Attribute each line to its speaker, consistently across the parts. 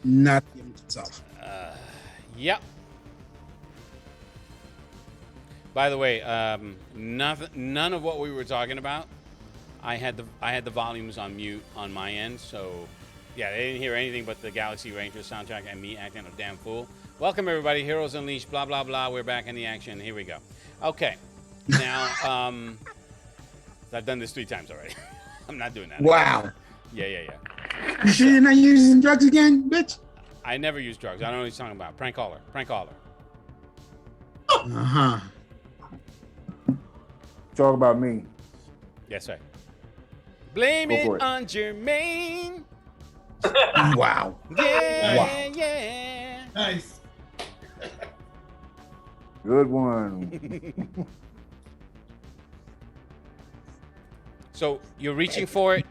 Speaker 1: not the image itself.
Speaker 2: Yep. By the way, none of what we were talking about. I had the volumes on mute on my end, so yeah, they didn't hear anything but the Galaxy Rangers soundtrack and me acting a damn fool. Welcome everybody, Heroes Unleashed, blah blah blah. We're back in the action. Here we go. Okay, now I've done this 3 times already. I'm not doing that.
Speaker 1: Wow.
Speaker 2: Yeah.
Speaker 1: You sure you're not using drugs again, bitch?
Speaker 2: I never use drugs. I don't know what he's talking about. Prank caller.
Speaker 1: Uh-huh.
Speaker 3: Talk about me.
Speaker 2: Yes, sir. Blame
Speaker 3: Go
Speaker 2: it
Speaker 3: for it.
Speaker 2: on Jermaine.
Speaker 1: Wow.
Speaker 2: Yeah,
Speaker 1: Wow.
Speaker 2: yeah.
Speaker 4: Nice.
Speaker 3: Good one.
Speaker 2: So you're reaching for it.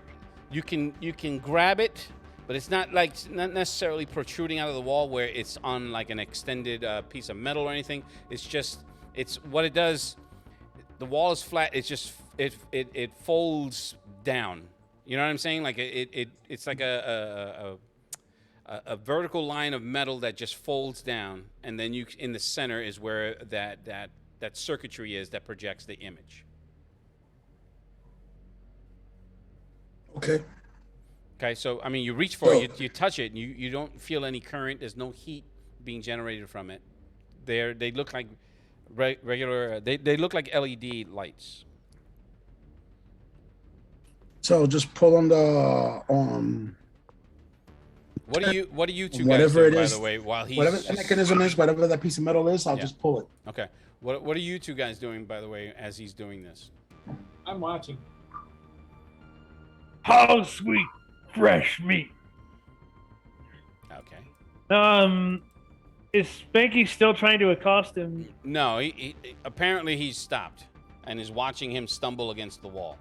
Speaker 2: You can grab it, but it's not necessarily protruding out of the wall where it's on like an extended piece of metal or anything. It's what it does. The wall is flat. It's just it folds down. You know what I'm saying? Like it's like a vertical line of metal that just folds down, and then you in the center is where that circuitry is that projects the image. Okay, so I mean, you reach for it, you touch it, and you don't feel any current. There's no heat being generated from it. They look like regular. They look like LED lights.
Speaker 1: So just pull on the
Speaker 2: What do you two guys
Speaker 1: whatever
Speaker 2: do,
Speaker 1: it
Speaker 2: by
Speaker 1: is,
Speaker 2: the way, while he's
Speaker 1: whatever the mechanism is, whatever that piece of metal is, I'll just pull it.
Speaker 2: Okay. What are you two guys doing, by the way, as he's doing this?
Speaker 4: I'm watching.
Speaker 5: Oh, sweet, fresh meat.
Speaker 2: Okay.
Speaker 5: Is Spanky still trying to accost him?
Speaker 2: No, he apparently he's stopped and is watching him stumble against the wall.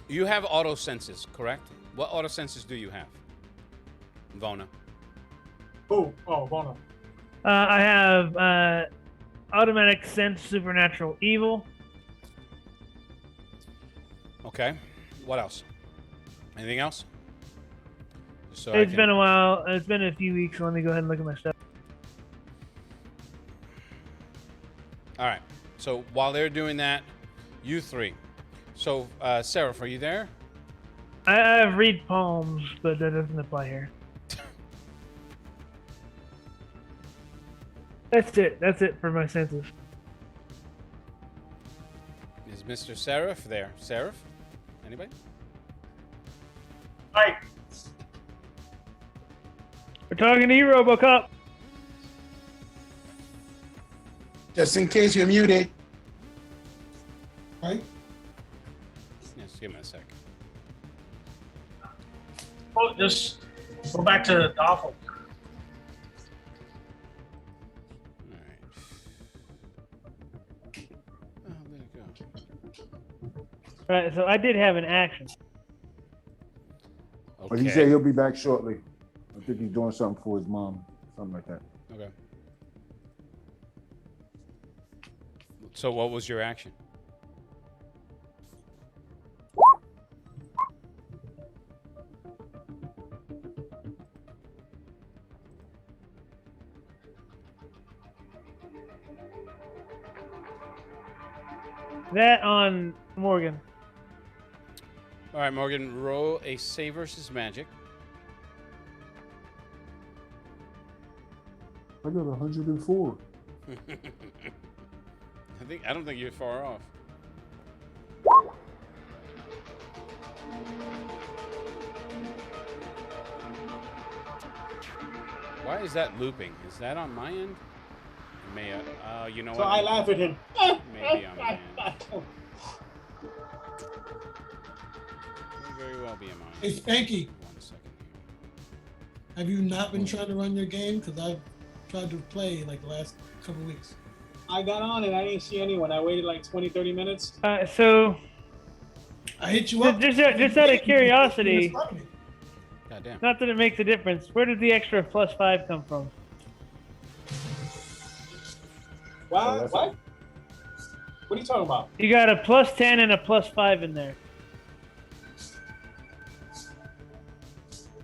Speaker 2: You have auto senses, correct? What auto senses do you have, Vona?
Speaker 4: Oh, Vona.
Speaker 5: I have automatic sense, supernatural evil.
Speaker 2: Okay. What else? Anything else? So
Speaker 5: It's been a while. It's been a few weeks. Let me go ahead and look at my stuff.
Speaker 2: All right. So while they're doing that, you three. So, Seraph, are you there?
Speaker 5: I have read poems, but that doesn't apply here. That's it. That's it for my senses.
Speaker 2: Is Mr. Seraph there? Seraph? Anybody?
Speaker 4: Hi.
Speaker 5: We're talking to you, RoboCop.
Speaker 1: Just in case you're muted.
Speaker 4: Right.
Speaker 2: Yes, give me a sec.
Speaker 4: Well, just go back to the awful.
Speaker 2: All right. Oh, there it go.
Speaker 5: Right. So I did have an action.
Speaker 2: Okay.
Speaker 3: But he said he'll be back shortly. I think he's doing something for his mom, something like that.
Speaker 2: Okay. So what was your action?
Speaker 5: That on Morgan.
Speaker 2: All right, Morgan, roll a save versus magic.
Speaker 3: I got 104.
Speaker 2: I don't think you're far off. Why is that looping? Is that on my end? It may, you know
Speaker 4: So
Speaker 2: what?
Speaker 4: I laugh at him.
Speaker 2: Maybe on my end. May very well be on mine.
Speaker 6: Hey, Spanky,
Speaker 2: 1 second here.
Speaker 6: have you not been trying to run your game? Because I've tried to play like the last couple weeks.
Speaker 4: I got on and I didn't see anyone. I waited like 20, 30 minutes.
Speaker 5: So
Speaker 6: I hit you up.
Speaker 5: just out of curiosity,
Speaker 2: God damn.
Speaker 5: not that it makes a difference. Where did the extra +5 come from?
Speaker 4: What? What? What are you talking about?
Speaker 5: You got a +10 and a +5 in there.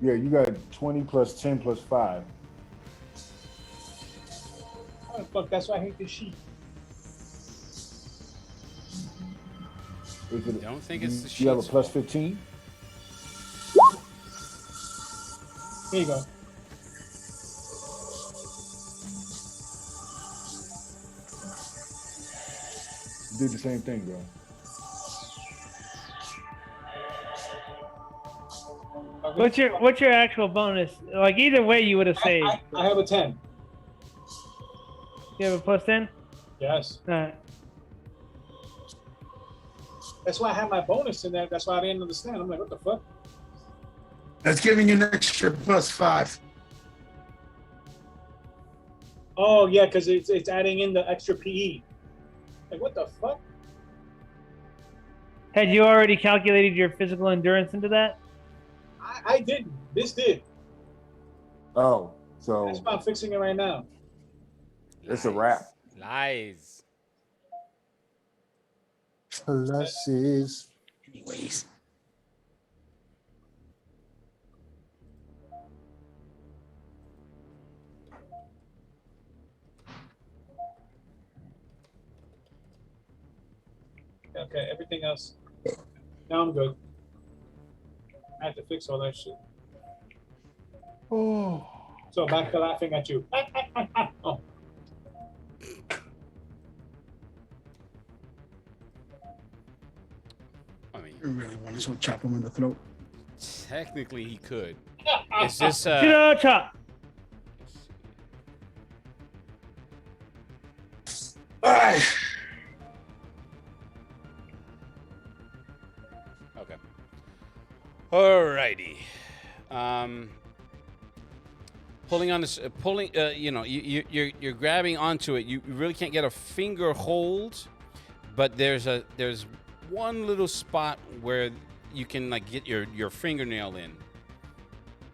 Speaker 3: Yeah, you got 20 plus 10 plus 5.
Speaker 4: Oh, fuck, that's why I hate this sheet.
Speaker 3: Is it,
Speaker 2: Don't think it's the
Speaker 3: you have a
Speaker 2: sheet's
Speaker 3: plus
Speaker 2: fault.
Speaker 3: 15?
Speaker 4: Here you go.
Speaker 3: You did the same thing, bro.
Speaker 4: Okay.
Speaker 5: What's your actual bonus? Like either way, you would have saved.
Speaker 4: I have a 10.
Speaker 5: You have a plus 10.
Speaker 4: Yes.
Speaker 5: Alright.
Speaker 4: That's why I had my bonus in there. That's why I didn't understand. I'm like, what the fuck?
Speaker 1: That's giving you an extra +5.
Speaker 4: Oh yeah, because it's adding in the extra PE. Like what the fuck?
Speaker 5: Had you already calculated your physical endurance into that?
Speaker 4: I didn't. This did.
Speaker 3: Oh, so
Speaker 4: That's why I'm fixing it right now.
Speaker 3: it's a wrap.
Speaker 2: Lies.
Speaker 3: Pluses.
Speaker 1: Anyways.
Speaker 4: Okay, everything else. Now I'm good. I had to fix all that shit.
Speaker 3: Oh.
Speaker 4: So back to laughing at you. Oh.
Speaker 2: I mean,
Speaker 1: You really want to chop him in the throat.
Speaker 2: technically he could. Is this
Speaker 5: Chop.
Speaker 1: All right.
Speaker 2: okay? Alrighty. Pulling on this, you're grabbing onto it. You really can't get a finger hold, but there's one little spot where you can like get your fingernail in.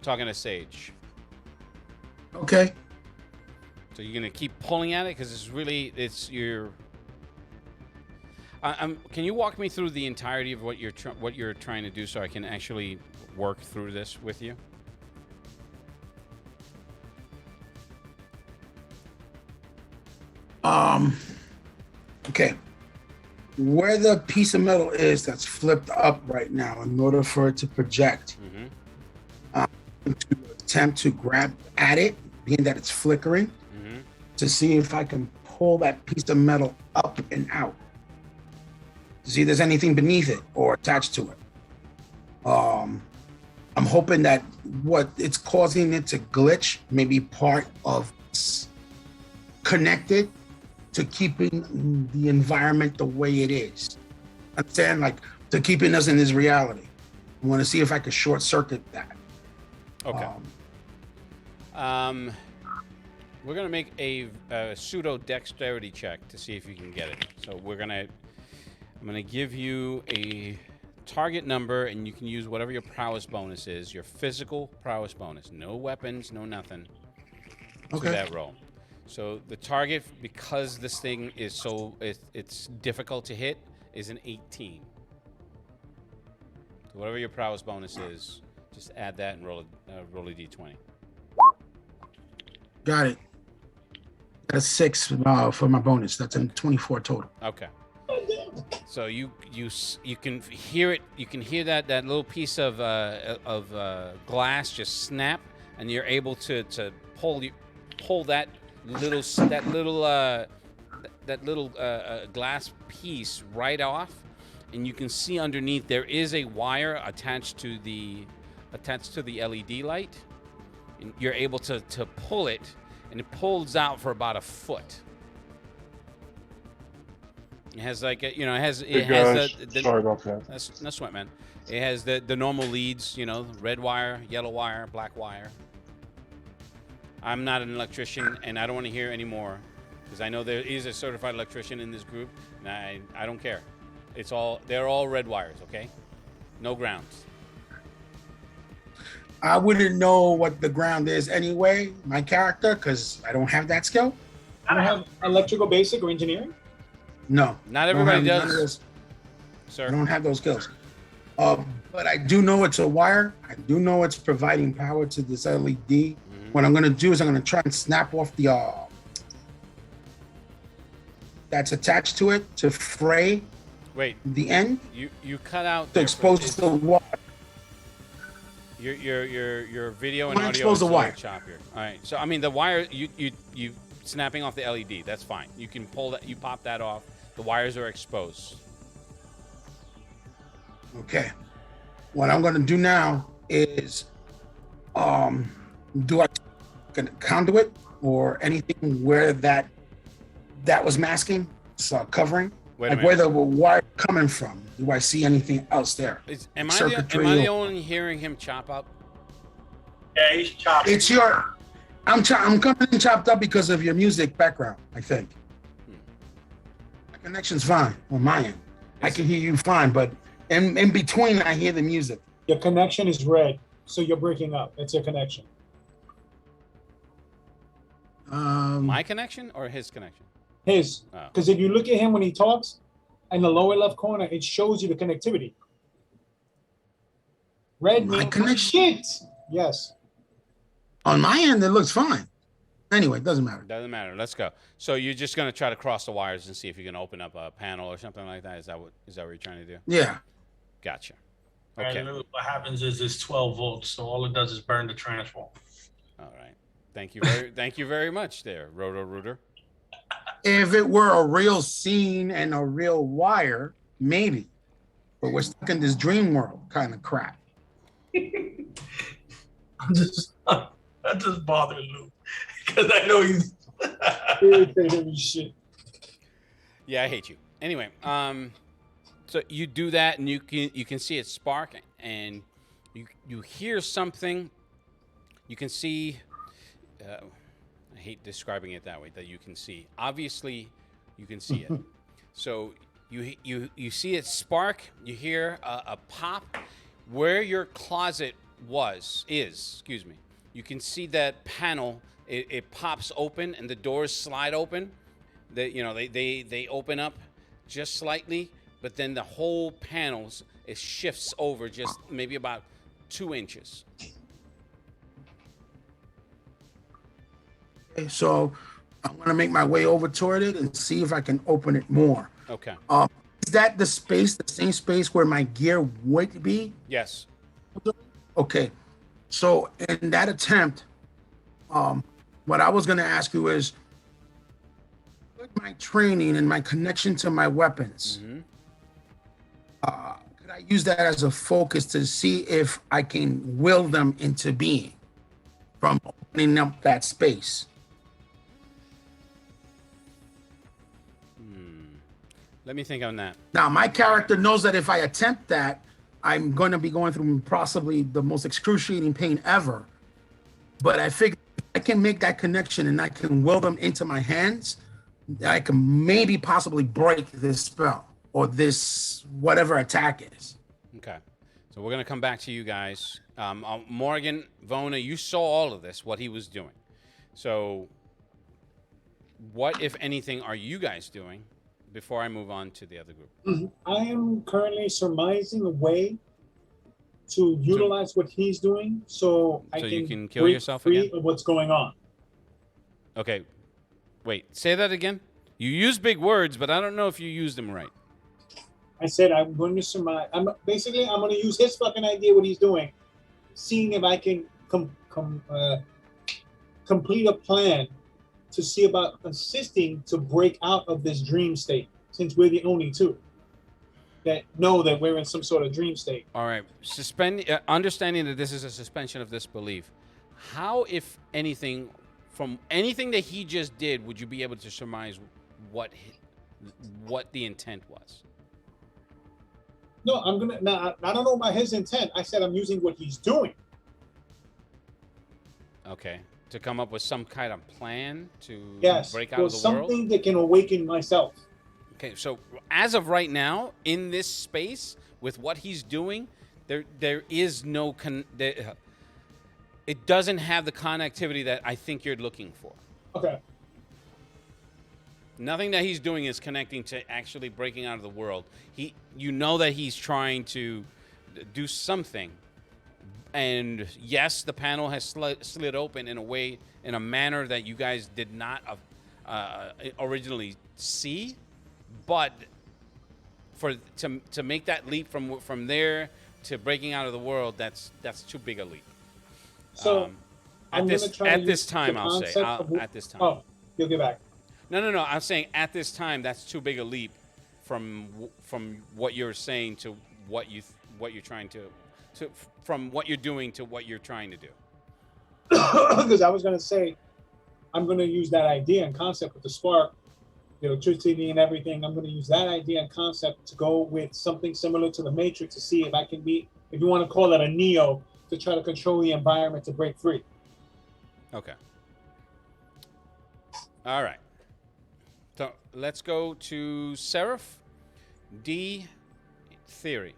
Speaker 2: Talking to Sage.
Speaker 1: Okay.
Speaker 2: So you're gonna keep pulling at it because it's your. Can you walk me through the entirety of what you're trying to do so I can actually work through this with you?
Speaker 1: Okay. Where the piece of metal is that's flipped up right now, in order for it to project,
Speaker 2: Mm-hmm.
Speaker 1: to attempt to grab at it, being that it's flickering,
Speaker 2: Mm-hmm.
Speaker 1: to see if I can pull that piece of metal up and out. To see if there's anything beneath it or attached to it. I'm hoping that what it's causing it to glitch may be part of connected to keeping the environment the way it is. Understand? Like to keeping us in this reality. I want to see if I can short circuit that.
Speaker 2: Okay. We're gonna make a pseudo dexterity check to see if you can get it. So I'm gonna give you a target number, and you can use whatever your prowess bonus is. Your physical prowess bonus. No weapons, no nothing.
Speaker 1: Okay.
Speaker 2: To that roll. So the target, because this thing is it's difficult to hit, is an 18. So whatever your prowess bonus is, just add that and roll a d20.
Speaker 1: Got it. That's 6 for my bonus. That's a 24 total.
Speaker 2: Okay. So you can hear it. You can hear that little piece of glass just snap, and you're able to pull that little glass piece right off, and you can see underneath there is a wire attached to the LED light. And you're able to pull it, and it pulls out for about a foot. It has like it has the
Speaker 3: Sorry about that.
Speaker 2: that's no sweat, man. It has the normal leads, red wire, yellow wire, black wire. I'm not an electrician, and I don't want to hear any more, because I know there is a certified electrician in this group, and I don't care. They're all red wires, okay? No grounds.
Speaker 1: I wouldn't know what the ground is anyway, my character, because I don't have that skill.
Speaker 4: I don't have electrical basic or engineering.
Speaker 1: No.
Speaker 2: Not
Speaker 1: I don't
Speaker 2: everybody
Speaker 1: have none of
Speaker 2: does,
Speaker 1: those- I
Speaker 2: sir.
Speaker 1: don't have those skills. but I do know it's a wire. I do know it's providing power to this LED. What I'm gonna do is I'm gonna try and snap off the that's attached to it to fray
Speaker 2: Wait,
Speaker 1: the end
Speaker 2: you cut out
Speaker 1: to
Speaker 2: there
Speaker 1: expose the wire.
Speaker 2: your video and
Speaker 1: I'm gonna
Speaker 2: audio
Speaker 1: expose
Speaker 2: is
Speaker 1: the
Speaker 2: a little
Speaker 1: wire.
Speaker 2: choppier. All right. So I mean the wire you snapping off the LED. That's fine. You can pull that. You pop that off. The wires are exposed.
Speaker 1: Okay. What I'm gonna do now is, do I can conduit or anything where that was masking, covering?
Speaker 2: Wait a
Speaker 1: Like where
Speaker 2: minute.
Speaker 1: the wire coming from? Do I see anything else there?
Speaker 2: Am I
Speaker 1: Circuitry
Speaker 2: the
Speaker 1: or-
Speaker 2: only hearing him chop up?
Speaker 7: Yeah, he's chopping.
Speaker 1: It's your. I'm coming in chopped up because of your music background. I think. My connection's fine on my end. I can hear you fine, but in between, I hear the music.
Speaker 4: Your connection is red, so you're breaking up. It's your connection.
Speaker 2: My connection or his connection?
Speaker 4: His.
Speaker 2: Oh.
Speaker 4: Because if you look at him when he talks, in the lower left corner, it shows you the connectivity. Red
Speaker 1: My
Speaker 4: means
Speaker 1: connection?
Speaker 4: shit. Yes.
Speaker 1: On my end, it looks fine. Anyway, it doesn't matter.
Speaker 2: Doesn't matter. Let's go. So you're just gonna try to cross the wires and see if you can open up a panel or something like that. Is that what you're trying to do?
Speaker 1: Yeah.
Speaker 2: Gotcha.
Speaker 7: Okay.
Speaker 2: Okay.
Speaker 7: And what happens is it's 12 volts, so all it does is burn the transformer.
Speaker 2: All right. Thank you very much there, Roto Rooter.
Speaker 1: If it were a real scene and a real wire, maybe. But we're stuck in this dream world kind of crap.
Speaker 7: I'm just bothering Lou because I know he's.
Speaker 4: Irritating as shit.
Speaker 2: Yeah, I hate you. Anyway, so you do that and you can see it spark and you hear something. You can see. I hate describing it that way. That you can see. Obviously, you can see it. So you see it spark. You hear a pop where your closet is. You can see that panel. It pops open and the doors slide open. They open up just slightly, but then the whole panels it shifts over just maybe about 2 inches.
Speaker 1: Okay, so I'm going to make my way over toward it and see if I can open it more.
Speaker 2: Okay.
Speaker 1: Is that the same space where my gear would be?
Speaker 2: Yes.
Speaker 1: Okay. So in that attempt, what I was going to ask you is, with my training and my connection to my weapons, could I use that as a focus to see if I can will them into being from opening up that space?
Speaker 2: Let me think on that.
Speaker 1: Now, my character knows that if I attempt that, I'm going to be going through possibly the most excruciating pain ever. But I figure if I can make that connection and I can will them into my hands, I can maybe possibly break this spell or this whatever attack is.
Speaker 2: Okay. So we're going to come back to you guys. Morgan, Vona, you saw all of this, what he was doing. So what, if anything, are you guys doing before I move on to the other group?
Speaker 4: I am currently surmising a way to utilize what he's doing, so I
Speaker 2: you
Speaker 4: can
Speaker 2: can kill
Speaker 4: break
Speaker 2: yourself
Speaker 4: free
Speaker 2: again?
Speaker 4: of what's going on.
Speaker 2: Okay. Wait, say that again. You use big words, but I don't know if you used them right.
Speaker 4: I said I'm going to surmise. I'm going to use his fucking idea what he's doing, seeing if I can complete a plan to see about assisting to break out of this dream state, since we're the only two that know that we're in some sort of dream state.
Speaker 2: All right. Understanding that this is a suspension of disbelief, how, if anything, from anything that he just did, would you be able to surmise what the intent was?
Speaker 4: No, I don't know about his intent. I said I'm using what he's doing.
Speaker 2: Okay. To come up with some kind of plan to
Speaker 4: Yes,
Speaker 2: break out
Speaker 4: or
Speaker 2: of the world?
Speaker 4: something that can awaken myself.
Speaker 2: Okay, so as of right now, in this space, with what he's doing, there is no it doesn't have the connectivity that I think you're looking for.
Speaker 4: Okay.
Speaker 2: Nothing that he's doing is connecting to actually breaking out of the world. You know that he's trying to do something. And yes, the panel has slid open in a manner that you guys did not originally see, but to make that leap from there to breaking out of the world, that's too big a leap.
Speaker 4: So
Speaker 2: at this time, I'll say. At this time.
Speaker 4: Oh, you'll get back.
Speaker 2: No. I'm saying at this time, that's too big a leap from what you're saying to what you're trying to from what you're doing to what you're trying to do.
Speaker 4: Because I was going to say, I'm going to use that idea and concept with the spark, the electricity and everything. I'm going to use that idea and concept to go with something similar to the Matrix to see if I can be, if you want to call it a Neo, to try to control the environment to break free.
Speaker 2: Okay. All right. So let's go to Seraph. D, Theory.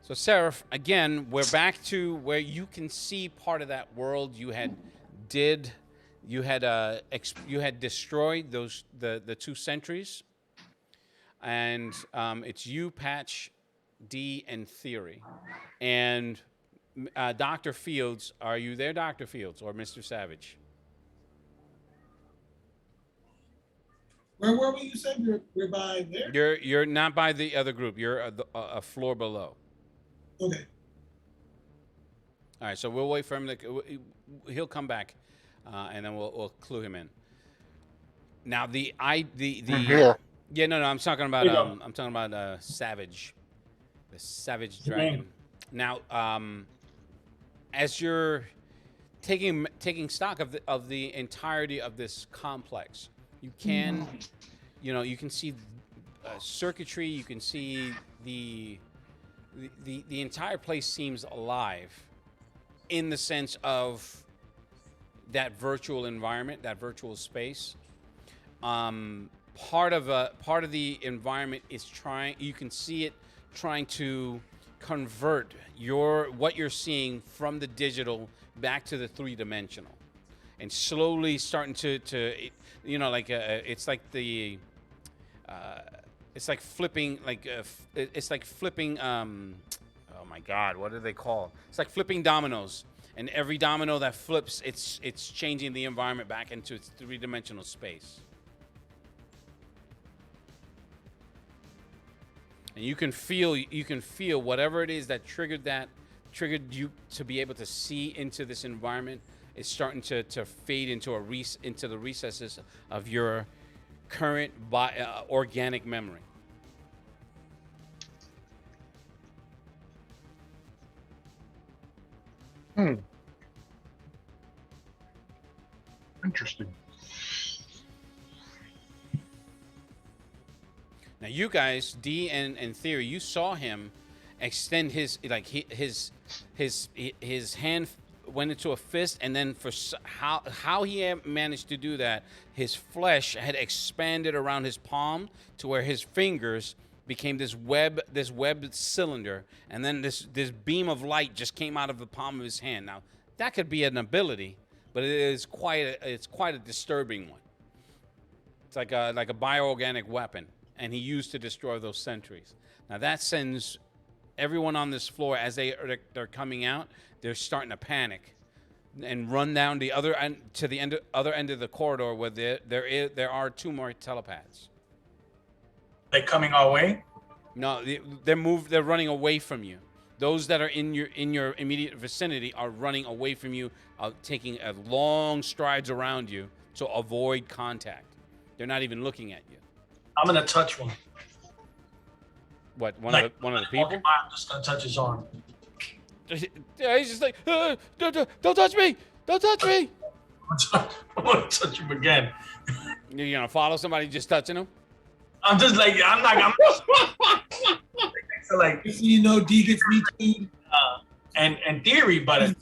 Speaker 2: So Seraph, again, we're back to where you can see part of that world you had destroyed the 2 sentries, and it's you, Patch, D, and Theory, and Dr. Fields. Are you there, Dr. Fields, or Mr. Savage?
Speaker 6: Where were we? You said we're by there?
Speaker 2: You're not by the other group. You're a floor below.
Speaker 6: Okay.
Speaker 2: All right, so we'll wait for him to. He'll come back, and then we'll clue him in. Now
Speaker 8: Yeah.
Speaker 2: Yeah, no, I'm talking about Savage, the Savage Dragon. Now, as you're taking stock of the entirety of this complex, you can, you can see circuitry. You can see the entire place seems alive, in the sense of that virtual environment, that virtual space. Part of the environment is you can see it trying to convert what you're seeing from the digital back to the 3-dimensional, and slowly starting to it's like flipping oh my God, what do they call? It's like flipping dominoes, and every domino that flips, it's changing the environment back into its 3-dimensional space. And you can feel whatever it is that triggered you to be able to see into this environment is starting to fade into the recesses of your current organic memory.
Speaker 8: Interesting.
Speaker 2: Now, you guys, D and Theory, you saw him extend his hand went into a fist, and then for how he had managed to do that, his flesh had expanded around his palm to where his fingers became this webbed cylinder, and then this beam of light just came out of the palm of his hand. Now, that could be an ability, but it's quite a disturbing one. It's like a bioorganic weapon, and he used to destroy those sentries. Now that sends everyone on this floor, as they're coming out, they're starting to panic and run down the other end to the other end of the corridor where there are 2 more telepaths.
Speaker 7: They coming our way?
Speaker 2: No, they're running away from you. Those that are in your immediate vicinity are running away from you, taking long strides around you to avoid contact. They're not even looking at you.
Speaker 7: I'm gonna touch one.
Speaker 2: What, one of the people?
Speaker 7: I'm just gonna touch his arm.
Speaker 2: Yeah, he's just like, don't touch me! Don't touch me!
Speaker 7: I'm gonna touch him again.
Speaker 2: You're gonna follow somebody just touching him?
Speaker 7: I'm just like, I'm so like,
Speaker 6: D gets me too.
Speaker 7: and Theory, but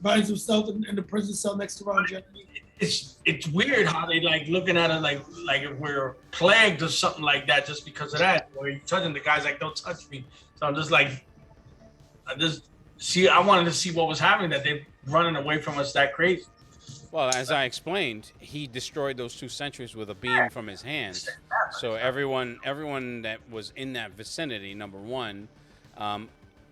Speaker 6: Finds himself in the prison cell next to Ron Jeremy.
Speaker 7: it's weird how they like looking at it like if we're plagued or something like that just because of that. Or you touching the guy's like, don't touch me. So I'm just like, I wanted to see what was happening, that they're running away from us that crazy.
Speaker 2: Well, as I explained, he destroyed those 2 sentries with a beam from his hands. So everyone that was in that vicinity, number one,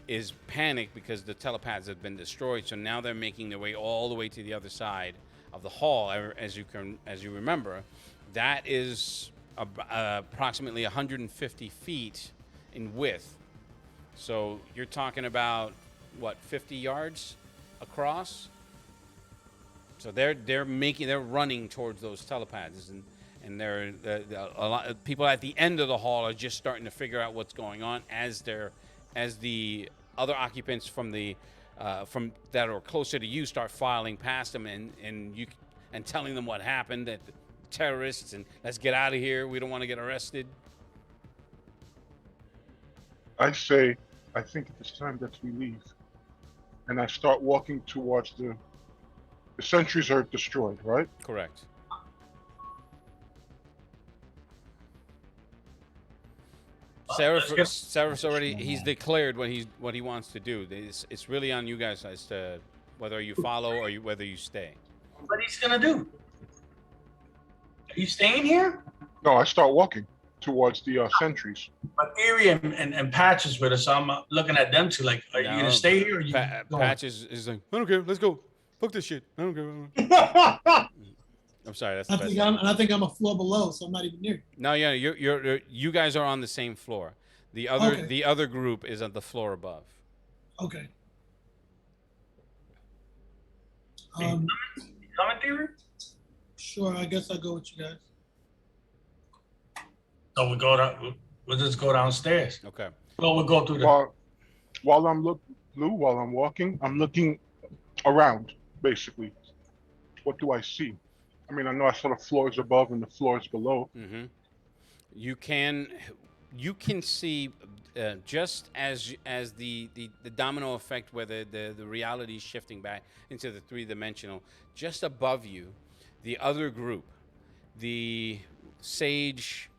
Speaker 2: is panicked because the telepaths have been destroyed. So now they're making their way all the way to the other side of the hall. As you remember, that is approximately 150 feet in width. So you're talking about what, 50 yards across? So they're running towards those telepaths, and they're a lot of people at the end of the hall are just starting to figure out what's going on as the other occupants from that are closer to you start filing past them and telling them what happened, that the terrorists, and let's get out of here. We don't want to get arrested.
Speaker 9: I say, I think it's time that we leave. And I start walking towards the sentries are destroyed, right?
Speaker 2: Correct. Seraph's already, he's declared what he wants to do. It's really on you guys as to whether you follow or whether you stay.
Speaker 7: What he's gonna do? Are you staying here?
Speaker 9: No, I start walking towards the sentries.
Speaker 7: But Theory and Patch is with us, so I'm looking at them two like, are you gonna stay here or you going?
Speaker 2: Patch is like, I don't care, let's go. Fuck this shit. I don't care. I'm sorry, that's the best.
Speaker 6: I think I'm a floor below, so I'm not even near you.
Speaker 2: No, yeah, you guys are on the same floor. The other group is on the floor above.
Speaker 6: Okay.
Speaker 7: Coming, Theory?
Speaker 6: Sure, I guess I'll go with you guys.
Speaker 7: So we'll just go downstairs.
Speaker 2: Okay.
Speaker 7: Well, we'll go through the.
Speaker 9: While I'm walking, I'm looking around, basically. What do I see? I mean, I know I saw the floors above and the floors below.
Speaker 2: Mm-hmm. You can see just as the domino effect, where the reality is shifting back into the three-dimensional. Just above you, the other group, the Sage,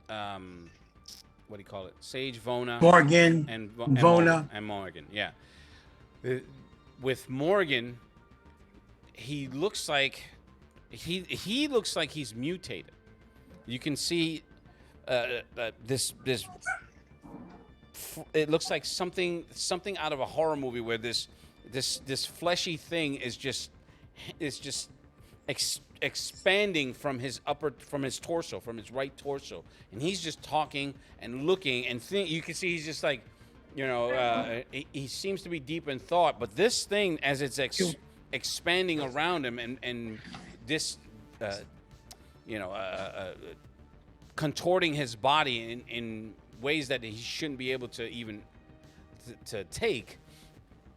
Speaker 2: what do you call it? Sage, Vona,
Speaker 1: Morgan,
Speaker 2: and
Speaker 1: Vona,
Speaker 2: and Morgan. Yeah. With Morgan, he looks like he's mutated. You can see this. It looks like something out of a horror movie where this fleshy thing is just expanding from his torso, from his right torso, and he's just talking and looking and you can see he's just like, he seems to be deep in thought. But this thing, as it's expanding around him and this, contorting his body in ways that he shouldn't be able to even to take,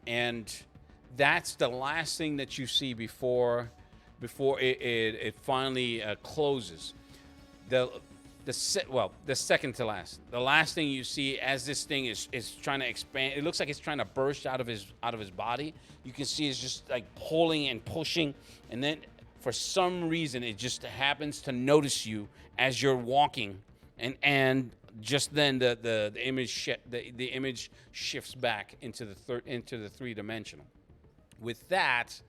Speaker 2: and that's the last thing that you see before it finally closes. The second to last. The last thing you see as this thing is trying to expand. It looks like it's trying to burst out of his body. You can see it's just like pulling and pushing, and then for some reason it just happens to notice you as you're walking, and just then the image shifts back into the three-dimensional. With that,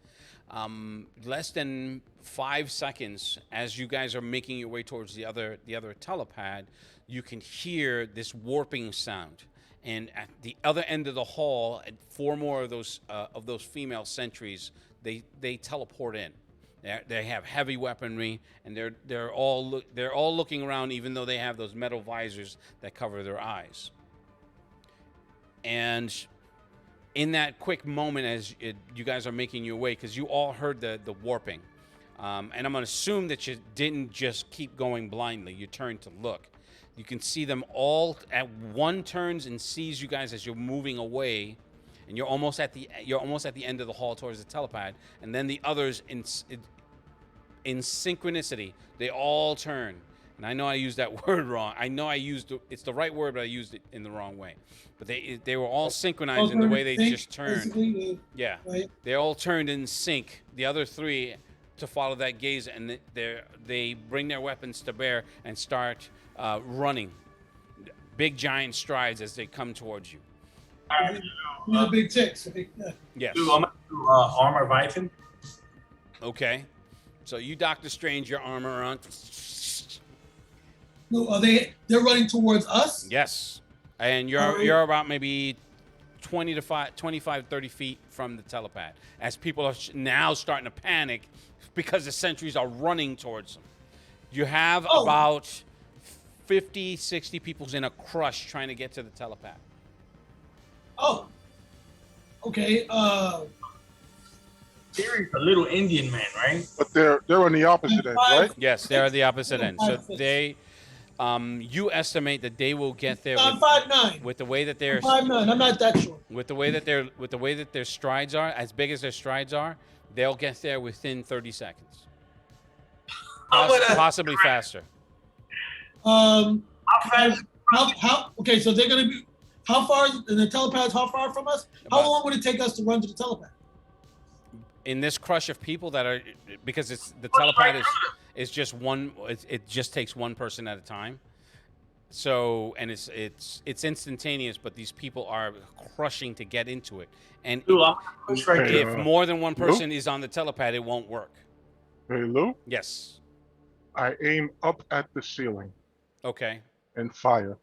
Speaker 2: less than 5 seconds as you guys are making your way towards the other telepad, you can hear this warping sound, and at the other end of the hall, 4 more of those female sentries, they teleport in. They have heavy weaponry, and they're all looking around, even though they have those metal visors that cover their eyes. And in that quick moment, as you guys are making your way, because you all heard the warping, and I'm going to assume that you didn't just keep going blindly. You turned to look. You can see them all at one turns and sees you guys as you're moving away, and you're almost at the end of the hall towards the telepad, and then the others in synchronicity, they all turn. And I know I used that word wrong. I know it's the right word, but I used it in the wrong way. But they were all synchronized in the way they just turned. Yeah, right. They all turned in sync. The other 3 to follow that gaze, and they bring their weapons to bear and start running, big giant strides as they come towards you.
Speaker 6: The big ticks.
Speaker 2: Yes.
Speaker 7: I'm gonna do armor Vithin.
Speaker 2: Okay. So you, Doctor Strange, your armor on.
Speaker 6: No, they're running towards us?
Speaker 2: Yes. And you're about maybe 25, 30 feet from the telepad. As people are now starting to panic because the sentries are running towards them. You have about 50, 60 people in a crush trying to get to the telepad.
Speaker 6: Oh. Okay.
Speaker 7: Theory's a little Indian man, right?
Speaker 9: But they're on the opposite end, right?
Speaker 2: Yes, they're at the opposite end. So they, you estimate that they will get there
Speaker 6: I'm 5'9".
Speaker 2: with the way that they're
Speaker 6: 5'9". I'm not that short.
Speaker 2: with the way that their strides are, as big as their strides are, they'll get there within 30 seconds. Possibly faster.
Speaker 7: How fast?
Speaker 6: How? Okay, so they're gonna be. How far? The telepad's how far from us? How
Speaker 2: About-
Speaker 6: long would it take us to run to the telepad?
Speaker 2: In this crush of people that are, because it's the telepad is just one. It just takes one person at a time. So, and it's instantaneous, but these people are crushing to get into it. And
Speaker 7: Dude, I'm gonna push right
Speaker 9: Hey,
Speaker 7: there.
Speaker 2: if more than one person is on the telepad, it won't work.
Speaker 9: Hey, Lou,
Speaker 2: Yes.
Speaker 9: I aim up at the ceiling
Speaker 2: Okay.
Speaker 9: and fire.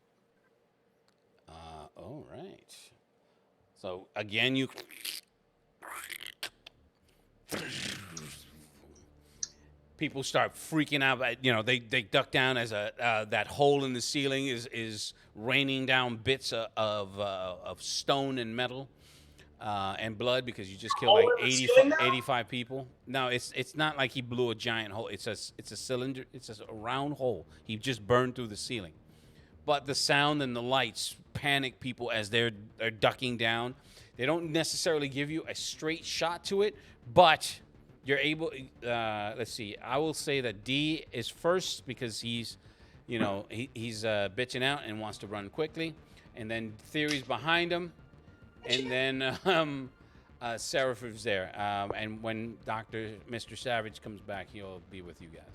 Speaker 2: All right. So again, you. People start freaking out. You know, they duck down as that hole in the ceiling is raining down bits of stone and metal and blood because you just killed like
Speaker 7: Hole in the
Speaker 2: 80,
Speaker 7: ceiling now?
Speaker 2: 85 people. No, it's not like he blew a giant hole. It's a cylinder. It's a round hole. He just burned through the ceiling. But the sound and the lights panic people as they're ducking down. They don't necessarily give you a straight shot to it, but you're able. Let's see. I will say that D is first because he's bitching out and wants to run quickly, and then Theory's behind him, and then Seraph is there. And when Mr. Savage comes back, he'll be with you guys.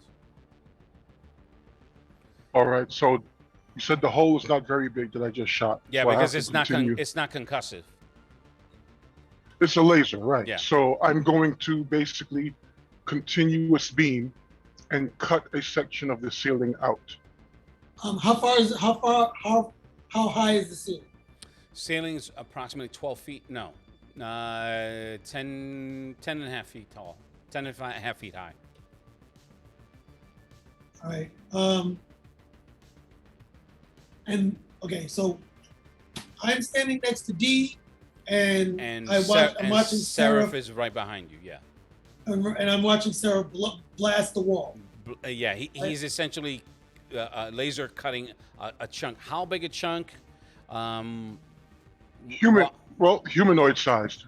Speaker 9: All right, so you said the hole is not very big that I just shot.
Speaker 2: Yeah,
Speaker 9: so I
Speaker 2: because
Speaker 9: have
Speaker 2: it's
Speaker 9: to
Speaker 2: not
Speaker 9: continue.
Speaker 2: it's not concussive.
Speaker 9: It's a laser, right?
Speaker 2: Yeah.
Speaker 9: So I'm going to basically continuous beam and cut a section of the ceiling out.
Speaker 6: How high is the ceiling?
Speaker 2: Ceiling's approximately 12 feet. No, 10 and a half feet tall. 10 and a half feet high.
Speaker 6: All right. And okay, so I'm standing next to D, and
Speaker 2: And
Speaker 6: I'm watching
Speaker 2: Seraph
Speaker 6: Sarah,
Speaker 2: is right behind you. Yeah.
Speaker 6: and I'm watching Sarah blast the wall.
Speaker 2: Yeah. He's essentially laser cutting a chunk. How big a chunk?
Speaker 9: Humanoid sized.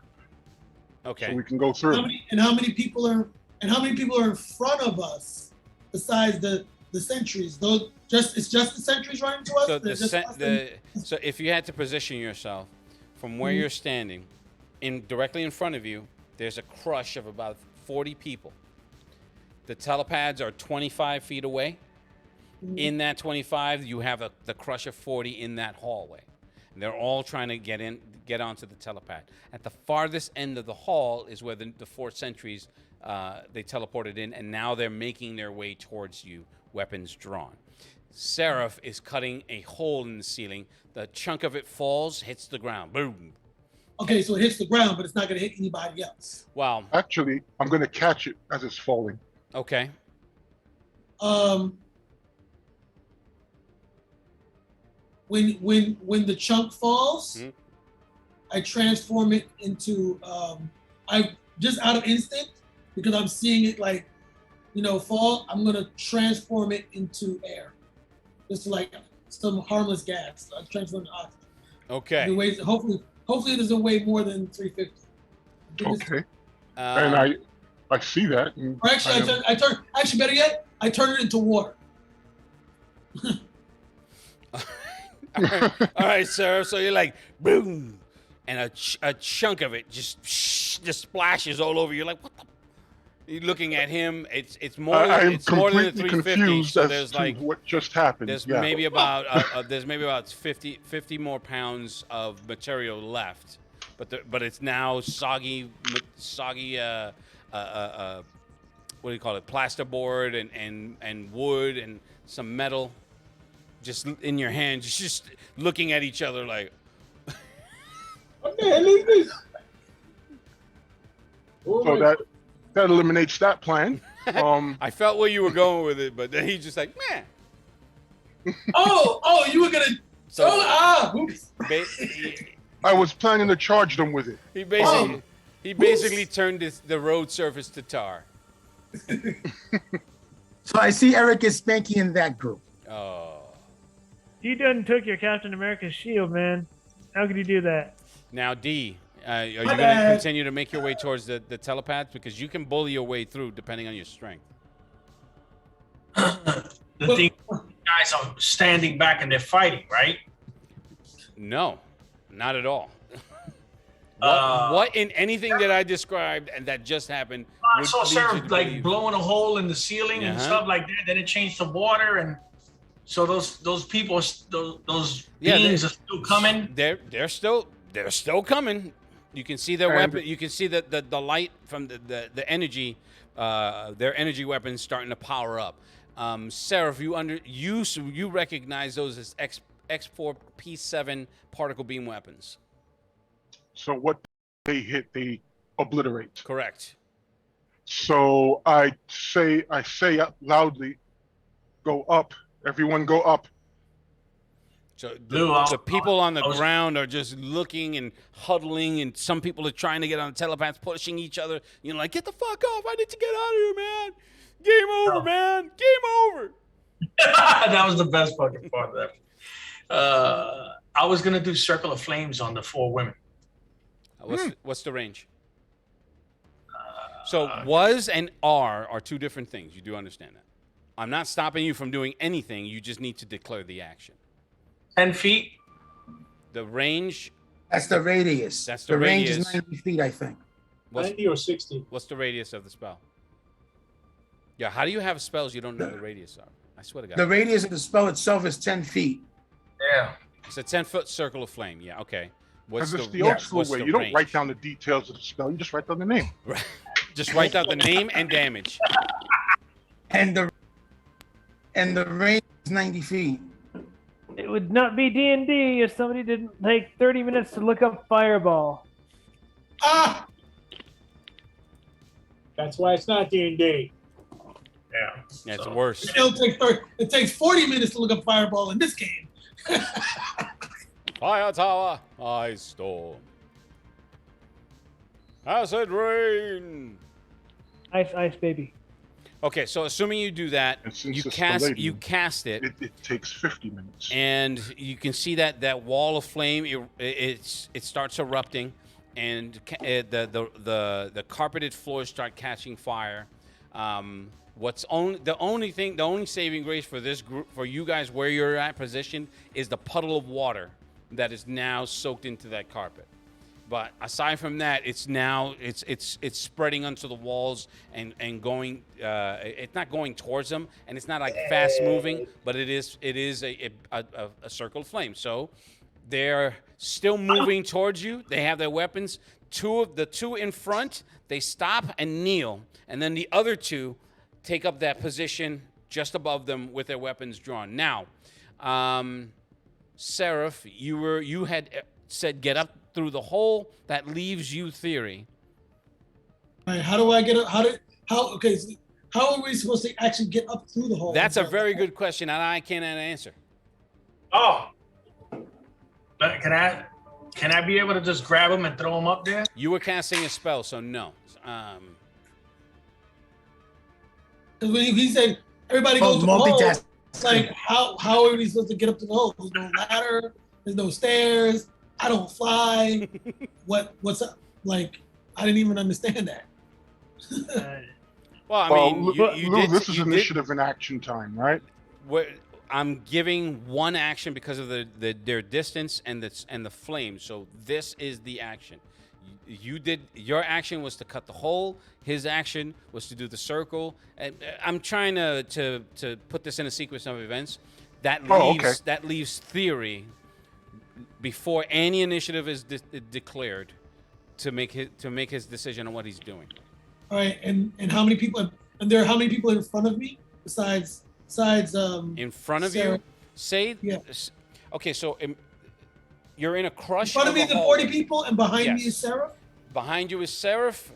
Speaker 2: Okay.
Speaker 9: So we can go through.
Speaker 6: How many people are in front of us besides the sentries? Those it's just the sentries running to us.
Speaker 2: So
Speaker 6: They're just us
Speaker 2: so if you had to position yourself from where you're standing, directly in front of you, there's a crush of about 40 people. The telepads are 25 feet away. In that 25, you have the crush of 40 in that hallway. And they're all trying to get onto the telepad. At the farthest end of the hall is where the 4 sentries they teleported in, and now they're making their way towards you, weapons drawn. Seraph is cutting a hole in the ceiling. The chunk of it falls, hits the ground. Boom.
Speaker 6: Okay, so it hits the ground, but it's not going to hit anybody else.
Speaker 2: Wow.
Speaker 9: Actually, I'm going to catch it as it's falling.
Speaker 2: Okay.
Speaker 6: When the chunk falls,
Speaker 2: Mhm.
Speaker 6: I transform it into I just out of instinct because I'm seeing it fall. I'm gonna transform it into air, just like some harmless gas. I transform it to oxygen.
Speaker 2: Okay.
Speaker 6: It weighs, hopefully it doesn't weigh more than 350.
Speaker 9: Okay. And I see that. And
Speaker 6: Or actually, actually better yet, I turn it into water.
Speaker 2: All right, sir. So you're like, boom, and a chunk of it just splashes all over. You're like, what the? You're looking at him. It's more.
Speaker 9: I'm
Speaker 2: It's more than the
Speaker 9: completely
Speaker 2: 350.
Speaker 9: confused
Speaker 2: So
Speaker 9: as
Speaker 2: there's
Speaker 9: to
Speaker 2: like
Speaker 9: what just happened.
Speaker 2: there's
Speaker 9: Yeah.
Speaker 2: maybe about 50 more pounds of material left, but it's now soggy. What do you call it? Plasterboard and wood and some metal, just in your hands, just looking at each other like.
Speaker 4: What the hell is this? Oh
Speaker 9: So
Speaker 4: my-
Speaker 9: that eliminates that plan.
Speaker 2: I felt where you were going with it, but then he's just like, man.
Speaker 6: Oh, you were gonna.
Speaker 2: So
Speaker 6: Oops.
Speaker 9: I was planning to charge them with it.
Speaker 2: he basically turned the road surface to tar.
Speaker 1: So I see Eric is Spanky in that group.
Speaker 2: Oh.
Speaker 5: You done took your Captain America's shield, man. How could you do that?
Speaker 2: Now, D, are you going to
Speaker 6: bad.
Speaker 2: continue to make your way towards the telepath? Because you can bully your way through depending on your strength.
Speaker 7: The thing, guys are standing back and they're fighting, right?
Speaker 2: No, not at all.
Speaker 7: Uh,
Speaker 2: what in anything that I described and that just happened
Speaker 7: I
Speaker 2: would
Speaker 7: saw
Speaker 2: lead
Speaker 7: Sarah
Speaker 2: you to
Speaker 7: like
Speaker 2: believe-
Speaker 7: blowing a hole in the ceiling and
Speaker 2: Uh-huh.
Speaker 7: stuff like that. Then it changed to water, and so those people, those
Speaker 2: Yeah,
Speaker 7: beings are still coming.
Speaker 2: They're still coming. You can see their
Speaker 9: And-
Speaker 2: weapon. You can see the light from the energy, their energy weapons starting to power up. Sarah, if you recognize those as X4P7 particle beam weapons.
Speaker 9: So what they hit, they obliterate.
Speaker 2: Correct.
Speaker 9: So I say out loudly, go up. Everyone go up.
Speaker 2: So
Speaker 7: Lou,
Speaker 2: the people on the
Speaker 7: I was-
Speaker 2: ground are just looking and huddling, and some people are trying to get on the telepaths, pushing each other. You know, like, get the fuck off! I need to get out of here, man. Game over,
Speaker 7: No.
Speaker 2: man. Game over.
Speaker 7: That was the best fucking part of that. I was gonna do Circle of Flames on the 4 women.
Speaker 2: What's the range? So was and are two different things. You do understand that. I'm not stopping you from doing anything. You just need to declare the action.
Speaker 7: 10 feet.
Speaker 2: The range.
Speaker 1: That's the radius.
Speaker 2: That's the
Speaker 1: range
Speaker 2: radius.
Speaker 1: is 90 feet, I think.
Speaker 2: What's,
Speaker 4: 90 or 60.
Speaker 2: what's the radius of the spell? Yeah. How do you have spells you don't know the radius of? I swear to God.
Speaker 1: The radius of the spell itself is 10 feet.
Speaker 7: Yeah.
Speaker 2: It's a 10-foot circle of flame. Yeah. Okay. What's
Speaker 9: Because it's the
Speaker 1: yeah,
Speaker 9: old school
Speaker 2: what's
Speaker 9: way.
Speaker 2: the
Speaker 9: You don't
Speaker 2: range?
Speaker 9: write down the details of the spell. You just write down the name.
Speaker 2: Just write down the name and damage.
Speaker 1: And the range is 90 feet.
Speaker 5: It would not be D&D if somebody didn't take 30 minutes to look up Fireball.
Speaker 6: Ah,
Speaker 4: That's why it's not D&D.
Speaker 7: Yeah.
Speaker 2: Yeah, it's
Speaker 7: So-
Speaker 2: worse.
Speaker 6: it takes 40 minutes to look up Fireball in this game.
Speaker 2: Fire tower, ice storm, acid rain.
Speaker 5: Ice, baby.
Speaker 2: Okay, so assuming you do that,
Speaker 9: And since
Speaker 2: you
Speaker 9: it's
Speaker 2: cast
Speaker 9: Palladium,
Speaker 2: it,
Speaker 9: It takes 50 minutes.
Speaker 2: and you can see that wall of flame. It starts erupting, and the carpeted floors start catching fire. The only saving grace for this group, for you guys where you're at positioned, is the puddle of water that is now soaked into that carpet. But aside from that, it's spreading onto the walls and going. It's not going towards them, and it's not like fast moving, but it is a circle of flame. So they're still moving towards you. They have their weapons. The two in front, they stop and kneel, and then the other two take up that position just above them with their weapons drawn. Now, Seraph, you had said get up through the hole. That leaves you theory.
Speaker 6: All right, how do I get up? Okay, so how are we supposed to actually get up through the hole?
Speaker 2: That's a very good question, and I cannot answer.
Speaker 7: Oh. But can I be able to just grab him and throw him up there?
Speaker 2: You were casting a spell, so no.
Speaker 6: Because when he said everybody
Speaker 1: Oh,
Speaker 6: goes to the hole,
Speaker 1: multitask.
Speaker 6: it's like how are we supposed to get up to the hole? There's no ladder. There's no stairs. I don't fly. What's up? Like I didn't even understand that.
Speaker 2: Well, I
Speaker 9: Well,
Speaker 2: mean, you
Speaker 9: Lou,
Speaker 2: did.
Speaker 9: this is
Speaker 2: you did-
Speaker 9: initiative in action time, right?
Speaker 2: I'm giving one action because of their distance and the flame. So this is the action. You did your action was to cut the hole. His action was to do the circle. And I'm trying to put this in a sequence of events. That leaves theory before any initiative is declared to make his decision on what he's doing.
Speaker 6: All right, and how many people? And there are how many people in front of me besides
Speaker 2: In front of
Speaker 6: Sarah?
Speaker 2: you, say
Speaker 6: Yeah.
Speaker 2: okay. So you're in a
Speaker 6: In
Speaker 2: crush.
Speaker 6: front of me,
Speaker 2: a
Speaker 6: the
Speaker 2: hallway.
Speaker 6: 40 people, and behind me
Speaker 2: Yes.
Speaker 6: is Sarah.
Speaker 2: Behind you is Seraph.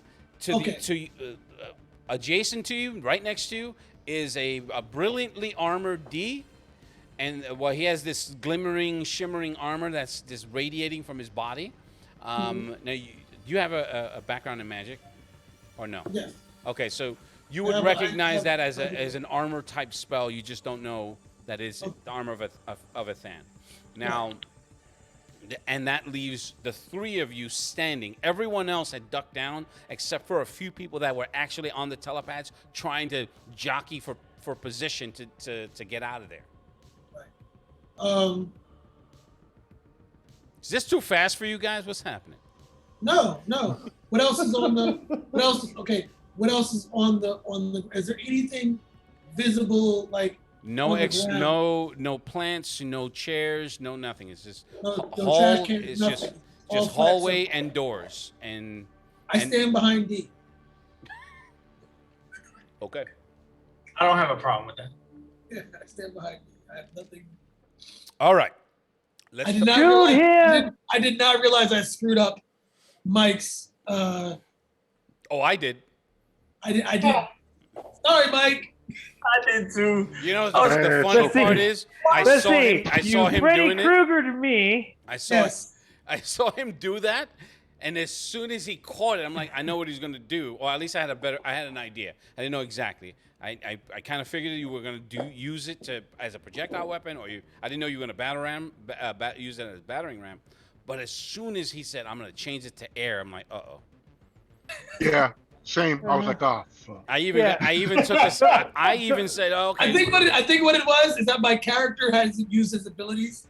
Speaker 6: Okay.
Speaker 2: Adjacent to you, right next to you, is a brilliantly armored D. And well, he has this glimmering, shimmering armor that's just radiating from his body. Now, you have a background in magic, or no?
Speaker 6: Yes.
Speaker 2: Okay, so you
Speaker 6: I
Speaker 2: would
Speaker 6: have-
Speaker 2: recognize
Speaker 6: I
Speaker 2: that
Speaker 6: have-
Speaker 2: as an armor type spell. You just don't know that is the armor of a Than. Now, and that leaves the three of you standing. Everyone else had ducked down except for a few people that were actually on the telepads trying to jockey for position to get out of there. Is this too fast for you guys? What's happening?
Speaker 6: No. What else is on the? What else? Okay. What else is on the? Is there anything visible like?
Speaker 2: No
Speaker 6: On the ground.
Speaker 2: no plants, no chairs, no nothing. It's just
Speaker 6: No
Speaker 2: hall.
Speaker 6: trash can,
Speaker 2: It's
Speaker 6: nothing.
Speaker 2: just
Speaker 6: All flat
Speaker 2: hallway
Speaker 6: surface.
Speaker 2: and doors and.
Speaker 6: I stand behind D.
Speaker 2: Okay.
Speaker 7: I don't have a problem with that.
Speaker 6: Yeah, I stand behind D. I have nothing.
Speaker 2: All right. Let's
Speaker 6: I did not
Speaker 5: Shoot
Speaker 6: realize.
Speaker 5: him!
Speaker 6: I did not realize I screwed up Mike's.
Speaker 2: Oh, I did.
Speaker 6: I did. Sorry, Mike.
Speaker 7: I did too.
Speaker 2: You know,
Speaker 7: Oh,
Speaker 2: the funny
Speaker 5: let's see.
Speaker 2: part is, I
Speaker 5: Let's
Speaker 2: saw
Speaker 5: see.
Speaker 2: him. I saw him
Speaker 5: Freddy
Speaker 2: doing it.
Speaker 5: Krueger to me.
Speaker 2: I saw
Speaker 6: Yes.
Speaker 2: I saw him do that, and as soon as he caught it, I'm like, I know what he's gonna do, or at least I had an idea. I didn't know exactly. I kind of figured you were gonna use it as a projectile weapon, or I didn't know you were gonna use it as a battering ram. But as soon as he said, I'm gonna change it to air, I'm like, uh-oh.
Speaker 9: Yeah, same. I was like, oh, fuck.
Speaker 2: I even took this. I even said, oh, okay.
Speaker 6: I think what it was is that my character hasn't used his abilities,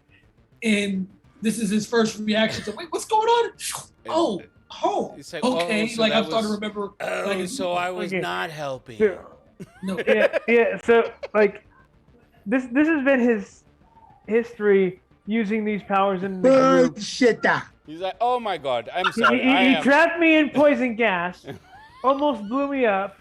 Speaker 6: and this is his first reaction to wait, what's going on? Oh,
Speaker 2: It's like, oh,
Speaker 6: okay.
Speaker 2: so
Speaker 6: Like
Speaker 2: that
Speaker 6: I'm starting to
Speaker 2: was-
Speaker 6: remember.
Speaker 2: Oh,
Speaker 6: like,
Speaker 2: so I was
Speaker 5: Okay.
Speaker 2: not helping.
Speaker 5: So,
Speaker 6: no.
Speaker 5: yeah. So like, this has been his history using these powers in the group.
Speaker 1: Bullshit.
Speaker 2: He's like, oh my god, I'm
Speaker 5: He,
Speaker 2: sorry. I
Speaker 5: he
Speaker 2: am.
Speaker 5: trapped me in poison gas, almost blew me up,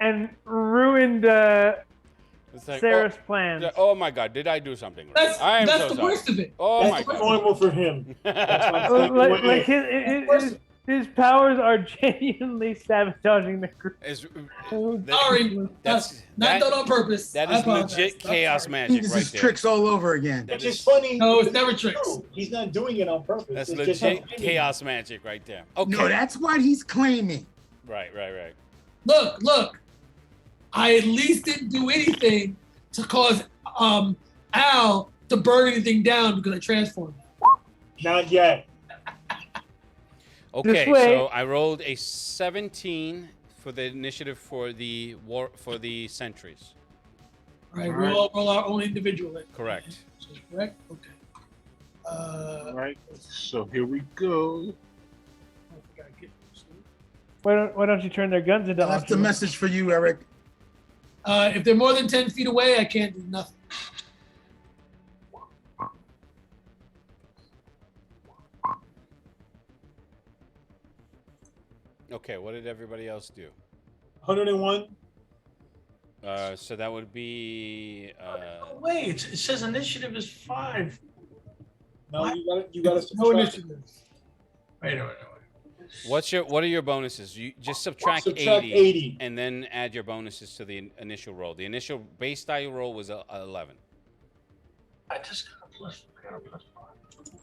Speaker 5: and ruined
Speaker 2: It's like,
Speaker 5: Sarah's plans.
Speaker 2: oh my god, did I do something wrong? I am
Speaker 6: That's
Speaker 2: so
Speaker 6: the
Speaker 2: sorry.
Speaker 6: worst of it.
Speaker 2: Oh my
Speaker 8: That's
Speaker 2: god.
Speaker 8: normal for him. That's
Speaker 5: Like his powers are genuinely sabotaging the group.
Speaker 2: It's-
Speaker 6: Sorry,
Speaker 2: That's-
Speaker 6: not
Speaker 2: that-
Speaker 6: done on purpose.
Speaker 2: that
Speaker 6: I
Speaker 2: is
Speaker 6: apologize.
Speaker 2: legit
Speaker 6: I'm
Speaker 2: chaos
Speaker 6: sorry.
Speaker 2: magic
Speaker 1: This
Speaker 2: right
Speaker 1: is
Speaker 2: there.
Speaker 1: tricks all over again.
Speaker 2: That
Speaker 8: Which is
Speaker 2: is-
Speaker 8: funny.
Speaker 6: No, it's
Speaker 8: because
Speaker 6: never tricks.
Speaker 8: true. He's not doing it on purpose.
Speaker 2: That's
Speaker 8: It's just
Speaker 2: legit
Speaker 8: him.
Speaker 2: chaos magic right there. Okay.
Speaker 1: No, that's what he's claiming.
Speaker 2: Right.
Speaker 6: Look. I at least didn't do anything to cause Al to burn anything down because I transformed.
Speaker 8: Not yet.
Speaker 2: Okay,
Speaker 5: way.
Speaker 2: so I rolled a 17 for the initiative for the sentries.
Speaker 6: All right, we all roll our own individual.
Speaker 2: Correct.
Speaker 6: Correct. Okay.
Speaker 9: All right. So here we go.
Speaker 5: Why don't you turn their guns into
Speaker 1: That's the
Speaker 5: options?
Speaker 1: message for you, Eric.
Speaker 6: If they're more than 10 feet away, I can't do nothing.
Speaker 2: Okay, what did everybody else do?
Speaker 8: 101.
Speaker 2: So that would be.
Speaker 7: Wait, it says initiative is 5.
Speaker 8: No,
Speaker 7: What?
Speaker 8: you gotta
Speaker 6: No
Speaker 8: subtract.
Speaker 6: initiative.
Speaker 7: Wait a minute.
Speaker 2: What are your bonuses? You just subtract,
Speaker 8: Subtract
Speaker 2: 80,
Speaker 8: 80.
Speaker 2: and then add your bonuses to the initial roll. The initial base die roll was 11.
Speaker 7: I just got a plus 5.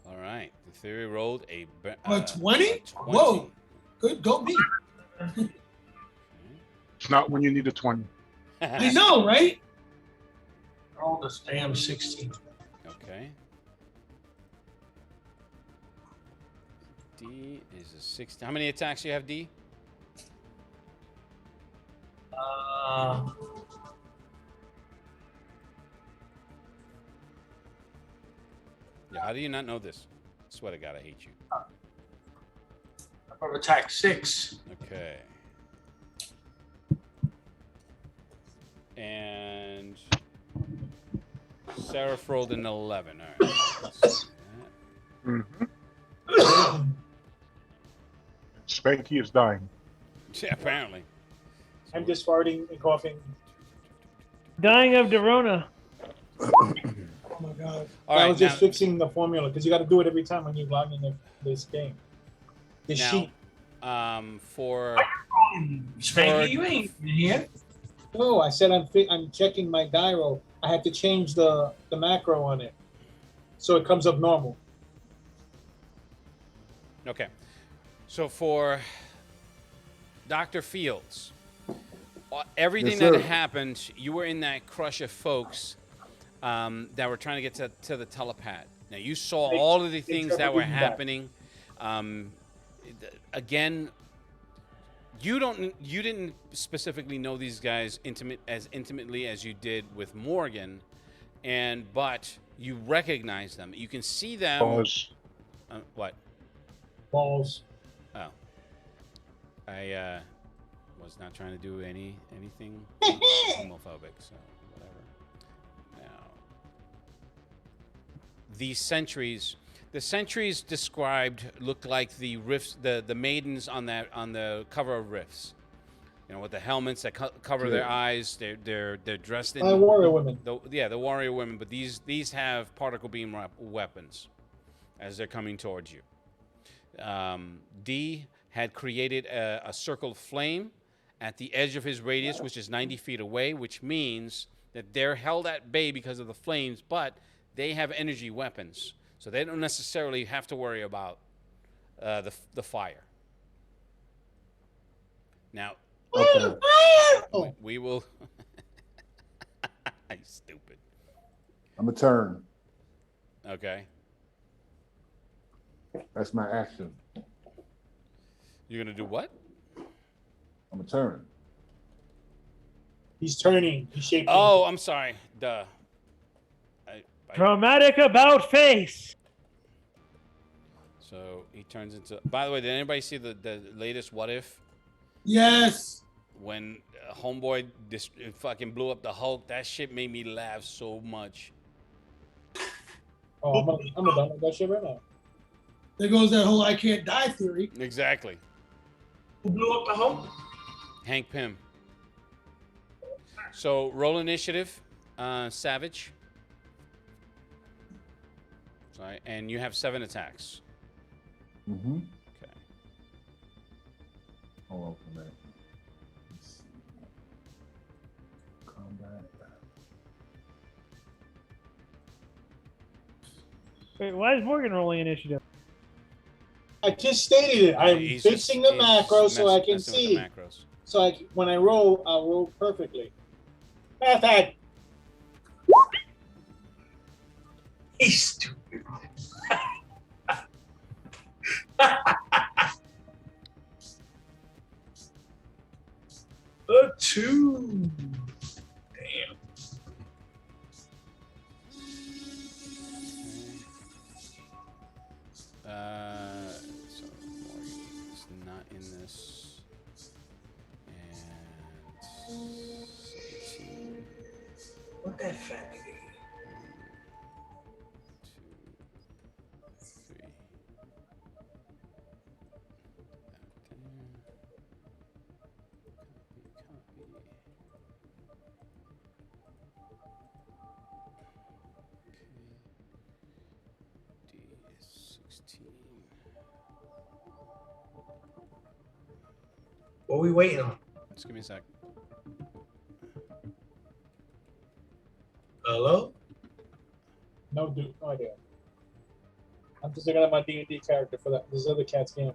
Speaker 2: All right. The theory rolled a
Speaker 6: 20? Whoa. Good, go me.
Speaker 9: It's not when you need a 20.
Speaker 6: I know, right?
Speaker 7: Roll this damn 16.
Speaker 2: Okay. D is a 60. How many attacks do you have, D? Yeah, how do you not know this? Swear to God, I hate you.
Speaker 7: I've attack 6.
Speaker 2: Okay. And Sarah rolled an 11. All right. Let's see
Speaker 9: Mm-hmm. Spanky is dying.
Speaker 2: that. Yeah, apparently.
Speaker 8: I'm just farting and coughing.
Speaker 5: Dying of Dorona.
Speaker 6: my god.
Speaker 2: All
Speaker 8: I
Speaker 2: right,
Speaker 8: was just
Speaker 2: now,
Speaker 8: fixing the formula because you got to do it every time when you log in this game. The
Speaker 2: now
Speaker 8: sheet.
Speaker 2: for
Speaker 7: Spanky, you ain't here.
Speaker 8: No, I said I'm checking my gyro. I had to change the macro on it, so it comes up normal.
Speaker 2: okay, so for Dr. Fields, everything
Speaker 3: Yes,
Speaker 2: that
Speaker 3: sir.
Speaker 2: happened, you were in that crush of folks that were trying to get to the telepath. Now you saw all of the things that were
Speaker 8: Trevor did that.
Speaker 2: happening. Again, you didn't specifically know these guys intimately as you did with Morgan, but you recognize them. You can see them.
Speaker 9: Pause.
Speaker 2: What?
Speaker 8: Balls.
Speaker 2: Oh, I was not trying to do anything homophobic, so whatever. Now, the sentries described look like the rifts, the maidens on the cover of Rifts. You know, with the helmets that cover their eyes. They're dressed in
Speaker 8: Warrior women.
Speaker 2: the warrior women. But these have particle beam weapons as they're coming towards you. D had created a circle of flame at the edge of his radius, which is 90 feet away, which means that they're held at bay because of the flames, but they have energy weapons, so they don't necessarily have to worry about the fire. Now,
Speaker 3: Okay.
Speaker 2: we will. You stupid.
Speaker 3: I'm a turn.
Speaker 2: Okay,
Speaker 3: That's my action.
Speaker 2: you're gonna do what?
Speaker 3: I'm a turn.
Speaker 8: He's turning. He's shaping.
Speaker 2: Oh, I'm sorry. Duh.
Speaker 5: Dramatic about face.
Speaker 2: So he turns into. By the way, did anybody see the latest What If?
Speaker 6: Yes.
Speaker 2: When Homeboy fucking blew up the Hulk, that shit made me laugh so much.
Speaker 8: Oh, I'm done with that shit right now.
Speaker 6: There goes that whole I can't die theory.
Speaker 2: Exactly.
Speaker 7: Who blew up the Hulk?
Speaker 2: Hank Pym. So roll initiative, Savage. Sorry, and you have 7 attacks.
Speaker 3: Mm-hmm.
Speaker 2: Okay.
Speaker 3: Hold on for a minute. Let's see. Combat.
Speaker 5: Wait, why is Morgan rolling initiative?
Speaker 8: I just stated it. I'm
Speaker 2: He's
Speaker 8: fixing
Speaker 2: just-
Speaker 8: the
Speaker 2: he's
Speaker 8: macro so I can
Speaker 2: messing with
Speaker 8: see.
Speaker 2: the macros.
Speaker 8: So when I roll, I'll roll perfectly. Perfect.
Speaker 7: He's stupid. A 2. Damn.
Speaker 2: So Morgan is not in this. And 17.
Speaker 7: What that fat nigga?
Speaker 2: 2, 3. D is 16.
Speaker 7: What are we waiting on?
Speaker 2: Just give me a sec.
Speaker 7: Hello?
Speaker 8: No, dude. No idea. I'm just looking at my D&D character for this other cat's game.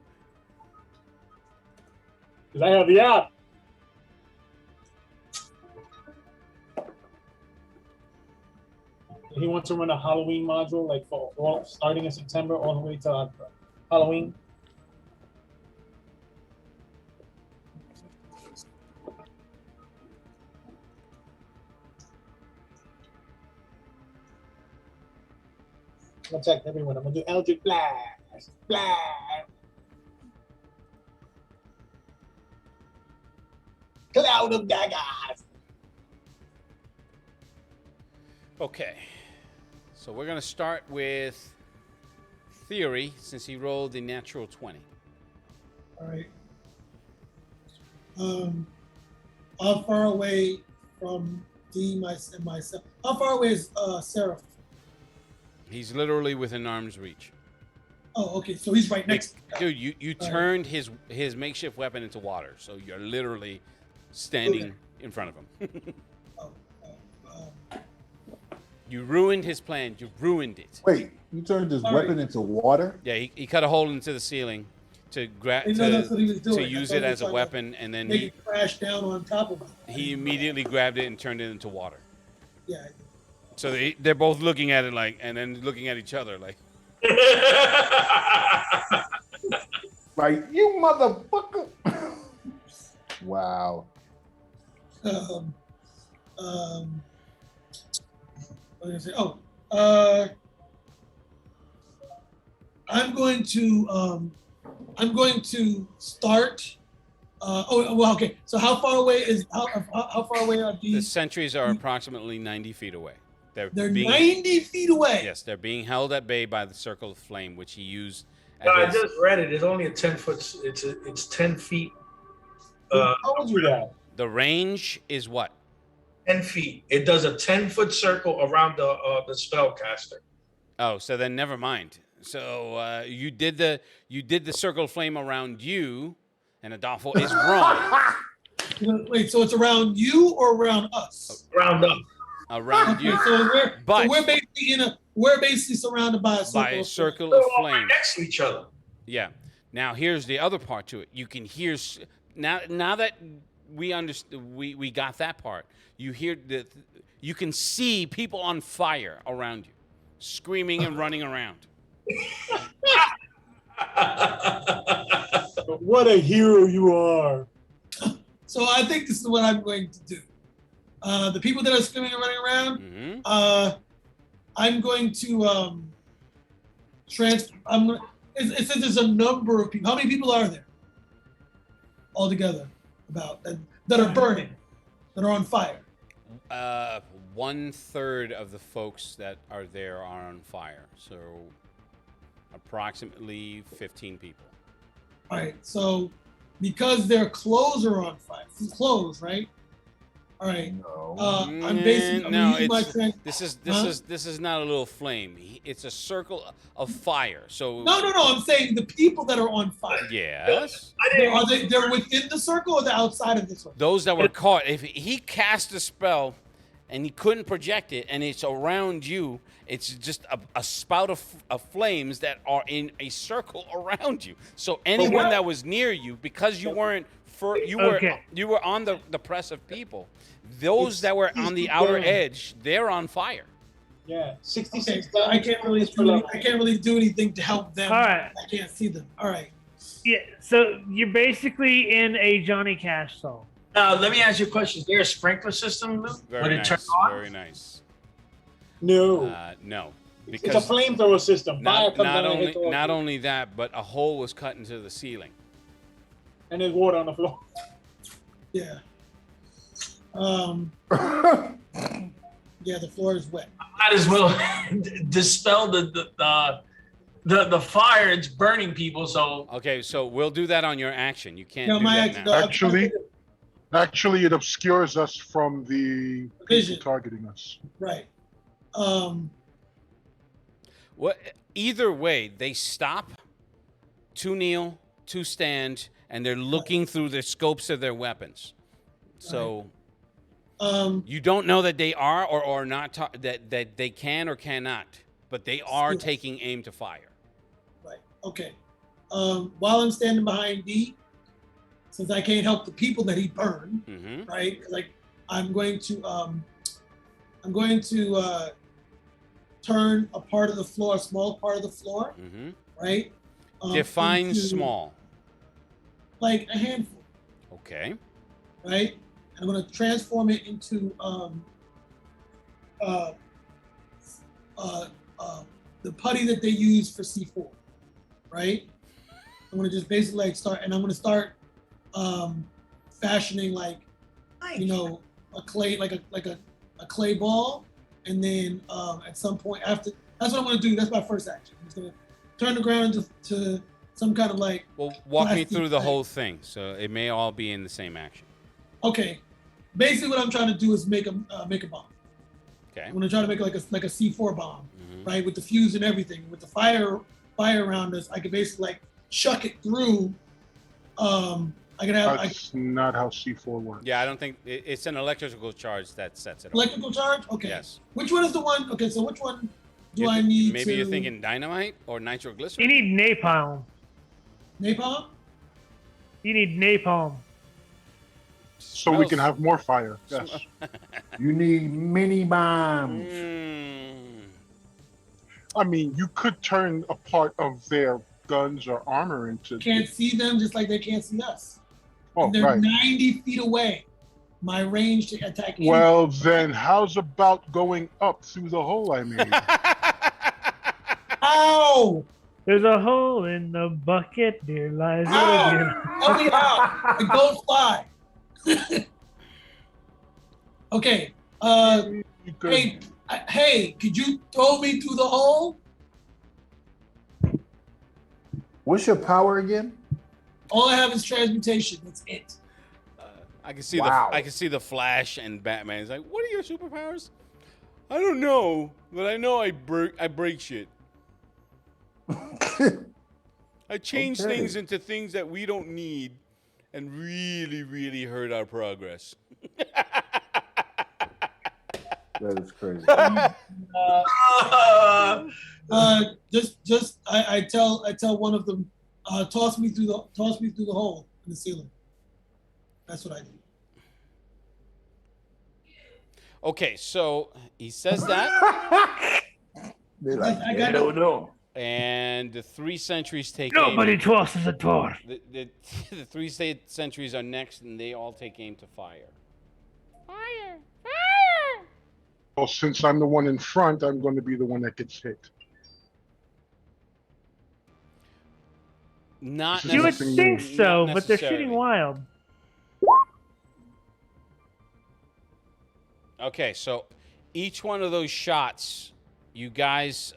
Speaker 8: Because I have the app. He wants to run a Halloween module, like for starting in September all the way to Halloween. I'm gonna attack everyone. I'm gonna do Eldritch Blast. Blast. Cloud of daggers.
Speaker 2: Okay. So we're going to start with Theory, since he rolled the natural 20.
Speaker 6: All right. How far away from D and myself? How far away is Seraph?
Speaker 2: He's literally within arm's reach.
Speaker 6: Oh, okay. So he's right next.
Speaker 2: Dude, you
Speaker 6: All right.
Speaker 2: turned his makeshift weapon into water, so you're literally standing in front of him.
Speaker 6: Oh,
Speaker 2: You ruined his plan. You ruined it.
Speaker 3: Wait, you turned his
Speaker 6: Sorry.
Speaker 3: weapon into water?
Speaker 2: Yeah, he cut a hole into the ceiling to
Speaker 6: I know that's what he was doing.
Speaker 2: to
Speaker 6: I
Speaker 2: use
Speaker 6: thought
Speaker 2: it
Speaker 6: he was
Speaker 2: as a
Speaker 6: trying to
Speaker 2: weapon, and then
Speaker 6: Make it crash down on top of him.
Speaker 2: he immediately grabbed it and turned it into water.
Speaker 6: Yeah.
Speaker 2: So they're both looking at it like, and then looking at each other like.
Speaker 3: Like, you motherfucker. Wow.
Speaker 6: What was I gonna say? I'm going to start. Okay. So how far away are
Speaker 2: The
Speaker 6: these?
Speaker 2: sentries are approximately 90 feet away.
Speaker 6: They're 90 feet away.
Speaker 2: Yes, they're being held at bay by the circle of flame, which he used.
Speaker 7: No, I
Speaker 2: At his,
Speaker 7: just read it. It's only a 10-foot. It's 10 feet.
Speaker 4: How would you that?
Speaker 2: the range is what?
Speaker 7: 10 feet. It does a 10-foot circle around the spellcaster.
Speaker 2: Oh, so then never mind. So you did the circle of flame around you, and Adolfo is wrong.
Speaker 6: Wait, so it's around you or around us?
Speaker 7: Round up.
Speaker 2: Around
Speaker 6: Okay,
Speaker 2: you
Speaker 6: so
Speaker 2: But-
Speaker 6: we're basically surrounded by a circle.
Speaker 2: by a
Speaker 6: of
Speaker 2: circle
Speaker 7: They're
Speaker 2: of
Speaker 7: all right
Speaker 2: flame.
Speaker 7: next to each other.
Speaker 2: Yeah. Now here's the other part to it. You can hear now that we understand, we got that part. You hear you can see people on fire around you, screaming and running around.
Speaker 4: What a hero you are.
Speaker 6: So I think this is what I'm going to do. The people that are screaming and running around,
Speaker 2: Hmm.
Speaker 6: I'm going to it says there's a number of people. How many people are there altogether? About that are burning, that are on fire.
Speaker 2: 1/3 of the folks that are there are on fire. So approximately 15 people.
Speaker 6: All right. So because their clothes are on fire, clothes, right? All right.
Speaker 3: No.
Speaker 6: I'm basically I'm
Speaker 2: no,
Speaker 6: using my
Speaker 2: this is
Speaker 6: Huh?
Speaker 2: this is not a little flame. It's a circle of fire. So
Speaker 6: No. I'm saying the people that are on fire.
Speaker 2: yes,
Speaker 6: Are they're within the circle or they're outside of the circle?
Speaker 2: those that were caught. If he cast a spell and he couldn't project it, and it's around you, it's just a spout of flames that are in a circle around you. So anyone that was near you, because you weren't
Speaker 5: Okay.
Speaker 2: you were on the press of people. Those that were on the outer edge, they're on fire.
Speaker 4: Yeah,
Speaker 6: Okay,
Speaker 4: 66.
Speaker 6: so I can't really do anything to help them.
Speaker 5: All right.
Speaker 6: I can't see them. All right.
Speaker 5: Yeah, so you're basically in a Johnny Cash song.
Speaker 7: Now, let me ask you a question. Is there a sprinkler system, Lou?
Speaker 2: Very
Speaker 7: Would it
Speaker 2: nice.
Speaker 7: turn on?
Speaker 2: Very nice.
Speaker 4: No,
Speaker 2: No,
Speaker 4: it's a
Speaker 2: because
Speaker 4: flamethrower system. Fire comes down and hits all
Speaker 2: not
Speaker 4: of you.
Speaker 2: only that, but a hole was cut into the ceiling.
Speaker 4: And there's water on the floor.
Speaker 6: Yeah. Yeah, the floor is wet.
Speaker 7: Might as well dispel the fire. It's burning people. So
Speaker 2: Okay, so we'll do that on your action. You can't
Speaker 6: No,
Speaker 2: do
Speaker 6: my
Speaker 2: that
Speaker 6: action.
Speaker 2: now.
Speaker 9: Actually, it obscures us from the
Speaker 6: Vision.
Speaker 9: people targeting us.
Speaker 6: Right.
Speaker 2: What? Either way, they stop, to kneel, to stand, and they're looking through the scopes of their weapons. So you don't know that they are or not that they can or cannot, but they are
Speaker 6: Yes.
Speaker 2: taking aim to fire.
Speaker 6: Right. Okay. While I'm standing behind D, since I can't help the people that he burned,
Speaker 2: Mm-hmm.
Speaker 6: right? Like I'm going to turn a part of the floor, a small part of the floor,
Speaker 2: Mm-hmm.
Speaker 6: right?
Speaker 2: Define
Speaker 6: into,
Speaker 2: small.
Speaker 6: Like a handful,
Speaker 2: Okay.
Speaker 6: right? And I'm going to transform it into the putty that they use for C4, right? I'm going to just basically like start, and I'm going to start fashioning like, a clay, like a clay ball, and then at some point after, that's what I'm going to do. That's my first action. I'm just going to turn the ground to some kind of like,
Speaker 2: Well, walk me
Speaker 6: plastic
Speaker 2: through the
Speaker 6: thing.
Speaker 2: whole thing, so it may all be in the same action.
Speaker 6: okay. Basically, what I'm trying to do is make a bomb.
Speaker 2: Okay.
Speaker 6: I'm gonna try to make like a C4 bomb,
Speaker 2: Mhm.
Speaker 6: right? With the fuse and everything. With the fire around us, I could basically like chuck it through. I could have
Speaker 9: That's not how C4 works.
Speaker 2: Yeah, I don't think it's an electrical charge that sets it off.
Speaker 6: electrical charge. Okay.
Speaker 2: Yes.
Speaker 6: Which one is the one? Okay, so which one do
Speaker 2: You're
Speaker 6: I
Speaker 2: thi-
Speaker 6: need
Speaker 2: Maybe
Speaker 6: to?
Speaker 2: you're thinking dynamite or
Speaker 5: You
Speaker 2: nitroglycerin.
Speaker 5: need napalm.
Speaker 6: napalm.
Speaker 5: You need napalm.
Speaker 9: So we can
Speaker 2: Smells-
Speaker 9: have more fire. Yes.
Speaker 3: You need mini bombs.
Speaker 2: Mm.
Speaker 9: I mean, you could turn a part of their guns or armor into.
Speaker 6: Can't see them just like they can't see us.
Speaker 9: Oh,
Speaker 6: And they're
Speaker 9: right.
Speaker 6: 90 feet away. My range to attack.
Speaker 9: Well, then, how's about going up through the hole I made?
Speaker 6: Ow!
Speaker 5: There's a hole in the bucket, dear Liza.
Speaker 6: Ow!
Speaker 5: dear-
Speaker 6: Help me out! The ghost fly. Okay.
Speaker 9: You could-
Speaker 6: Hey, could you throw me through the hole?
Speaker 3: What's your power again?
Speaker 6: All I have is transmutation. That's it.
Speaker 2: I can see
Speaker 3: Wow.
Speaker 2: I can see the Flash and Batman. He's like, "What are your superpowers?" I don't know, but I know I break shit. I change
Speaker 3: Okay.
Speaker 2: things into things that we don't need, and really, really hurt our progress.
Speaker 3: That is crazy.
Speaker 6: I tell one of them, toss me through the hole in the ceiling. That's what I do.
Speaker 2: Okay, so he says that,
Speaker 3: They're like,
Speaker 6: I got
Speaker 3: no.
Speaker 2: and the 3 sentries take
Speaker 5: Nobody
Speaker 2: aim.
Speaker 5: tosses a door.
Speaker 2: The 3 state sentries are next, and they all take aim to fire. Fire! Fire!
Speaker 9: Well, since I'm the one in front, I'm going to be the one that gets hit.
Speaker 2: Not
Speaker 9: You
Speaker 5: You would
Speaker 9: Nothing
Speaker 5: think
Speaker 9: new.
Speaker 5: so,
Speaker 2: Not
Speaker 5: but they're
Speaker 2: necessarily.
Speaker 5: shooting wild.
Speaker 2: Okay, so each one of those shots, you guys,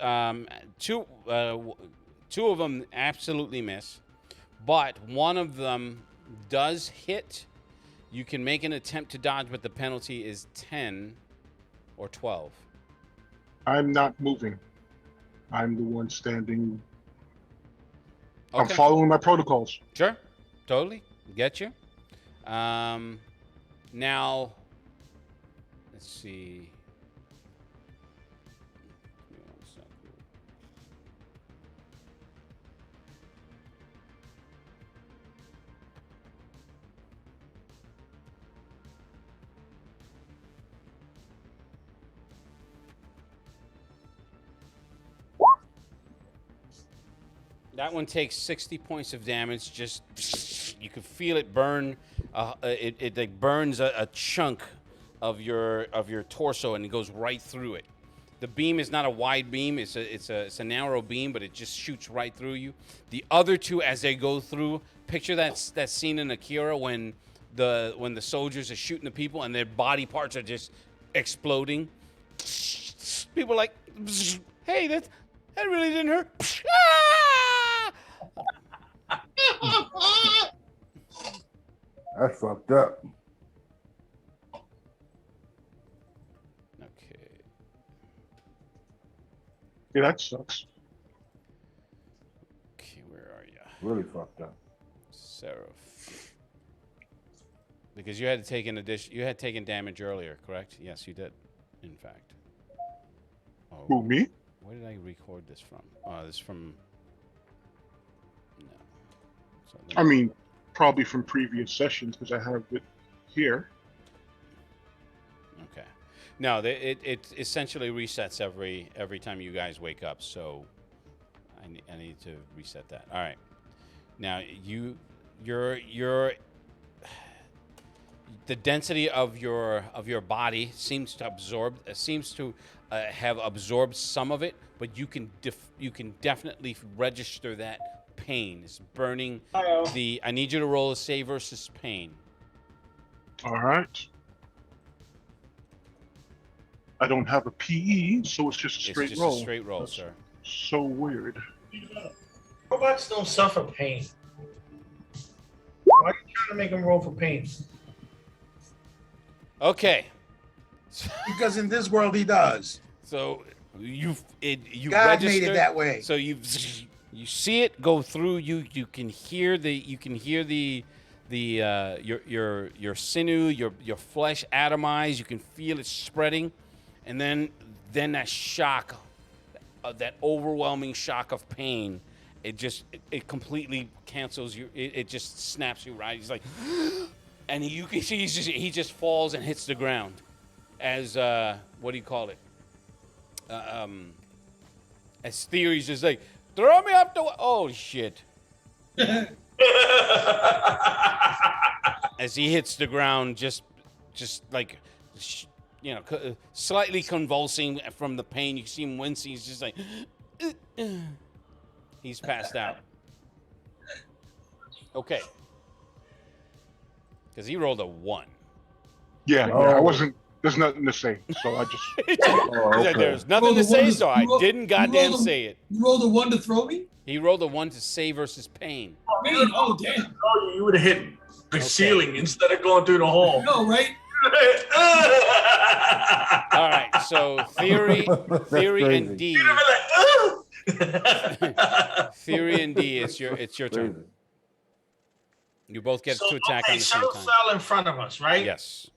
Speaker 2: two of them absolutely miss, but one of them does hit. You can make an attempt to dodge, but the penalty is 10 or 12.
Speaker 9: I'm not moving. I'm the one standing. I'm
Speaker 2: Okay.
Speaker 9: following my protocols.
Speaker 2: Sure, totally get you. Now, let's see. Give me 1 second. That one takes 60 points of damage. Just you can feel it burn. It like burns a chunk of your torso, and it goes right through it. The beam is not a wide beam; it's a narrow beam, but it just shoots right through you. The other two, as they go through, picture that scene in Akira when the soldiers are shooting the people and their body parts are just exploding. People are like, hey, that really didn't hurt. Ah!
Speaker 3: That's fucked up.
Speaker 2: Okay.
Speaker 9: Yeah, that sucks.
Speaker 2: Okay, where are you?
Speaker 3: Really fucked up.
Speaker 2: Seraph. Because you had taken damage earlier, correct? Yes, you did. In fact. Oh,
Speaker 9: Who, me?
Speaker 2: where did I record this from? Oh, this is from. No. So let
Speaker 9: I
Speaker 2: me-
Speaker 9: mean, probably from previous sessions because I have it here.
Speaker 2: Okay. No, it essentially resets every time you guys wake up. So I need to reset that. All right. Now your the density of your body seems to have absorbed some of it, but you can definitely register that pain. It's burning. I need you to roll a save versus pain.
Speaker 9: All right. I don't have a PE, so it's just a straight
Speaker 2: It's just
Speaker 9: roll.
Speaker 2: a straight roll,
Speaker 9: That's
Speaker 2: sir.
Speaker 9: So weird.
Speaker 7: Robots don't suffer pain. Why are you trying to make them roll for pain?
Speaker 2: Okay.
Speaker 1: because in this world he does.
Speaker 2: So you
Speaker 1: God
Speaker 2: register,
Speaker 1: made it that way.
Speaker 2: So you see it go through you. You can hear the your sinew, your flesh atomize. You can feel it spreading, and then that shock, that overwhelming shock of pain, it completely cancels you. It just snaps you right. He's like, and you can see he just falls and hits the ground, as what do you call it? As Theory's just like, throw me up the oh shit. As he hits the ground, just like, slightly convulsing from the pain. You see him wincing. He's just like, he's passed out. Okay. Because he rolled a 1.
Speaker 9: Yeah,
Speaker 3: Oh.
Speaker 9: I wasn't. There's nothing to say, so I just.
Speaker 2: He said, there's nothing to say, so I didn't goddamn say it.
Speaker 6: You rolled a 1 to throw me?
Speaker 2: He rolled a 1 to save versus pain.
Speaker 6: Me? Oh, damn.
Speaker 7: Oh, you would have hit the ceiling instead of going through the hole.
Speaker 6: No, right?
Speaker 2: All right, so Theory and D. Theory and D, it's your turn.
Speaker 3: Crazy.
Speaker 2: You both get to attack on the same
Speaker 7: Sheriff
Speaker 2: time.
Speaker 7: fell in front of us, right?
Speaker 2: Yes.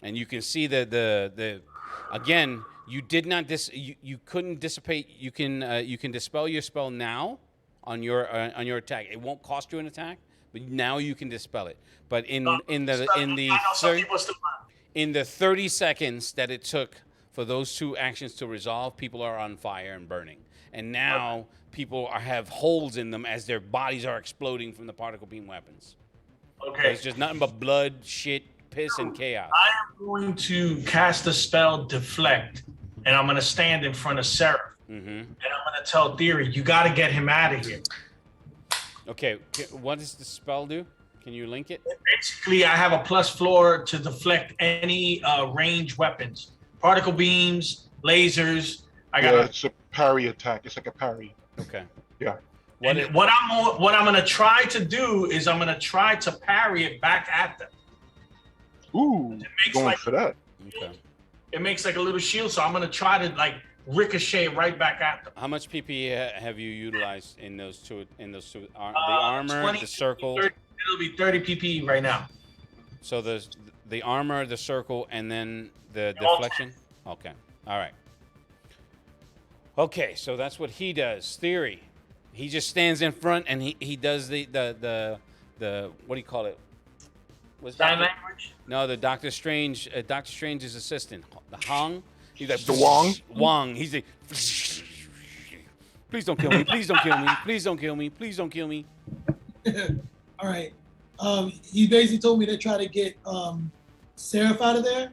Speaker 2: And you can see the again, you did not you couldn't dissipate. You can dispel your spell now on your attack. It won't cost you an attack, but now you can dispel it. But in the 30 seconds that it took for those 2 actions to resolve, people are on fire and burning. And now people have holes in them as their bodies are exploding from the particle beam weapons.
Speaker 7: Okay.
Speaker 2: It's just nothing but blood, shit, piss, and chaos.
Speaker 7: I am going to cast the spell Deflect, and I'm going to stand in front of Seraph.
Speaker 2: Mm-hmm.
Speaker 7: And I'm going to tell Theory, you got to get him out of here.
Speaker 2: Okay, what does the spell do? Can you link it?
Speaker 7: Basically, I have a +4 to deflect any range weapons. Particle beams, lasers. I got
Speaker 9: It's a parry attack. It's like a parry.
Speaker 2: Okay.
Speaker 9: Yeah.
Speaker 7: what I'm going to try to do is I'm going to try to parry it back at them.
Speaker 9: Ooh,
Speaker 7: makes
Speaker 9: going
Speaker 7: like-
Speaker 9: for that.
Speaker 2: Okay.
Speaker 7: It makes like a little shield, so I'm going to try to like ricochet right back at them.
Speaker 2: How much PP have you utilized in those two? The armor,
Speaker 7: 20,
Speaker 2: the circle.
Speaker 7: 30, it'll be 30 PP right now.
Speaker 2: So the armor, the circle, and then the
Speaker 7: All
Speaker 2: deflection. Okay. All right. Okay, so that's what he does. Theory. He just stands in front and he does the what do you call it? What's
Speaker 7: Sign
Speaker 2: that?
Speaker 7: language?
Speaker 2: No, the Doctor Strange's assistant, the Hong. He's like
Speaker 9: The Wong?
Speaker 2: Wong. He's like, please don't kill me. Please don't kill me. Please don't kill me. Please don't kill me.
Speaker 6: All right. He basically told me to try to get Seraph out of there.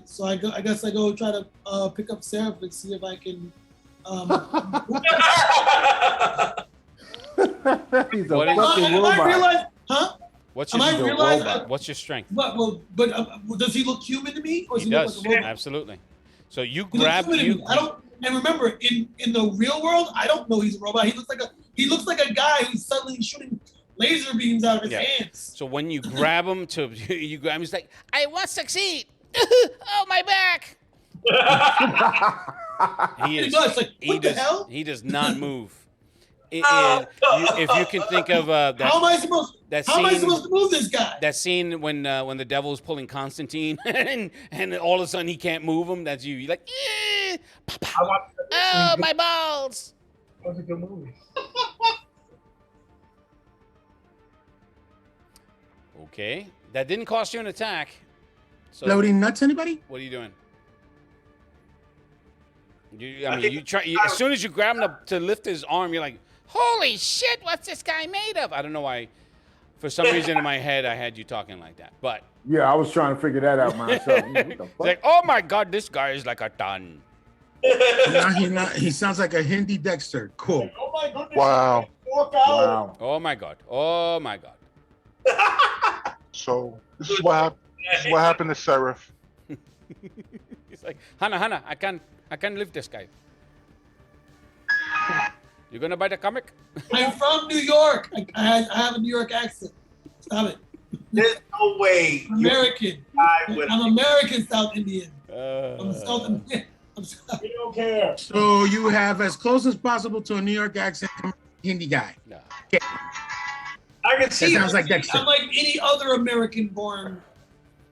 Speaker 6: So I guess I go try to pick up Seraph and see if I can.
Speaker 3: He's a
Speaker 2: What is-
Speaker 3: fucking
Speaker 6: I
Speaker 3: robot.
Speaker 6: realize, huh?
Speaker 2: What's
Speaker 6: Am I
Speaker 2: your
Speaker 6: realize?
Speaker 2: What's your strength?
Speaker 6: But does he look human to me, or does
Speaker 2: He
Speaker 6: he look
Speaker 2: does
Speaker 6: like a robot?
Speaker 2: absolutely. So you
Speaker 6: He looks
Speaker 2: grab
Speaker 6: human to
Speaker 2: you.
Speaker 6: me. I don't. And remember, in the real world, I don't know he's a robot. He looks like a guy who's suddenly shooting laser beams out of his
Speaker 2: Yeah.
Speaker 6: hands.
Speaker 2: So when you grab him you grab him, he's like, I want to succeed. Oh, my back. He
Speaker 6: Pretty
Speaker 2: is.
Speaker 6: much, like, what the hell?
Speaker 2: He does not move. If you can think of that,
Speaker 6: How am I supposed to move this guy?
Speaker 2: that scene when the devil's pulling Constantine and all of a sudden he can't move him, that's you. You're like, oh, my balls.
Speaker 7: That's a good movie.
Speaker 2: Okay, that didn't cost you an attack. So
Speaker 1: Loading nuts, anybody?
Speaker 2: what are you doing? As soon as you grab him to lift his arm, you're like, holy shit, what's this guy made of? I don't know why. For some reason in my head, I had you talking like that. But
Speaker 3: Yeah, I was trying to figure that out myself. What the
Speaker 2: it's
Speaker 3: fuck?
Speaker 2: like, oh my God, this guy is like a ton.
Speaker 1: He sounds like a Hindi Dexter. Cool.
Speaker 7: Oh my goodness.
Speaker 9: Wow.
Speaker 7: Walk out.
Speaker 3: Wow.
Speaker 2: Oh my God. Oh my God.
Speaker 9: So this is what happened to Seraph.
Speaker 2: He's like, Hannah, I can't lift this guy. You gonna buy the comic?
Speaker 6: I'm from New York. I have a New York accent. Stop it.
Speaker 7: There's no way
Speaker 6: American.
Speaker 7: I would.
Speaker 6: I'm American South Indian. I'm
Speaker 2: Uh,
Speaker 6: South Indian. I'm South.
Speaker 7: We don't care.
Speaker 1: So you have as close as possible to a New York accent Hindi guy.
Speaker 2: no.
Speaker 7: I can
Speaker 1: That
Speaker 7: see
Speaker 1: sounds
Speaker 7: that
Speaker 1: like Dexter.
Speaker 6: I'm like any other American born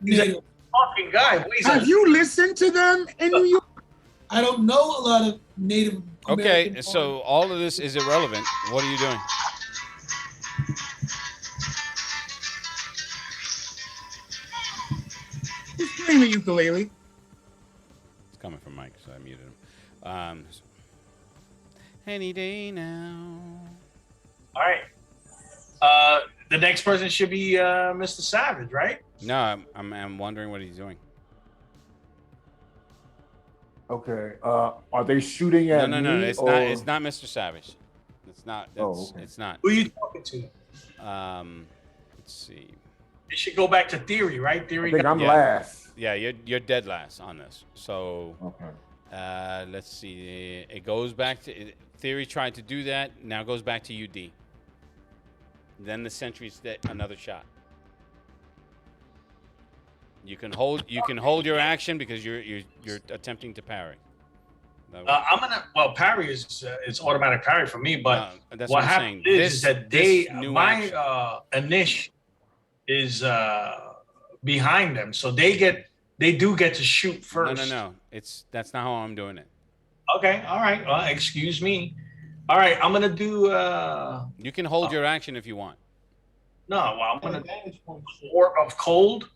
Speaker 7: He's like-
Speaker 6: native.
Speaker 7: fucking guy. What he's
Speaker 1: Have
Speaker 7: a-
Speaker 1: you listened to them in New York?
Speaker 6: I don't know a lot of native
Speaker 2: Okay,
Speaker 6: American
Speaker 2: so all of this is irrelevant. What are you doing?
Speaker 1: Who's playing the ukulele?
Speaker 2: It's coming from Mike, so I muted him. Any day now.
Speaker 7: All right. The next person should be Mr. Savage, right?
Speaker 2: No, I'm wondering what he's doing.
Speaker 3: Okay. Are they shooting at
Speaker 2: No,
Speaker 3: me?
Speaker 2: it's
Speaker 3: or...
Speaker 2: not. It's not Mr. Savage. It's not. It's,
Speaker 3: Oh, okay.
Speaker 2: it's not.
Speaker 7: Who are you talking to?
Speaker 2: Let's see.
Speaker 7: It should go back to Theory, right? Theory.
Speaker 3: I think I'm
Speaker 2: Yeah.
Speaker 3: last.
Speaker 2: Yeah, you're dead last on this. So
Speaker 3: Okay.
Speaker 2: let's see. It goes back to Theory tried to do that. Now it goes back to UD. Then the Sentry's another shot. You can hold your action because you're attempting to parry.
Speaker 7: I'm gonna. Well, parry is it's automatic parry for me, but
Speaker 2: that's
Speaker 7: what
Speaker 2: I'm
Speaker 7: happened
Speaker 2: saying.
Speaker 7: is that
Speaker 2: This
Speaker 7: they
Speaker 2: new
Speaker 7: my
Speaker 2: action.
Speaker 7: Anish is behind them, so they do get to shoot first.
Speaker 2: No. That's not how I'm doing it.
Speaker 7: Okay, all right. Excuse me. All right, I'm gonna do.
Speaker 2: You can hold your action if you want.
Speaker 7: No, well, I'm gonna Orb of Cold,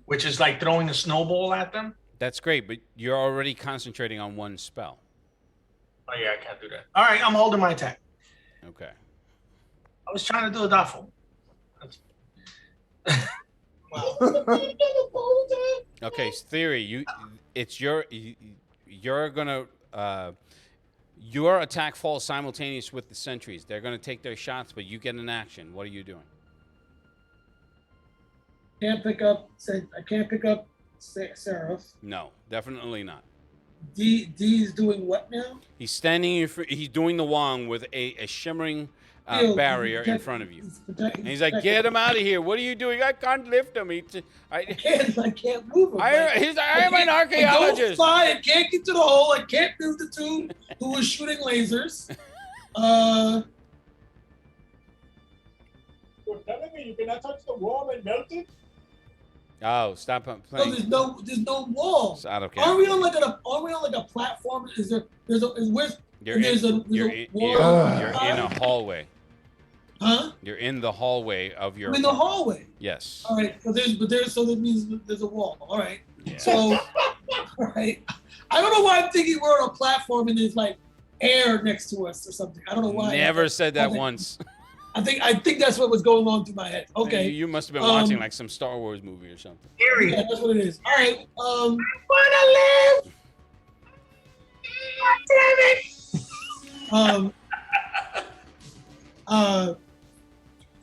Speaker 7: which is like throwing a snowball at them.
Speaker 2: That's great, but you're already concentrating on one spell.
Speaker 7: Oh yeah, I can't do that. All right, I'm holding my attack.
Speaker 2: Okay.
Speaker 7: I was trying to do a duffel.
Speaker 2: Okay, Theory, you're gonna your attack falls simultaneous with the sentries. They're gonna take their shots, but you get an action. What are you doing?
Speaker 6: Can't pick up. I can't pick up Seraph.
Speaker 2: No, definitely not.
Speaker 6: D is doing what now?
Speaker 2: He's standing. He's doing the wong with a shimmering
Speaker 6: Ew,
Speaker 2: barrier in
Speaker 6: protect-
Speaker 2: front of you,
Speaker 6: he's protect-
Speaker 2: and he's like,
Speaker 6: protecting-
Speaker 2: "Get him out of here! What are you doing? I can't lift him.
Speaker 6: I can't move him.
Speaker 2: I am an
Speaker 6: I don't
Speaker 2: archaeologist."
Speaker 6: fly. I can't get to the hole. I can't move the two who was shooting lasers.
Speaker 8: You're telling me you cannot touch the wall and melt it?
Speaker 2: Oh, stop
Speaker 6: No,
Speaker 2: playing.
Speaker 6: there's no wall.
Speaker 2: It's out of
Speaker 6: Are we on like a platform? Where's
Speaker 2: You're
Speaker 6: there's
Speaker 2: in,
Speaker 6: a
Speaker 2: you're,
Speaker 6: wall?
Speaker 2: you're in a hallway.
Speaker 6: Huh?
Speaker 2: You're in the hallway of your.
Speaker 6: I'm in the hallway.
Speaker 2: Yes.
Speaker 6: All right. So that means there's a wall. All right.
Speaker 2: Yeah.
Speaker 6: So, all right. I don't know why I'm thinking we're on a platform and there's like air next to us or something. I don't know why.
Speaker 2: Never said that
Speaker 6: I think-
Speaker 2: once.
Speaker 6: I think that's what was going on through my head. Okay.
Speaker 2: You must have been watching like some Star Wars movie or something.
Speaker 7: Theory.
Speaker 6: Yeah, that's what it is. All right.
Speaker 7: Wanna live? Damn it!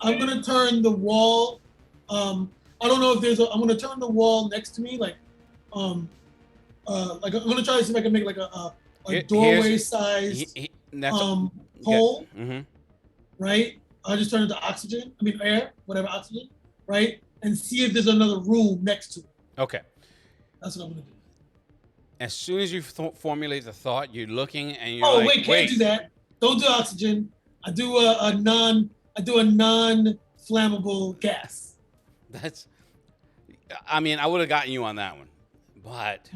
Speaker 6: I'm gonna turn the wall. I don't know if there's a. I'm gonna turn the wall next to me, like I'm gonna try to see if I can make like a doorway size hole,
Speaker 2: Mm-hmm.
Speaker 6: right? I'll just turn it to oxygen. I mean air, whatever oxygen, right? And see if there's another room next to it.
Speaker 2: Okay.
Speaker 6: That's what I'm gonna do.
Speaker 2: As soon as you formulate the thought, you're looking and you're
Speaker 6: Oh
Speaker 2: like,
Speaker 6: wait, can't do that. Don't do oxygen. I do a non-flammable gas.
Speaker 2: That's. I mean, I would have gotten you on that one, but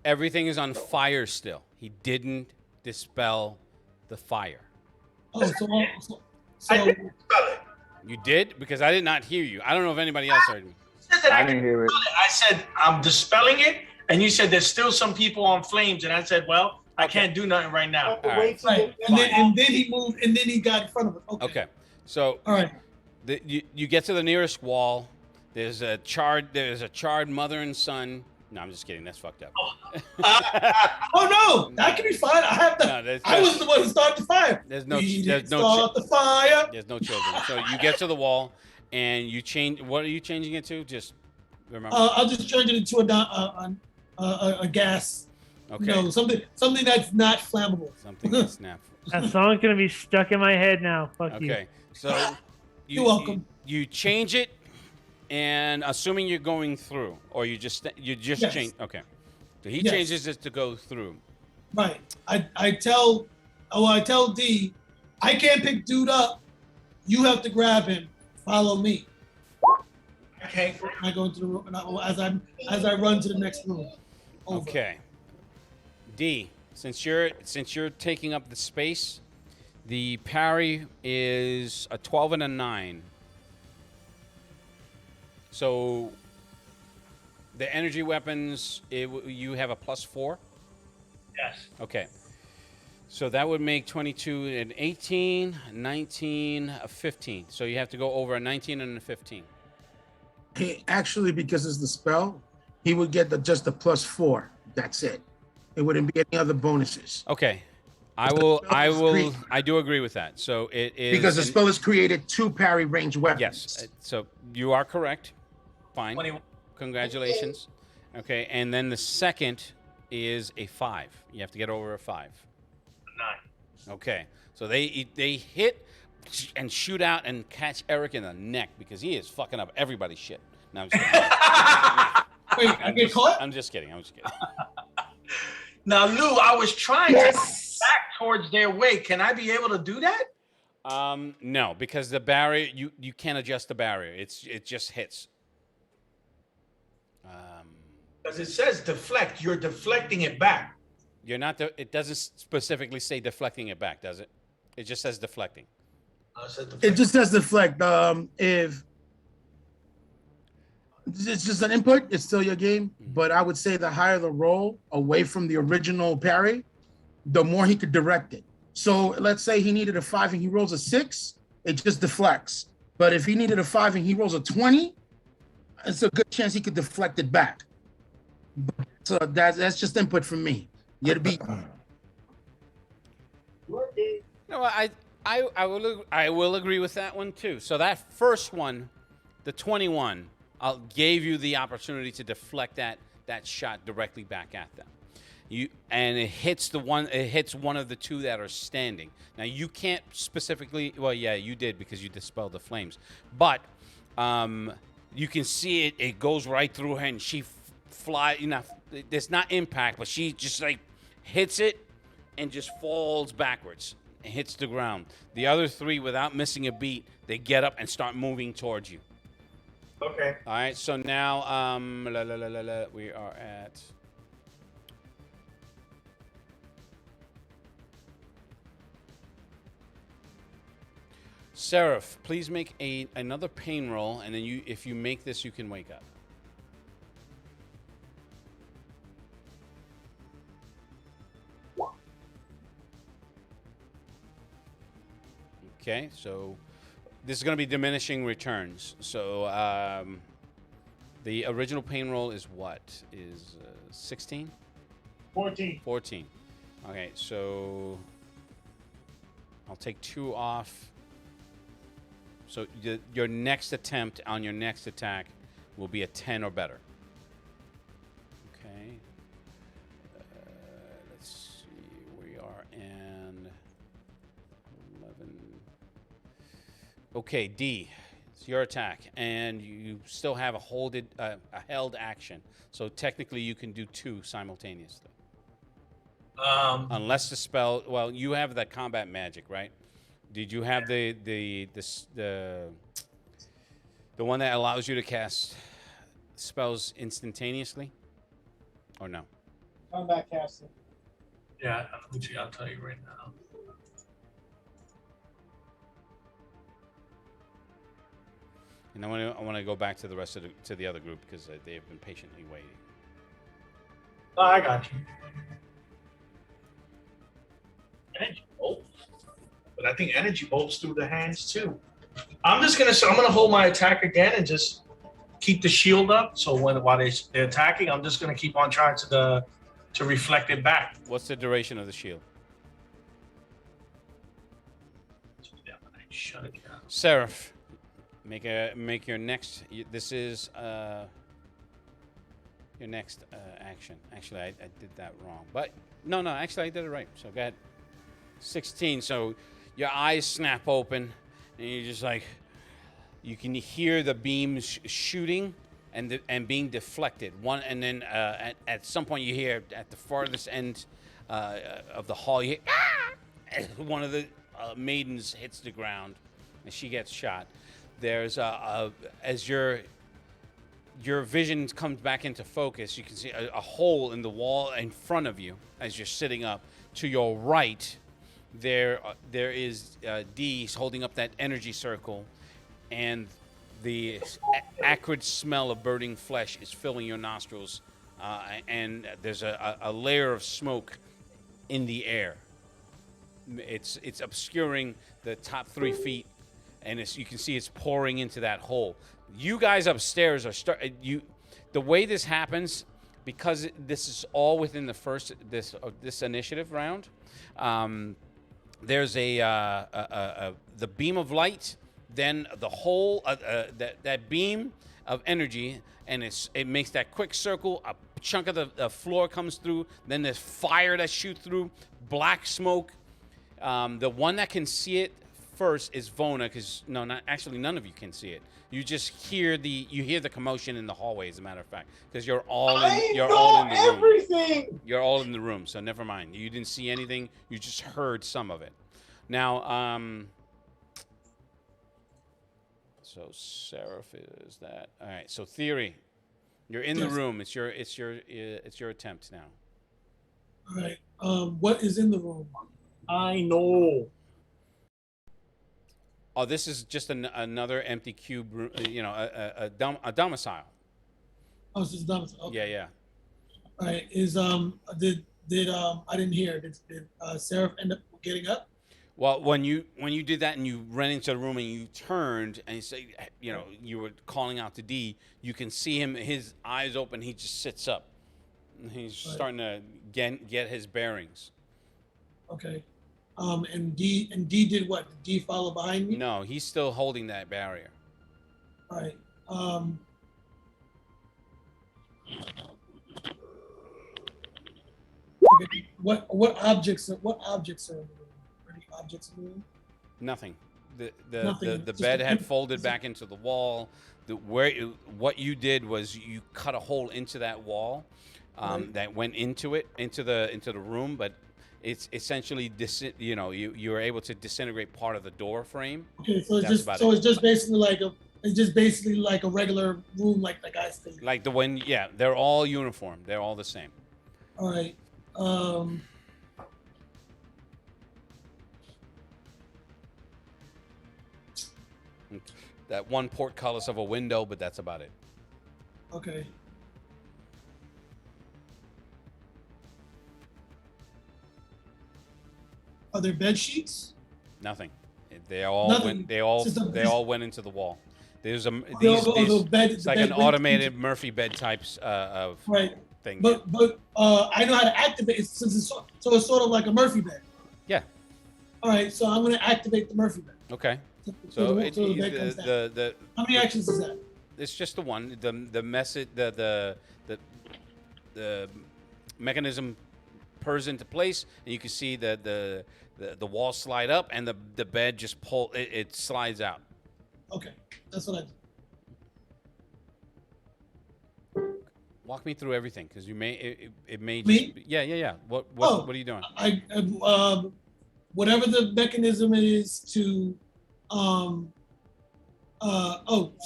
Speaker 2: everything is on fire still. He didn't dispel the fire.
Speaker 6: Oh, so
Speaker 2: You did? Because I did not hear you. I don't know if anybody else heard me.
Speaker 3: I didn't hear it.
Speaker 7: I said I'm dispelling it, and you said there's still some people on flames, and I said, well, I can't do nothing right now.
Speaker 2: All right.
Speaker 6: right. And then he moved, and then he got in front of us.
Speaker 2: Okay. So
Speaker 6: All right.
Speaker 2: you get to the nearest wall. There's a charred mother and son. No, I'm just kidding. That's fucked up.
Speaker 6: Oh no, that can be fine. I have to.
Speaker 2: No,
Speaker 6: I was the one who started the fire.
Speaker 2: There's no
Speaker 6: start the fire.
Speaker 2: There's no children. So you get to the wall and you change. What are you changing it to? Just remember.
Speaker 6: I'll just change it into a gas.
Speaker 2: Okay.
Speaker 6: No, something that's not flammable.
Speaker 2: Something that's snap.
Speaker 5: That song's gonna be stuck in my head now. Fuck you.
Speaker 2: Okay. So
Speaker 6: You're welcome.
Speaker 2: You change it, and assuming you're going through, or you just
Speaker 6: Yes.
Speaker 2: change. Okay. So he
Speaker 6: Yes.
Speaker 2: changes it to go through.
Speaker 6: Right. I tell D, I can't pick dude up. You have to grab him. Follow me.
Speaker 7: Okay.
Speaker 6: I go into the room as I run to the next room. Over.
Speaker 2: Okay. D, since you're taking up the space, the parry is a 12 and a 9. So the energy weapons, you have a +4.
Speaker 7: Yes.
Speaker 2: Okay. So that would make 22 and 18, 19, a 15. So you have to go over a 19 and a 15.
Speaker 1: He actually, because it's the spell, he would get just the +4. That's it. It wouldn't be any other bonuses.
Speaker 2: Okay. I
Speaker 1: Because the spell is
Speaker 2: will. I do agree with that. So it is
Speaker 1: Because the spell has created 2 parry range weapons.
Speaker 2: Yes. So you are correct. Fine.
Speaker 7: 21.
Speaker 2: Congratulations. Okay. And then the second is a 5. You have to get over a 5.
Speaker 7: 9.
Speaker 2: Okay. So they hit and shoot out and catch Eric in the neck because he is fucking up everybody's shit. No, I'm just kidding.
Speaker 6: Wait, I get caught?
Speaker 2: I'm just kidding.
Speaker 7: Now, Lou, I was trying to back towards their way. Can I be able to do that?
Speaker 2: No, because the barrier you can't adjust the barrier. It just hits.
Speaker 7: Because it says deflect. You're deflecting it back.
Speaker 2: You're not. It doesn't specifically say deflecting it back, does it? It just says deflecting.
Speaker 1: It just says deflect. If it's just an input, it's still your game. But I would say the higher the roll away from the original parry, the more he could direct it. So let's say he needed a 5 and he rolls a 6, it just deflects. But if he needed a 5 and he rolls a 20, it's a good chance he could deflect it back. So that's just input from me. You'd be.
Speaker 2: No, I will agree with that one too. So that first one, the 21, gave you the opportunity to deflect that shot directly back at them. And it hits one of the 2 that are standing. Now you can't specifically. Well, yeah, you did because you dispelled the flames, but you can see it. It goes right through her, and she fly. You know, there's not impact, but she just like hits it and just falls backwards and hits the ground. The other 3, without missing a beat, they get up and start moving towards you.
Speaker 7: Okay.
Speaker 2: All right. So now we are at. Seraph, please make another pain roll, and then if you make this, you can wake up. Okay, so this is going to be diminishing returns. So the original pain roll is what? Is 16?
Speaker 4: 14.
Speaker 2: 14. Okay, so I'll take 2 off. So your next attempt on your next attack will be a 10 or better. Okay. Let's see. We are in 11. Okay, D. It's your attack, and you still have a held action. So technically, you can do 2 simultaneously. Unless the spell. Well, you have that combat magic, right? Did you have the one that allows you to cast spells instantaneously, or no?
Speaker 4: Combat casting.
Speaker 7: Yeah, I'll tell you right now.
Speaker 2: And I want to go back to the rest of the other group because they have been patiently waiting.
Speaker 7: Oh, I got you. Energy bolt. But I think energy bolts through the hands too. I'm gonna hold my attack again and just keep the shield up. So while they're attacking, I'm just gonna keep on trying to reflect it back.
Speaker 2: What's the duration of the shield?
Speaker 7: Shut it down.
Speaker 2: Seraph, make your next. This is your next action. Actually, I did that wrong. But no, actually I did it right. So go ahead. 16. So your eyes snap open, and you're just like, You can hear the beams shooting and being deflected. One, and then at some point you hear at the farthest end of the hall, you hear, "Ah!" One of the maidens hits the ground, and she gets shot. There's as your vision comes back into focus, you can see a hole in the wall in front of you as you're sitting up. To your right, there is D holding up that energy circle, and the acrid smell of burning flesh is filling your nostrils, and there's a layer of smoke in the air. It's obscuring the top 3 feet, and you can see it's pouring into that hole. You guys upstairs are the way this happens, because this is all within the first this initiative round. There's the beam of light, then the whole that beam of energy, and it makes that quick circle. A chunk of the floor comes through. Then there's fire that shoots through, black smoke. The one that can see it first is Vona, because none of you can see it. You just hear the commotion in the hallway, as a matter of fact, because you're all in the room.
Speaker 8: Everything.
Speaker 2: You're all in the room, so never mind. You didn't see anything. You just heard some of it. Now, so Seraph is that. All right. So Theory, you're in the room. It's your attempt now.
Speaker 6: All right. What is in the room?
Speaker 8: I know.
Speaker 2: Oh, this is just another empty cube room. A domicile.
Speaker 6: Oh, this is domicile. Okay.
Speaker 2: Yeah.
Speaker 6: All right. Did I didn't hear. Did Seraph end up getting up?
Speaker 2: Well, when you did that and you ran into the room and you turned and you say, you were calling out to D, you can see him, his eyes open. He just sits up. And he's starting to get his bearings.
Speaker 6: Okay. And D did what? Did D follow behind me?
Speaker 2: No, he's still holding that barrier.
Speaker 6: All right. What objects are in the room? Any objects in the room?
Speaker 2: Nothing.
Speaker 6: Nothing.
Speaker 2: The
Speaker 6: Just
Speaker 2: bed
Speaker 6: a-
Speaker 2: had folded back into the wall. What you did was you cut a hole into that wall
Speaker 6: Right.
Speaker 2: that went into the room, but it's essentially you were able to disintegrate part of the door frame.
Speaker 6: Okay, so
Speaker 2: That's about it.
Speaker 6: it's just basically like a regular room, like the guy stayed.
Speaker 2: Like the one, yeah, they're all uniform. They're all the same.
Speaker 6: All right.
Speaker 2: That one portcullis of a window, but that's about it.
Speaker 6: Okay. Are there bed sheets?
Speaker 2: Nothing. They all
Speaker 6: Nothing.
Speaker 2: went. They all
Speaker 6: Just a-
Speaker 2: they all went into the wall. There's a
Speaker 6: Bed.
Speaker 2: it's like an automated Murphy bed types of
Speaker 6: Right.
Speaker 2: thing.
Speaker 6: But I know how to activate it since it's so it's sort of like a Murphy bed.
Speaker 2: Yeah.
Speaker 6: All right, so I'm gonna activate the Murphy bed.
Speaker 2: Okay.
Speaker 6: So
Speaker 2: So
Speaker 6: the bed comes down.
Speaker 2: the
Speaker 6: How many actions is that?
Speaker 2: it's just the one. The message the mechanism purrs into place, and you can see the wall slide up, and the bed just it slides out.
Speaker 6: Okay, that's what I do.
Speaker 2: Walk me through everything, because you may it may
Speaker 6: Me?
Speaker 2: just be, yeah. What
Speaker 6: Oh.
Speaker 2: what are you doing?
Speaker 6: I whatever the mechanism is to so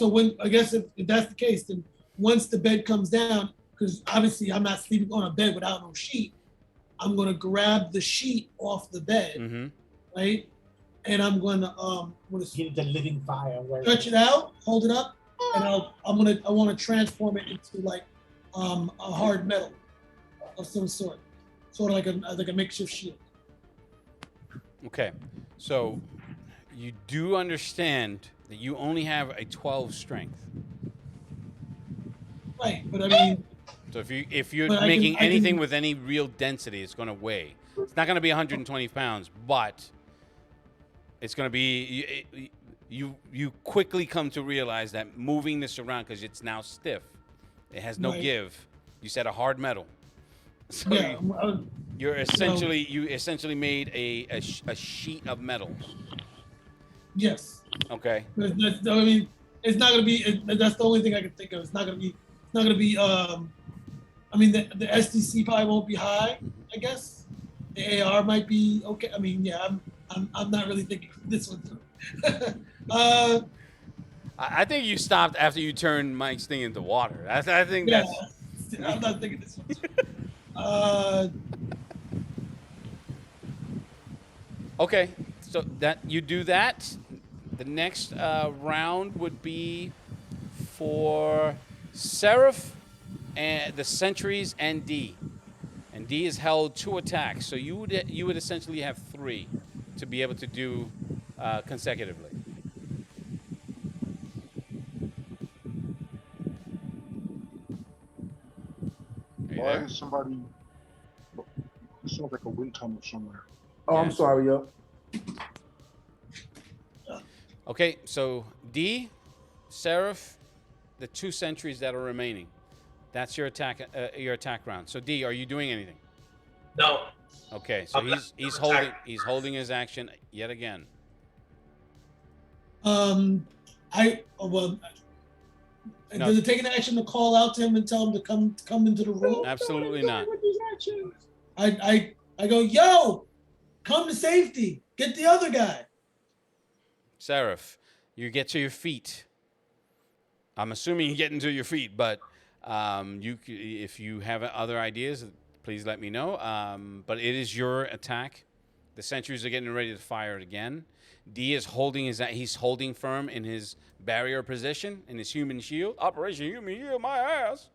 Speaker 6: when I guess if that's the case, then once the bed comes down, because obviously I'm not sleeping on a bed without no sheet, I'm gonna grab the sheet off the bed,
Speaker 2: Mm-hmm.
Speaker 6: right? And I'm gonna
Speaker 8: Get the living fire. Where
Speaker 6: stretch it out, hold it up, and I want to transform it into like a hard metal of some sort of like a makeshift shield.
Speaker 2: Okay, so you do understand that you only have a 12 strength.
Speaker 6: Right, but I mean,
Speaker 2: So if you're
Speaker 6: But I
Speaker 2: making
Speaker 6: can-
Speaker 2: anything with any real density, it's going to weigh. It's not going to be 120 pounds, but it's going to be. You quickly come to realize that moving this around, because it's now stiff, it has no
Speaker 6: Right.
Speaker 2: give. You said a hard metal. So
Speaker 6: yeah,
Speaker 2: you essentially made a sheet of metal.
Speaker 6: yes.
Speaker 2: Okay.
Speaker 6: I mean, it's not gonna be. That's the only thing I can think of. It's not gonna be. It's not gonna be. I mean, the SDC probably won't be high. I guess the AR might be okay. I mean, yeah, I'm not really thinking this one through.
Speaker 2: I think you stopped after you turned Mike's thing into water. I think
Speaker 6: Yeah,
Speaker 2: that's.
Speaker 6: I'm not thinking this one through.
Speaker 2: Okay, so that you do that. The next round would be for Seraph and the Sentries and D. And D is held 2 attacks, so you would essentially have 3 to be able to do consecutively. Are you
Speaker 9: Why
Speaker 2: there?
Speaker 9: is somebody? It sounds like a wind tunnel somewhere.
Speaker 3: Oh, I'm
Speaker 2: Yeah.
Speaker 3: sorry, yo.
Speaker 2: Okay, so D, Seraph, the 2 sentries that are remaining. That's your attack round. So D, are you doing anything?
Speaker 7: No.
Speaker 2: Okay, so
Speaker 7: I'm not
Speaker 2: he's
Speaker 7: attacking.
Speaker 2: holding his action yet again.
Speaker 6: Well,
Speaker 2: No.
Speaker 6: does it take an action to call out to him and tell him to come into the room?
Speaker 2: Absolutely not.
Speaker 6: I go, yo, come to safety. Get the other guy.
Speaker 2: Seraph, you get to your feet. I'm assuming you get into your feet, but if you have other ideas, please let me know. But it is your attack. The sentries are getting ready to fire it again. D is he's holding firm in his barrier position in his human shield. Operation Human Shield, my ass.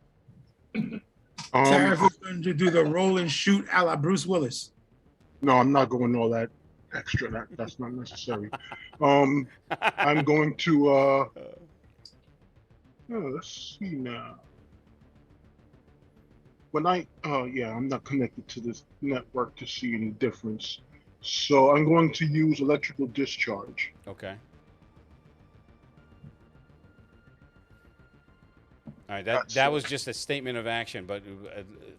Speaker 1: Seraph is going to do the roll and shoot a la Bruce Willis.
Speaker 9: No, I'm not going all that extra. That's not necessary. I'm going to. Let's see now. When I'm not connected to this network to see any difference. So I'm going to use electrical discharge.
Speaker 2: Okay. All right, that was just a statement of action, but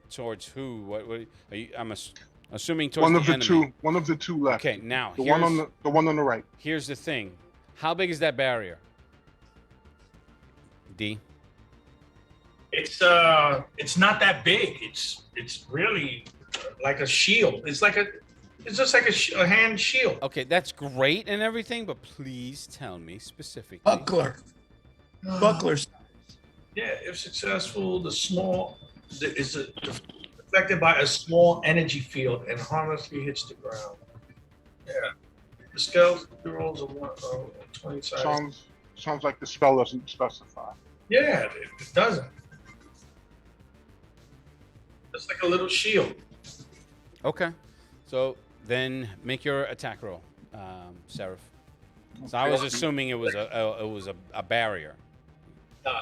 Speaker 2: towards who? What are you, assuming towards
Speaker 9: One
Speaker 2: the
Speaker 9: of the
Speaker 2: enemy.
Speaker 9: two. One of the two left.
Speaker 2: Okay, now
Speaker 9: The one on the right.
Speaker 2: here's the thing. How big is that barrier? D.
Speaker 7: It's not that big. It's really like a shield. It's just like a hand shield.
Speaker 2: Okay, that's great and everything, but please tell me specifically.
Speaker 1: Buckler. Buckler.
Speaker 7: Yeah, if successful, is affected by a small energy field and harmlessly hits the ground. Yeah. The skeleton rolls a 20 size.
Speaker 9: Sounds like the spell doesn't specify.
Speaker 7: Yeah, it doesn't. It's like a little shield.
Speaker 2: Okay, so then make your attack roll, Seraph. So I was assuming it was a barrier.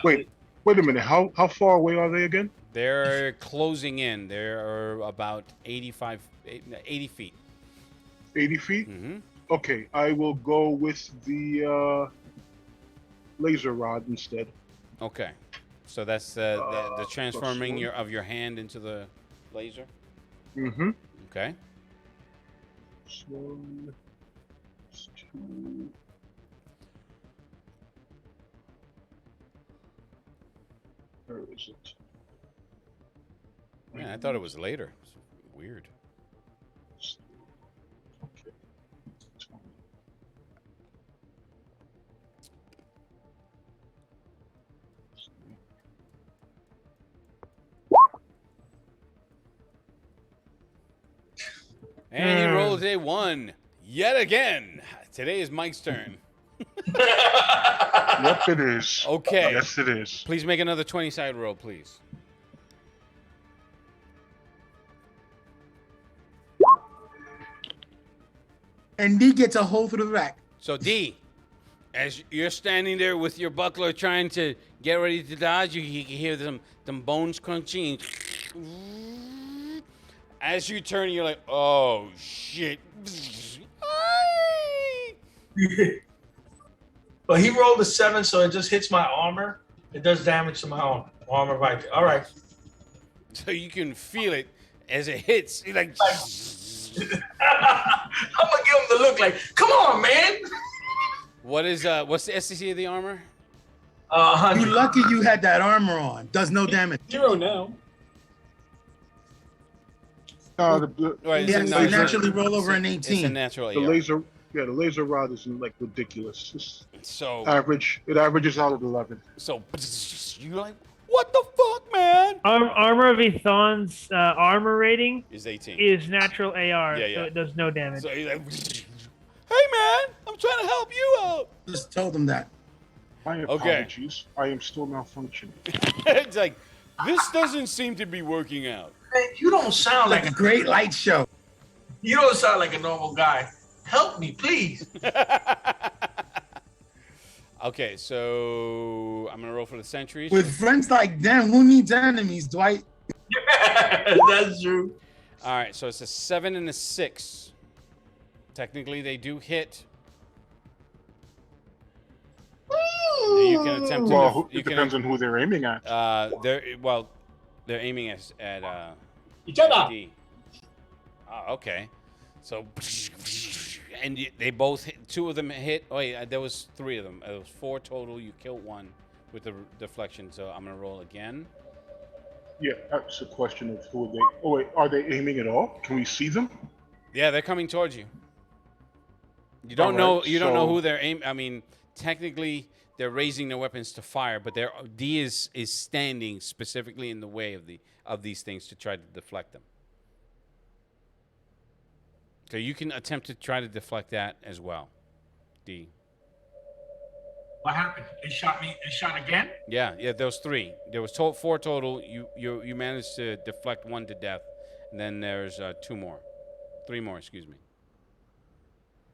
Speaker 9: Wait a minute. How far away are they again?
Speaker 2: They're closing in. They're about 80 feet.
Speaker 9: 80 feet?
Speaker 2: Mm-hmm.
Speaker 9: Okay, I will go with the laser rod instead.
Speaker 2: Okay, so that's the transforming
Speaker 9: +1.
Speaker 2: of your hand into the laser.
Speaker 9: Mm-hmm.
Speaker 2: Okay.
Speaker 9: +1, +2. Where is it?
Speaker 2: Man, I thought it was later. It's weird.
Speaker 9: Okay. 20.
Speaker 2: And he rolled a 1 yet again. Today is Mike's turn.
Speaker 9: Yep, it is.
Speaker 2: Okay.
Speaker 9: Yes, it is.
Speaker 2: Please make another 20-side roll, please.
Speaker 1: And D gets a hole through the back.
Speaker 2: So D, as you're standing there with your buckler trying to get ready to dodge, you can hear them bones crunching. As you turn, you're like, oh shit.
Speaker 7: But he rolled a 7, so it just hits my armor. It does damage to my armor right there. All right.
Speaker 2: So you can feel it as it hits. You're like,
Speaker 7: I'm gonna give him the look like, come on, man.
Speaker 2: what's the SCC of the armor?
Speaker 1: You
Speaker 7: 100.
Speaker 1: lucky you had that armor on. Does no damage.
Speaker 4: 0 now.
Speaker 2: Right,
Speaker 1: Yeah,
Speaker 2: it's
Speaker 1: so
Speaker 2: a-
Speaker 1: you naturally roll over an
Speaker 2: It's a
Speaker 1: 18.
Speaker 2: natural
Speaker 9: The
Speaker 2: AR.
Speaker 9: laser, yeah, the laser rod is like ridiculous. It's
Speaker 2: So
Speaker 9: average. It averages out at 11.
Speaker 2: so you're like, what the fuck, man?
Speaker 5: Armor of Ethon's armor rating
Speaker 2: Is 18.
Speaker 5: is natural AR,
Speaker 2: Yeah, yeah.
Speaker 5: so it does no damage.
Speaker 2: So he's like, hey man, I'm trying to help you out.
Speaker 1: Just told him that.
Speaker 9: My
Speaker 2: Okay.
Speaker 9: apologies. I am still malfunctioning.
Speaker 2: It's like, this doesn't seem to be working out.
Speaker 7: Man, you don't sound
Speaker 1: Like
Speaker 7: like
Speaker 1: a great light show.
Speaker 7: you don't sound like a normal guy. Help me, please.
Speaker 2: Okay, so I'm gonna roll for the sentries.
Speaker 1: With friends like them, who needs enemies, Dwight?
Speaker 7: That's true.
Speaker 2: All right, so it's a 7 and a 6. Technically, they do hit. You can attempt to.
Speaker 9: Well,
Speaker 2: you
Speaker 9: it depends on who they're aiming at.
Speaker 2: They're aiming at
Speaker 4: Each other.
Speaker 2: D. Oh, okay. So, and they both hit. 2 of them hit. Oh yeah, there was 3 of them. It was 4 total. You killed 1 with the deflection. So I'm gonna roll again.
Speaker 9: Yeah, that's a question of who are they. Oh wait, are they aiming at all? Can we see them?
Speaker 2: Yeah, they're coming towards you. You don't
Speaker 9: All
Speaker 2: know.
Speaker 9: right,
Speaker 2: You don't know
Speaker 9: so-
Speaker 2: who they're aiming. I mean, technically, they're raising their weapons to fire, but their D is standing specifically in the way of these things to try to deflect them. So you can attempt to try to deflect that as well, D.
Speaker 7: What happened? It shot me. It shot again.
Speaker 2: Yeah. There was 3. There was 4 total. You managed to deflect 1 to death, and then there's 2 more, 3 more. Excuse me.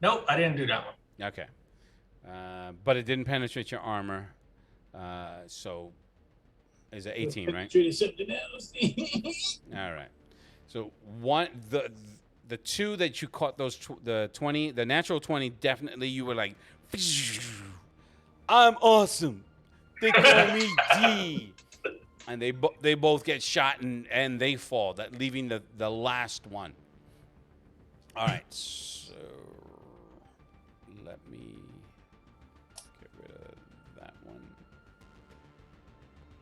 Speaker 7: Nope, I didn't do that one.
Speaker 2: Okay. But it didn't penetrate your armor. So is it 18, right?
Speaker 4: Treated something else.
Speaker 2: All right. So the 2 that you caught, the 20, the natural 20, definitely you were like, I'm awesome. They call me D. And they both get shot and they fall, that leaving the last one. All right. So let me get rid of that one.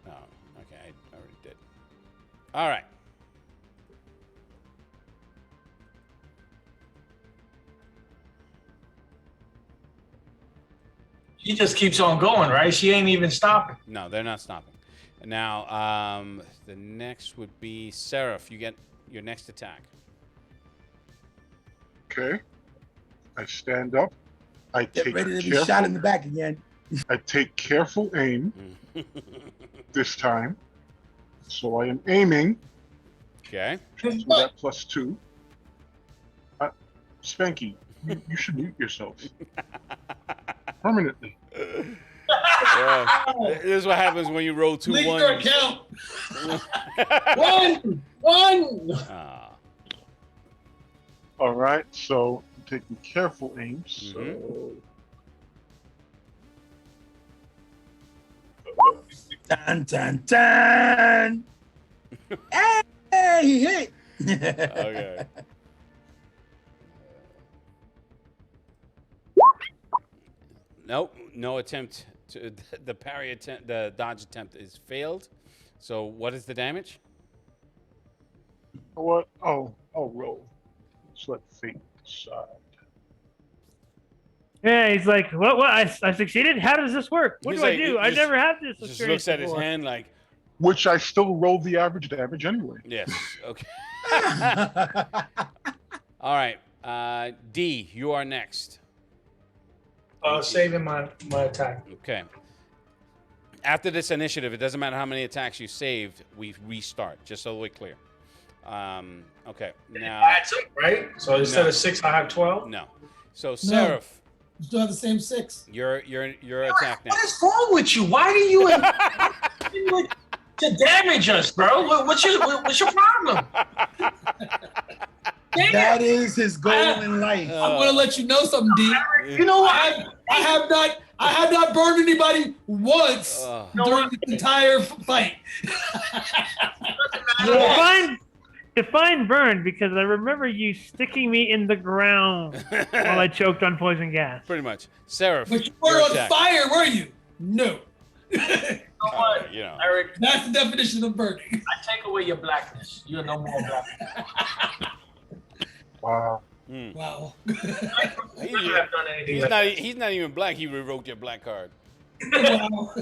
Speaker 2: Oh, okay, I already did. All right.
Speaker 7: She just keeps on going, right? She ain't even stopping.
Speaker 2: No, they're not stopping. Now, the next would be Seraph. You get your next attack.
Speaker 9: Okay. I stand up. I
Speaker 1: Get
Speaker 9: take
Speaker 1: ready to be
Speaker 9: careful,
Speaker 1: shot in the back again.
Speaker 9: I take careful aim this time. So I am aiming.
Speaker 2: Okay.
Speaker 9: So that +2. Spanky, you should mute yourself. Permanently.
Speaker 2: Yeah. This is what happens when you roll 2
Speaker 6: Leave your
Speaker 2: ones.
Speaker 6: account.
Speaker 4: One.
Speaker 2: Ah,
Speaker 9: All right, so I'm taking careful aim. So
Speaker 1: Dun, dun, dun. Hey, he hit.
Speaker 2: okay. Nope, no attempt to the parry attempt. The dodge attempt is failed. So what is the damage?
Speaker 9: what? Oh, I'll roll. Let's let fate decide.
Speaker 5: Yeah, he's like, what? I succeeded? How does this work? What
Speaker 2: He's
Speaker 5: do I
Speaker 2: like-
Speaker 5: do?
Speaker 2: he
Speaker 5: I
Speaker 2: just-
Speaker 5: never had this
Speaker 2: Just
Speaker 5: experience
Speaker 2: looks at his
Speaker 5: before.
Speaker 2: hand like,
Speaker 9: Which I still rolled the average damage anyway.
Speaker 2: yes, okay. All right, D, you are next.
Speaker 7: Saving my attack.
Speaker 2: Okay. After this initiative, it doesn't matter how many attacks you saved, we restart, just so we're clear. Okay, now,
Speaker 7: Adds up, right? So instead
Speaker 2: No.
Speaker 7: of 6, I have 12.
Speaker 2: no. So, Seraph,
Speaker 6: You still have the same 6.
Speaker 2: your attack now.
Speaker 7: What is wrong with you? Why do you to damage us, bro? What's your problem? Damn.
Speaker 1: That is his goal in life.
Speaker 6: I'm gonna let you know something, D.
Speaker 7: You know what?
Speaker 6: I have not burned anybody once during the entire fight.
Speaker 5: Define burn, because I remember you sticking me in the ground while I choked on poison gas.
Speaker 2: Pretty much. Seraph,
Speaker 6: But you were
Speaker 2: your
Speaker 6: on
Speaker 2: attack.
Speaker 6: fire, were you? No.
Speaker 7: what,
Speaker 2: You know.
Speaker 7: Eric?
Speaker 6: That's the definition of burning.
Speaker 7: I take away your blackness. You're no more black.
Speaker 9: Wow.
Speaker 2: Mm.
Speaker 6: Wow.
Speaker 7: I couldn't have done anything.
Speaker 2: He's
Speaker 7: like
Speaker 2: not. He's not even black. He revoked your black card.
Speaker 6: Wow.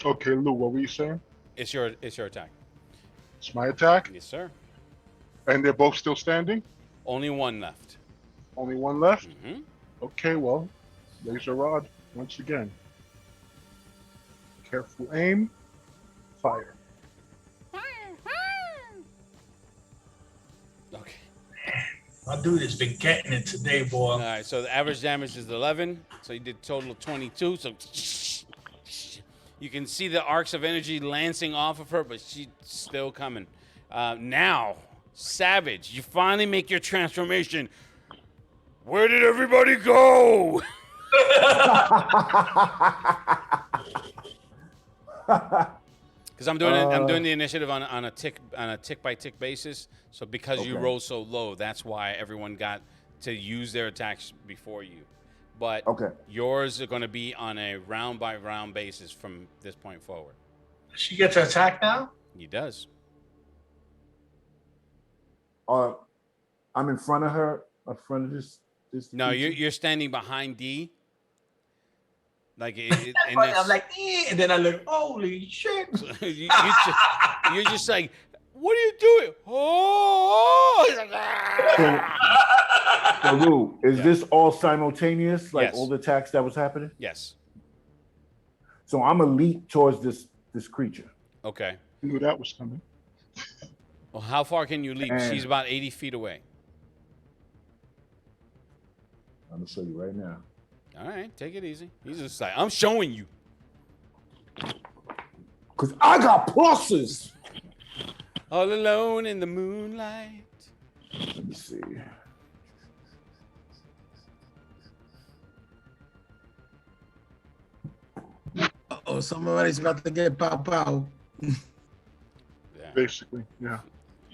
Speaker 9: Okay, Lou, what were you saying?
Speaker 2: It's your attack.
Speaker 9: It's my attack,
Speaker 2: Yes, sir.
Speaker 9: and they're both still standing.
Speaker 2: Only one left.
Speaker 9: Only one left.
Speaker 2: Hmm.
Speaker 9: Okay, well, laser rod once again. Careful aim. Fire.
Speaker 2: Okay.
Speaker 7: My dude has been getting it today, boy.
Speaker 2: All right. So the average damage is 11. So you did a total of 22. So you can see the arcs of energy lancing off of her, but she's still coming. Now, Savage, you finally make your transformation. Where did everybody go? Because I'm doing the initiative on a tick by tick basis. So because you
Speaker 3: Okay.
Speaker 2: roll so low, that's why everyone got to use their attacks before you. But
Speaker 3: Okay.
Speaker 2: yours are going to be on a round by round basis from this point forward.
Speaker 7: She gets an attack now?
Speaker 2: He does.
Speaker 3: I'm in front of her, in front of this.
Speaker 2: No,
Speaker 3: creature?
Speaker 2: you're standing behind D. Like
Speaker 7: I'm like, and then I look, holy shit.
Speaker 2: you're just like, what are you doing? Oh! He's like, "Ah!"
Speaker 3: So, Lou, is
Speaker 2: Yeah.
Speaker 3: this all simultaneous? Like
Speaker 2: Yes.
Speaker 3: all the attacks that was happening?
Speaker 2: Yes.
Speaker 3: So I'm a leap towards this creature.
Speaker 2: Okay.
Speaker 9: Knew that was coming.
Speaker 2: Well, how far can you leap?
Speaker 3: And-
Speaker 2: She's about 80 feet away.
Speaker 3: I'm gonna show you right now.
Speaker 2: All right, take it easy. He's just like, I'm showing you.
Speaker 3: Cause I got pluses.
Speaker 2: All alone in the moonlight.
Speaker 3: Let me see.
Speaker 1: Oh, somebody's about to get pow pow.
Speaker 2: Yeah.
Speaker 9: Basically, yeah.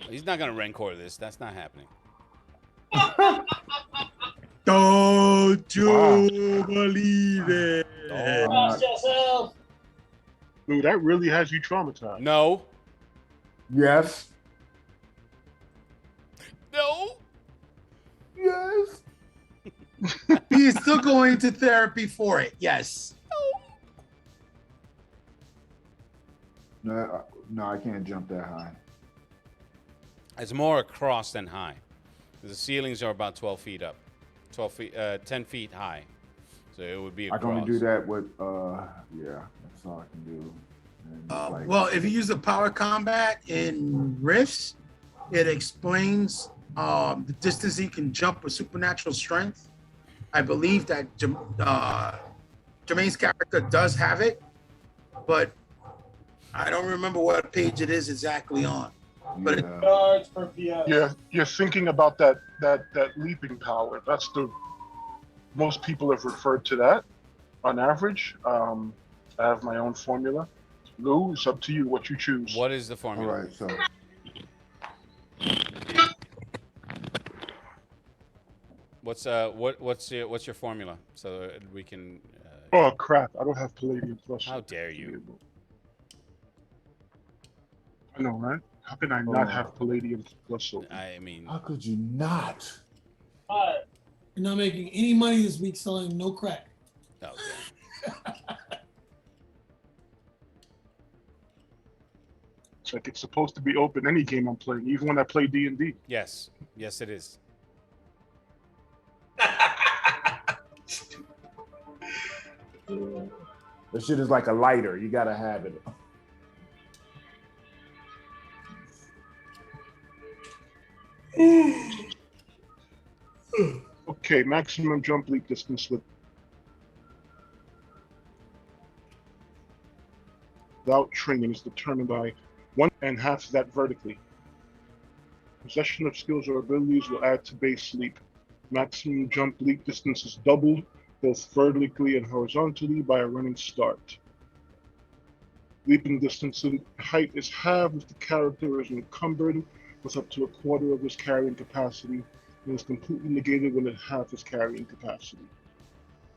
Speaker 2: He's not gonna rancor this. That's not happening.
Speaker 1: Don't you
Speaker 9: Wow.
Speaker 1: believe it?
Speaker 7: Trust yourself.
Speaker 9: Lou, that really has you traumatized.
Speaker 2: No.
Speaker 3: Yes.
Speaker 2: No.
Speaker 3: Yes.
Speaker 1: He is still going to therapy for it. Yes.
Speaker 3: No, I can't jump that high.
Speaker 2: It's more across than high. The ceilings are about 12 feet up. 10 feet high. So it would be
Speaker 3: I
Speaker 2: across.
Speaker 3: can only do that with yeah, that's all I can do. And it's like-
Speaker 1: Well, if you use the power combat in Rifts, it explains the distance he can jump with supernatural strength. I believe that Jermaine's character does have it, but I don't remember what page it is exactly on. But
Speaker 3: yeah.
Speaker 8: Yards per PS.
Speaker 9: Yeah, you're thinking about that leaping power. That's the most people have referred to that on average. I have my own formula. Lou, it's up to you what you choose.
Speaker 2: What is the
Speaker 3: All
Speaker 2: formula?
Speaker 3: right, so
Speaker 2: What's your formula so that we can?
Speaker 9: Oh crap! I don't have Palladium Plus.
Speaker 2: How dare you?
Speaker 9: I know, right? How can I not
Speaker 3: Oh.
Speaker 9: have Palladium Plus open?
Speaker 2: I mean,
Speaker 3: how could you not?
Speaker 8: Alright.
Speaker 6: You're not making any money this week selling no crack.
Speaker 2: oh,
Speaker 9: It's like it's supposed to be open any game I'm playing, even when I play D&D.
Speaker 2: yes, yes, it is.
Speaker 3: This shit is like a lighter. You gotta have it.
Speaker 9: Okay, maximum jump leap distance without training is determined by 1.5 that vertically. Possession of skills or abilities will add to base leap. Maximum jump leap distance is doubled both vertically and horizontally by a running start. Leaping distance and height is halved if the character is encumbered with up to a quarter of his carrying capacity and is completely negated when it half his carrying capacity.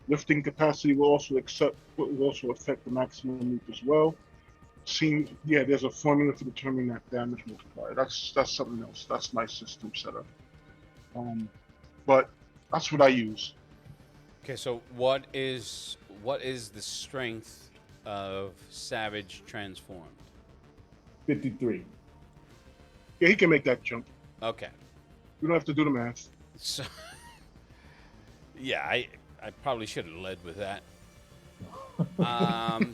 Speaker 9: Lifting capacity will also affect the maximum leap as well. There's a formula for determining that damage multiplier. That's something else. That's my system setup. But that's what I use.
Speaker 2: Okay, so what is the strength of Savage transformed?
Speaker 3: 53.
Speaker 9: Yeah, he can make that jump.
Speaker 2: Okay.
Speaker 9: We don't have to do the math.
Speaker 2: So, yeah, I probably should have led with that.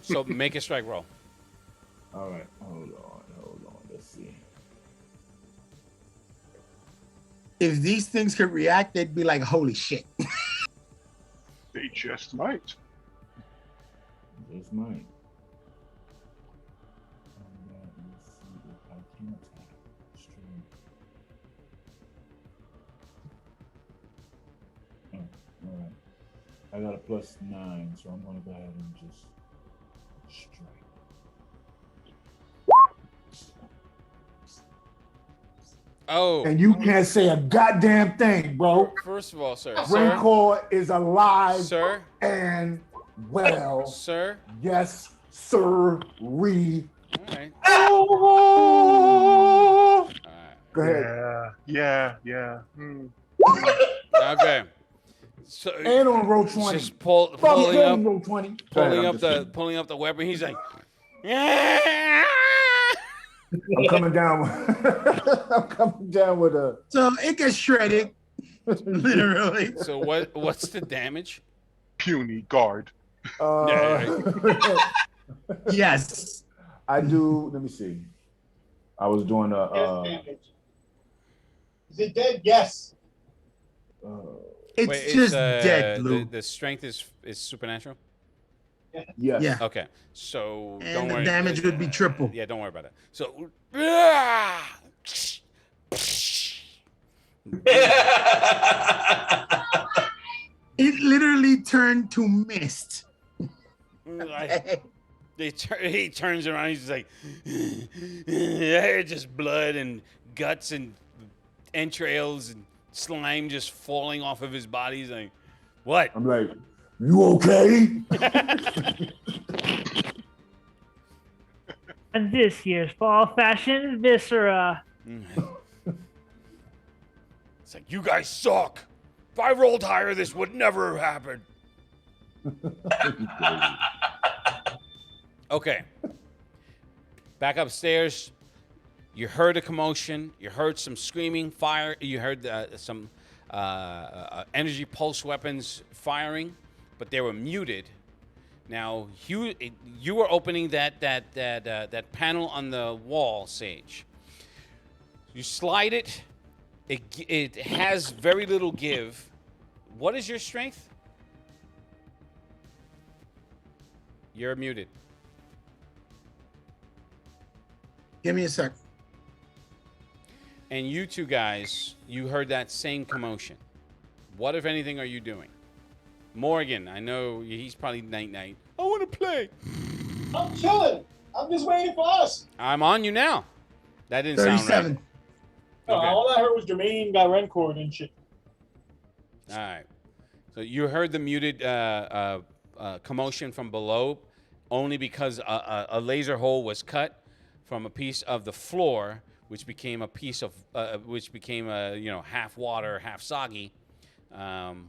Speaker 2: So make a strike roll.
Speaker 3: All right, hold on. Let's see.
Speaker 1: If these things could react, they'd be like, holy shit.
Speaker 9: They just might.
Speaker 3: Just might. Let's see if I can attack. Stream. Oh, all right. I got a +9, so I'm gonna go ahead and just strike.
Speaker 2: Oh,
Speaker 3: And you can't say a goddamn thing, bro.
Speaker 2: first of all, sir,
Speaker 3: Rancor is alive
Speaker 2: sir,
Speaker 3: and well.
Speaker 2: sir.
Speaker 3: Yes, sir. Re.
Speaker 2: All right.
Speaker 3: Oh!
Speaker 2: All right.
Speaker 3: Go ahead.
Speaker 9: Yeah.
Speaker 2: Okay. So
Speaker 3: And on roll 20.
Speaker 2: just
Speaker 3: Fuck
Speaker 2: pulling
Speaker 3: him,
Speaker 2: up,
Speaker 3: roll 20. Go ahead,
Speaker 2: pulling up the weapon. He's like,
Speaker 3: I'm coming down. I'm coming down with a.
Speaker 1: So it gets shredded, literally.
Speaker 2: So what's the damage?
Speaker 9: Puny guard.
Speaker 1: Yes.
Speaker 3: I do. Let me see. I was doing a.
Speaker 4: Damage. Is it dead? Yes.
Speaker 1: It's
Speaker 2: Wait,
Speaker 1: just dead, Lou.
Speaker 2: the strength is supernatural.
Speaker 3: Yes.
Speaker 1: Yeah.
Speaker 2: Okay, so
Speaker 1: And
Speaker 2: don't
Speaker 1: the
Speaker 2: worry.
Speaker 1: damage would be triple.
Speaker 2: Yeah, don't worry about that. So,
Speaker 1: It literally turned to mist.
Speaker 2: he turns around. He's like, just blood and guts and entrails and slime just falling off of his body. He's like, what?
Speaker 3: I'm like, you okay?
Speaker 5: And this year's fall fashion Viscera.
Speaker 2: It's like, you guys suck. If I rolled higher, this would never happen. Okay. Back upstairs. You heard a commotion. You heard some screaming, fire. You heard some energy pulse weapons firing, but they were muted. Now you were opening that panel on the wall, Sage. You slide it. It has very little give. What is your strength? You're muted.
Speaker 1: Give me a sec.
Speaker 2: And you two guys, you heard that same commotion. What, if anything, are you doing? Morgan, I know he's probably night-night. I want to play.
Speaker 4: I'm chilling. I'm just waiting for us.
Speaker 2: I'm on you now. That didn't sound
Speaker 1: 37.
Speaker 2: right.
Speaker 4: No,
Speaker 2: Okay.
Speaker 4: all I heard was Jermaine got Rancor and shit.
Speaker 2: All right. So you heard the muted commotion from below only because a laser hole was cut from a piece of the floor, which became a piece of half water, half soggy,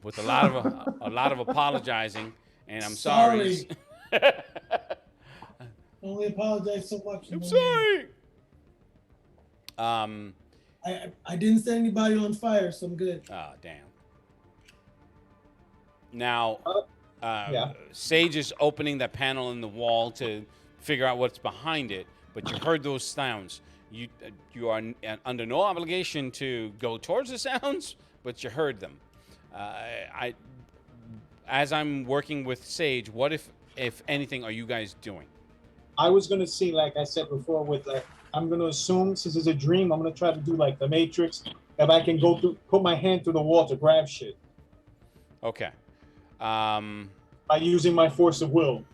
Speaker 2: with a lot of apologizing. And I'm sorry.
Speaker 6: Only apologize so much.
Speaker 2: I'm sorry.
Speaker 6: I didn't set anybody on fire, so I'm good.
Speaker 2: Oh, damn. Now,
Speaker 4: yeah.
Speaker 2: Sage is opening that panel in the wall to figure out what's behind it, but you heard those sounds. You are under no obligation to go towards the sounds, but you heard them. As I'm working with Sage, what if anything, are you guys doing?
Speaker 4: I was gonna see, like I said before, with like I'm gonna assume since it's a dream, I'm gonna try to do like the Matrix. If I can go through, put my hand through the wall to grab shit
Speaker 2: Okay.
Speaker 4: by using my force of will.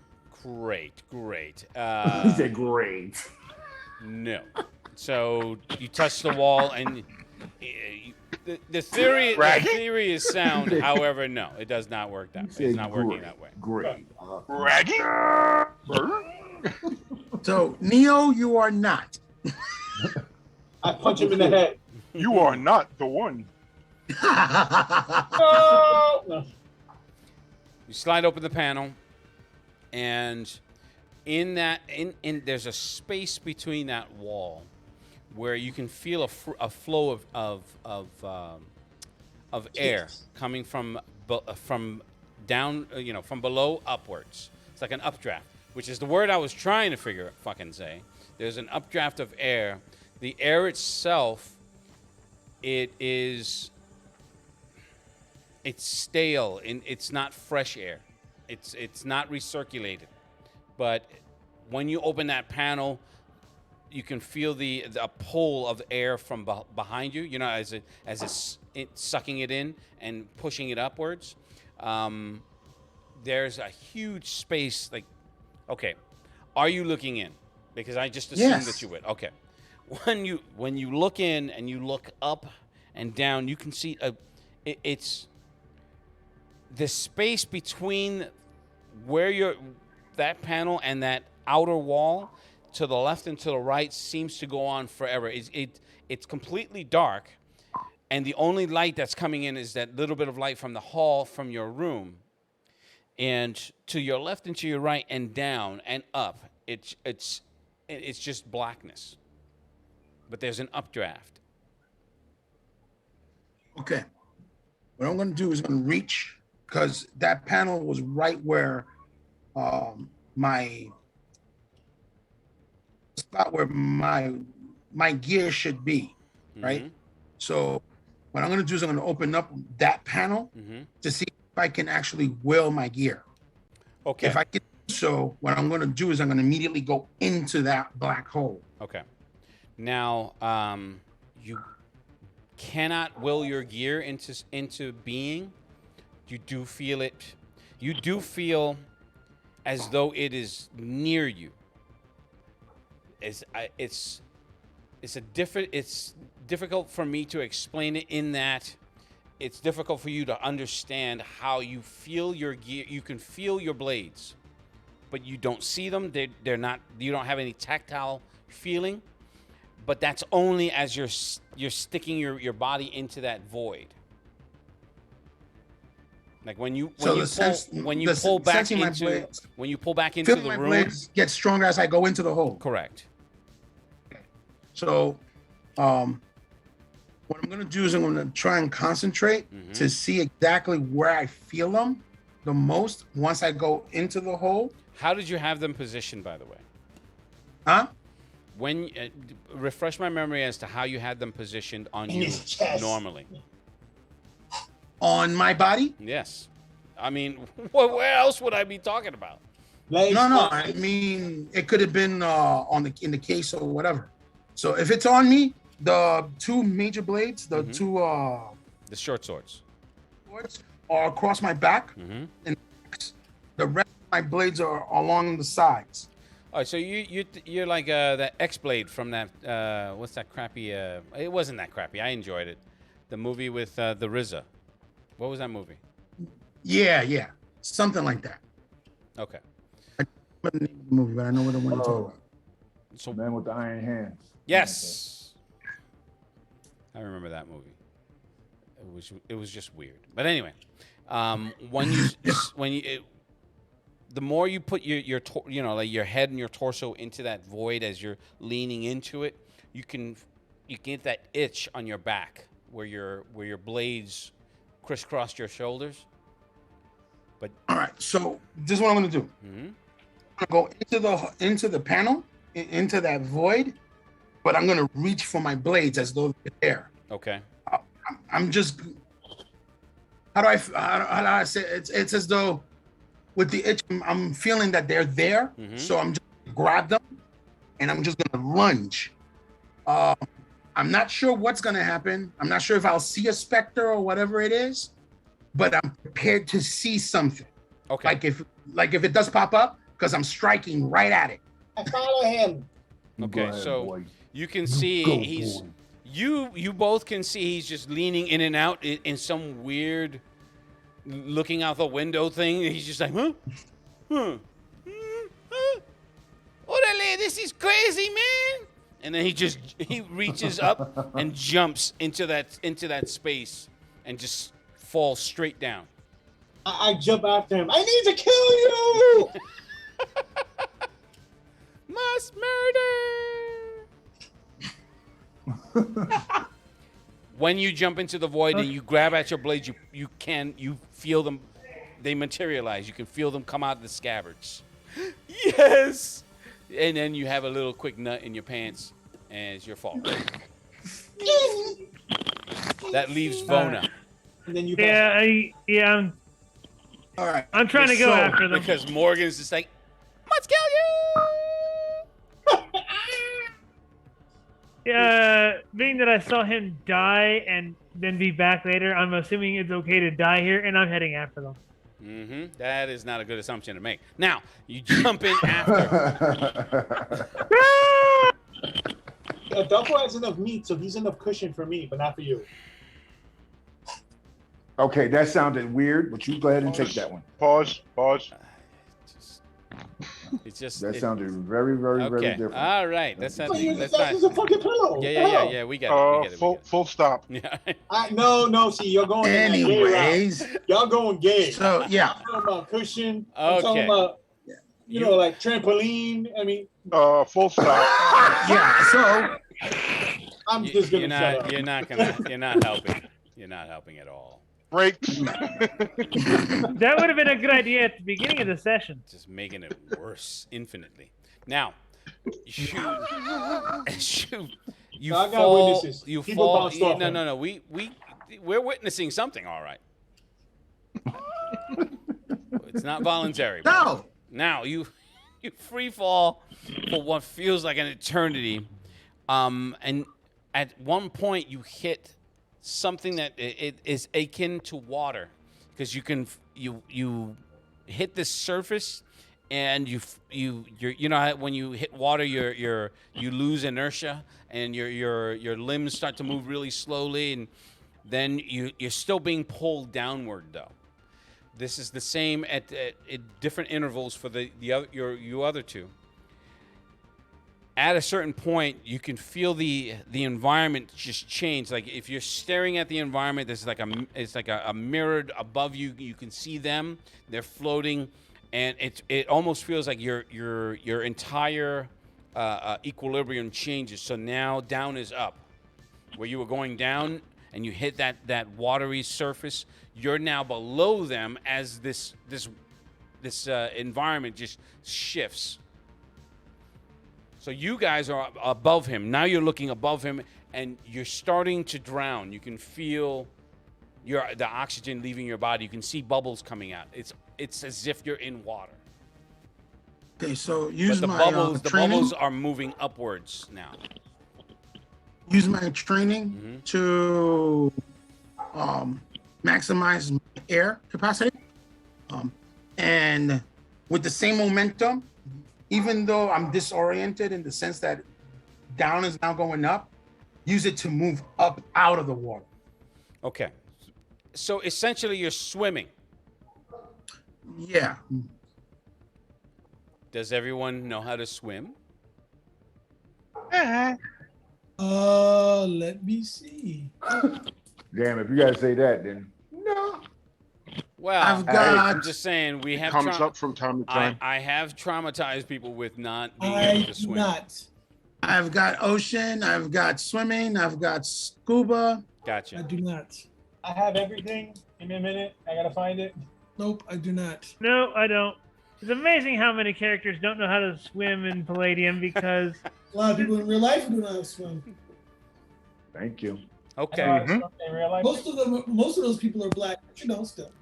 Speaker 2: Great.
Speaker 3: He said great.
Speaker 2: No. So you touch the wall and The theory
Speaker 9: Raggy?
Speaker 2: is sound. However, no, it does not work that way. It's not working that way.
Speaker 3: Great.
Speaker 9: Raggy?
Speaker 1: So Neo, you are not.
Speaker 4: I punch him in the head.
Speaker 9: You are not the one.
Speaker 4: Oh! No.
Speaker 2: You slide open the panel, and in there's a space between that wall where you can feel a flow of air coming from down, from below upwards. It's like an updraft, which is the word I was trying to fucking say. There's an updraft of air. The air itself, it's stale and it's not fresh air. It's not recirculated. But when you open that panel, you can feel the pull of air from behind you. As it's sucking it in and pushing it upwards. There's a huge space. Like, okay, are you looking in? Because I just assumed that you would. Okay, when you look in and you look up and down, you can see it's the space between where that panel and that outer wall to the left and to the right seems to go on forever. It's completely dark, and the only light that's coming in is that little bit of light from the hall from your room. And to your left and to your right and down and up, it's just blackness. But there's an updraft.
Speaker 1: Okay. What I'm going to do is I'm going to reach, because that panel was right where my spot where my gear should be, right? So what I'm going to do is I'm going to open up that panel to see if I can actually wheel my gear.
Speaker 2: Okay.
Speaker 1: If I can do so, what I'm going to do is I'm going to immediately go into that black hole.
Speaker 2: Okay. Now, you cannot will your gear into being. You do feel it. You do feel as though it is near you. It's difficult for me to explain it in that it's difficult for you to understand how you feel your gear. You can feel your blades, but you don't see them. They're not. You don't have any tactile feeling. But that's only as you're sticking your body into that void. Like when you pull back into
Speaker 1: Feeling
Speaker 2: the
Speaker 1: my
Speaker 2: room.
Speaker 1: blades get stronger as I go into the hole.
Speaker 2: Correct.
Speaker 1: So, what I'm going to do is I'm going to try and concentrate to see exactly where I feel them the most once I go into the hole.
Speaker 2: How did you have them positioned, by the way?
Speaker 1: Huh?
Speaker 2: When refresh my memory as to how you had them positioned on
Speaker 4: In
Speaker 2: you
Speaker 4: his chest.
Speaker 2: normally.
Speaker 1: On my body?
Speaker 2: Yes. I mean, where else would I be talking about?
Speaker 4: Legs
Speaker 1: No.
Speaker 4: up.
Speaker 1: I mean, it could have been in the case or whatever. So if it's on me, the two major blades, the two
Speaker 2: The short swords.
Speaker 1: swords are across my back,
Speaker 2: Mm-hmm.
Speaker 1: and the rest of my blades are along the sides.
Speaker 2: All right, so you're like that X-Blade from that what's that crappy? It wasn't that crappy. I enjoyed it. The movie with the RZA. What was that movie?
Speaker 1: Yeah, something like that.
Speaker 2: Okay.
Speaker 1: I don't know the name of the movie, but I know what the one you're talking
Speaker 3: Oh,
Speaker 1: about.
Speaker 2: So
Speaker 3: man with the iron hands.
Speaker 2: yes, I remember that movie. It was just weird. But anyway, the more you put like your head and your torso into that void as you're leaning into it, you get that itch on your back where your blades crisscross your shoulders. But
Speaker 1: All right, so this is what I'm going to do. I'm going to go into the panel, into that void, but I'm going to reach for my blades as though they're there.
Speaker 2: okay,
Speaker 1: I'm just, how do I say it? It's as though with the itch, I'm feeling that they're there. So I'm just gonna grab them and I'm just going to lunge. I'm not sure what's going to happen. I'm not sure if I'll see a specter or whatever it is, but I'm prepared to see something.
Speaker 2: okay.
Speaker 1: Like if it does pop up, because I'm striking right at it.
Speaker 4: I follow him.
Speaker 2: Okay,
Speaker 3: Go ahead,
Speaker 2: so
Speaker 3: boy.
Speaker 2: you can see
Speaker 3: Go,
Speaker 2: he's
Speaker 3: boy.
Speaker 2: You both can see he's just leaning in and out in some weird looking out the window thing. He's just like, huh? Orale, this is crazy, man. And then he reaches up and jumps into that space and just falls straight down.
Speaker 8: I jump after him. I need to kill you.
Speaker 2: Mass murder. When you jump into the void and you grab at your blades, you feel them, they materialize. You can feel them come out of the scabbards. Yes. And then you have a little quick nut in your pants as your fall. That leaves Vona.
Speaker 8: And then you
Speaker 5: I'm
Speaker 1: All right.
Speaker 5: I'm trying to go after them.
Speaker 2: Because Morgan's just like, let's kill you.
Speaker 5: Being that I saw him die and then be back later, I'm assuming it's okay to die here, and I'm heading after them.
Speaker 2: Mm-hmm. That is not a good assumption to make. Now, you jump in after.
Speaker 8: Adolfo has enough meat, so he's enough cushion for me, but not for you.
Speaker 10: Okay, that sounded weird, but you go ahead and take that one.
Speaker 9: Pause.
Speaker 2: It's just
Speaker 10: That sounded very, very, very
Speaker 2: okay.
Speaker 10: different.
Speaker 2: All right. That's not.
Speaker 8: That's
Speaker 2: That's
Speaker 8: a
Speaker 2: not.
Speaker 8: fucking pillow.
Speaker 2: Yeah. We got it.
Speaker 9: Full stop.
Speaker 2: Yeah.
Speaker 8: No. See, you're going.
Speaker 1: Anyways,
Speaker 8: Y'all going gay.
Speaker 1: so yeah.
Speaker 8: I'm talking about cushion. I'm
Speaker 2: Okay.
Speaker 8: talking about, you know, like trampoline. I mean,
Speaker 9: Full stop.
Speaker 1: Yeah. So
Speaker 8: I'm just gonna shut up.
Speaker 2: You're not helping. You're not helping at all.
Speaker 9: Brakes.
Speaker 5: That would have been a good idea at the beginning of the session.
Speaker 2: Just making it worse infinitely. Now, shoot. You
Speaker 8: I got
Speaker 2: fall.
Speaker 8: witnesses.
Speaker 2: You
Speaker 8: People
Speaker 2: fall.
Speaker 8: bounced off him.
Speaker 2: No. We're witnessing something. All right. It's not voluntary.
Speaker 1: no.
Speaker 2: Now you free fall for what feels like an eternity, and at one point you hit something that it is akin to water, because you hit this surface, and you know how when you hit water you lose inertia and your limbs start to move really slowly, and then you're still being pulled downward though. This is the same at different intervals for you other two. At a certain point, you can feel the environment just change. Like if you're staring at the environment, it's like a mirrored above you. You can see them; they're floating, and it almost feels like your entire equilibrium changes. So now down is up, where you were going down, and you hit that watery surface. You're now below them as this environment just shifts. So you guys are above him. Now you're looking above him, and you're starting to drown. You can feel the oxygen leaving your body. You can see bubbles coming out. It's as if you're in water.
Speaker 1: Okay. So
Speaker 2: But
Speaker 1: use
Speaker 2: the
Speaker 1: my
Speaker 2: bubbles
Speaker 1: training.
Speaker 2: are moving upwards now.
Speaker 1: Use my training to maximize my air capacity, and with the same momentum. Even though I'm disoriented in the sense that down is now going up, use it to move up out of the water.
Speaker 2: Okay. So essentially, you're swimming.
Speaker 1: Yeah.
Speaker 2: Does everyone know how to swim?
Speaker 6: Let me see.
Speaker 10: Damn, if you gotta say that, then
Speaker 2: Well,
Speaker 1: I've got-
Speaker 2: I'm just saying we have.
Speaker 9: Comes up from time to time.
Speaker 2: I have traumatized people with not being
Speaker 6: I
Speaker 2: able to
Speaker 6: do
Speaker 2: swim.
Speaker 6: not.
Speaker 1: I've got ocean, I've got swimming, I've got scuba.
Speaker 6: I
Speaker 2: Gotcha.
Speaker 6: do not.
Speaker 8: I have everything. Give me a minute. I gotta find it.
Speaker 6: Nope, I do not.
Speaker 5: No, I don't. It's amazing how many characters don't know how to swim in Palladium because
Speaker 6: A lot of people in real life do not swim.
Speaker 10: thank you.
Speaker 2: Okay.
Speaker 8: I know how to swim in real life.
Speaker 6: Most of those people are black, but you know, still.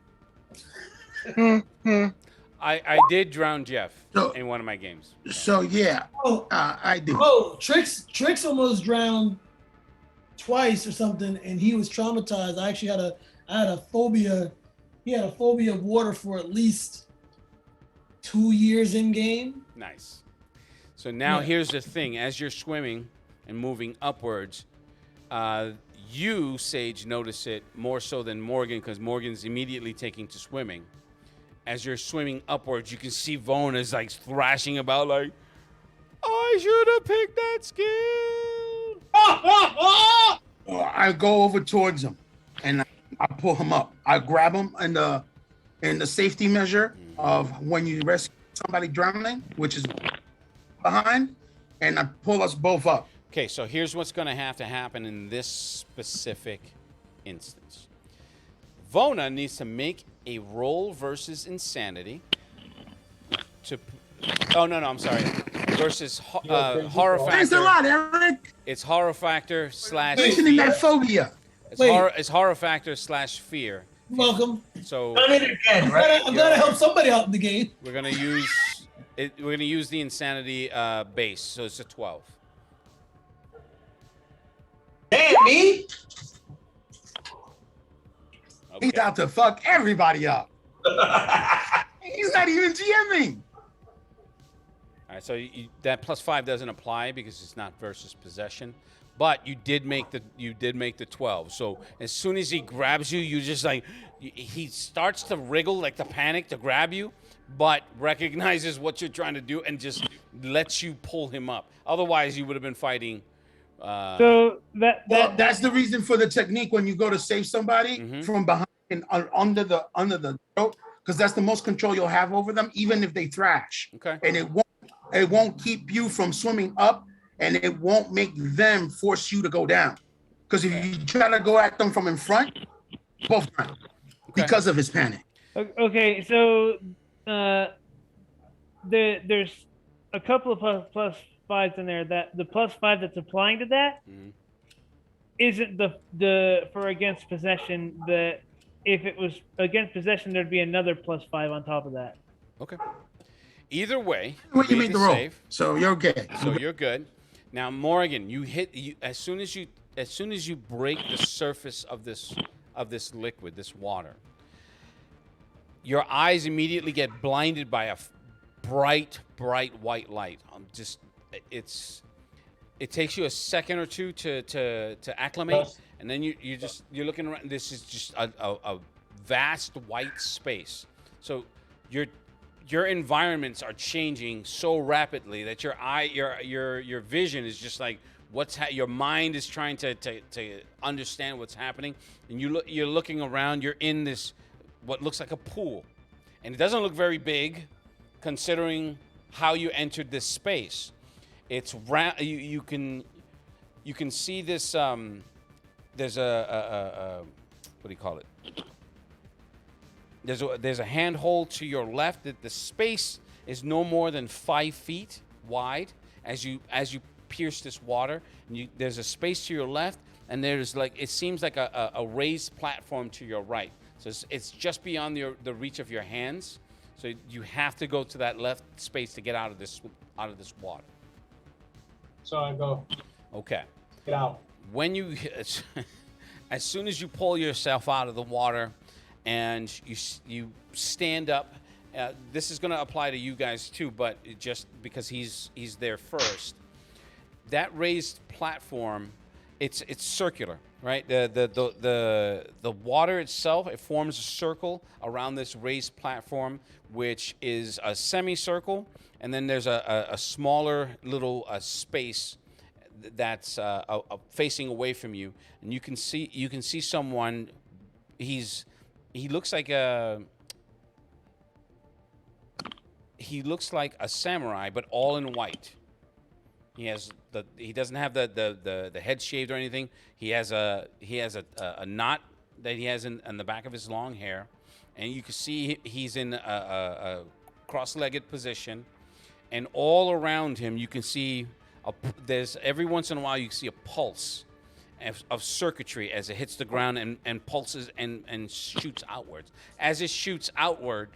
Speaker 2: I did drown Jeff
Speaker 1: So-
Speaker 2: in one of my games.
Speaker 1: So yeah,
Speaker 6: Oh,
Speaker 1: I do.
Speaker 6: Trix almost drowned twice or something, and he was traumatized. I actually had a phobia. He had a phobia of water for at least 2 years in game.
Speaker 2: Nice. So now
Speaker 6: Yeah.
Speaker 2: here's the thing: as you're swimming and moving upwards, You, Sage, notice it more so than Morgan because Morgan's immediately taking to swimming. As you're swimming upwards, you can see Vona is like thrashing about like, I should have picked that skill.
Speaker 1: I go over towards him and I pull him up. I grab him in the safety measure of when you rescue somebody drowning, which is behind, and I pull us both up.
Speaker 2: Okay, so here's what's going to have to happen in this specific instance. Vona needs to make a roll versus insanity to. Oh no, I'm sorry. Versus horror factor.
Speaker 1: Thanks a lot, Eric.
Speaker 2: It's horror factor slash.
Speaker 1: Mentioning that phobia.
Speaker 2: It's horror factor slash fear.
Speaker 6: Welcome.
Speaker 2: So
Speaker 7: Done it again, right?
Speaker 6: I'm gonna help somebody out in the game.
Speaker 2: we're gonna use it. We're gonna use the insanity base. So it's a 12.
Speaker 7: Damn me!
Speaker 1: He's out to fuck everybody up. He's not even GMing.
Speaker 2: All right, so that +5 doesn't apply because it's not versus possession, but you did make the 12. So as soon as he grabs you, you just like he starts to wriggle like the panic to grab you, but recognizes what you're trying to do and just lets you pull him up. Otherwise, you would have been fighting.
Speaker 5: So
Speaker 1: That's the reason for the technique when you go to save somebody from behind and under the throat, because that's the most control you'll have over them, even if they thrash.
Speaker 2: Okay.
Speaker 1: And it won't keep you from swimming up, and it won't make them force you to go down. Because if you try to go at them from in front, both drown because of his panic.
Speaker 5: Okay, so there's a couple of plus fives in there. That the +5 that's applying to that isn't the for against possession. That if it was against possession, there'd be another +5 on top of that.
Speaker 2: Okay. Either way,
Speaker 1: You made the roll,
Speaker 2: save.
Speaker 1: so you're okay.
Speaker 2: So you're good. Now, Morgan, you as soon as you break the surface of this liquid, this water, your eyes immediately get blinded by a bright white light. It takes you a second or two to acclimate, and then you're looking around. This is just a vast white space. So your environments are changing so rapidly that your vision is just like your mind is trying to understand what's happening, and you're looking around. You're in this what looks like a pool, and it doesn't look very big, considering how you entered this space. It's round. You can see this. There's a what do you call it? There's a handhold to your left. That the space is no more than 5 feet wide as you pierce this water. And there's a space to your left, and there's it seems like a raised platform to your right. So it's just beyond the reach of your hands. So you have to go to that left space to get out of this water.
Speaker 8: So I go,
Speaker 2: Okay.
Speaker 8: get out.
Speaker 2: When as soon as you pull yourself out of the water, and you stand up, this is going to apply to you guys too, but just because he's there first. That raised platform, it's circular, right? The water itself, it forms a circle around this raised platform, which is a semicircle, and then there's a smaller little space that's facing away from you, and you can see someone. He looks like a samurai, but all in white. He doesn't have the head shaved or anything. He has a knot that he has in the back of his long hair, and you can see he's in a cross-legged position, and all around him you can see there's every once in a while you can see a pulse of circuitry as it hits the ground and pulses and shoots outwards. As it shoots outward,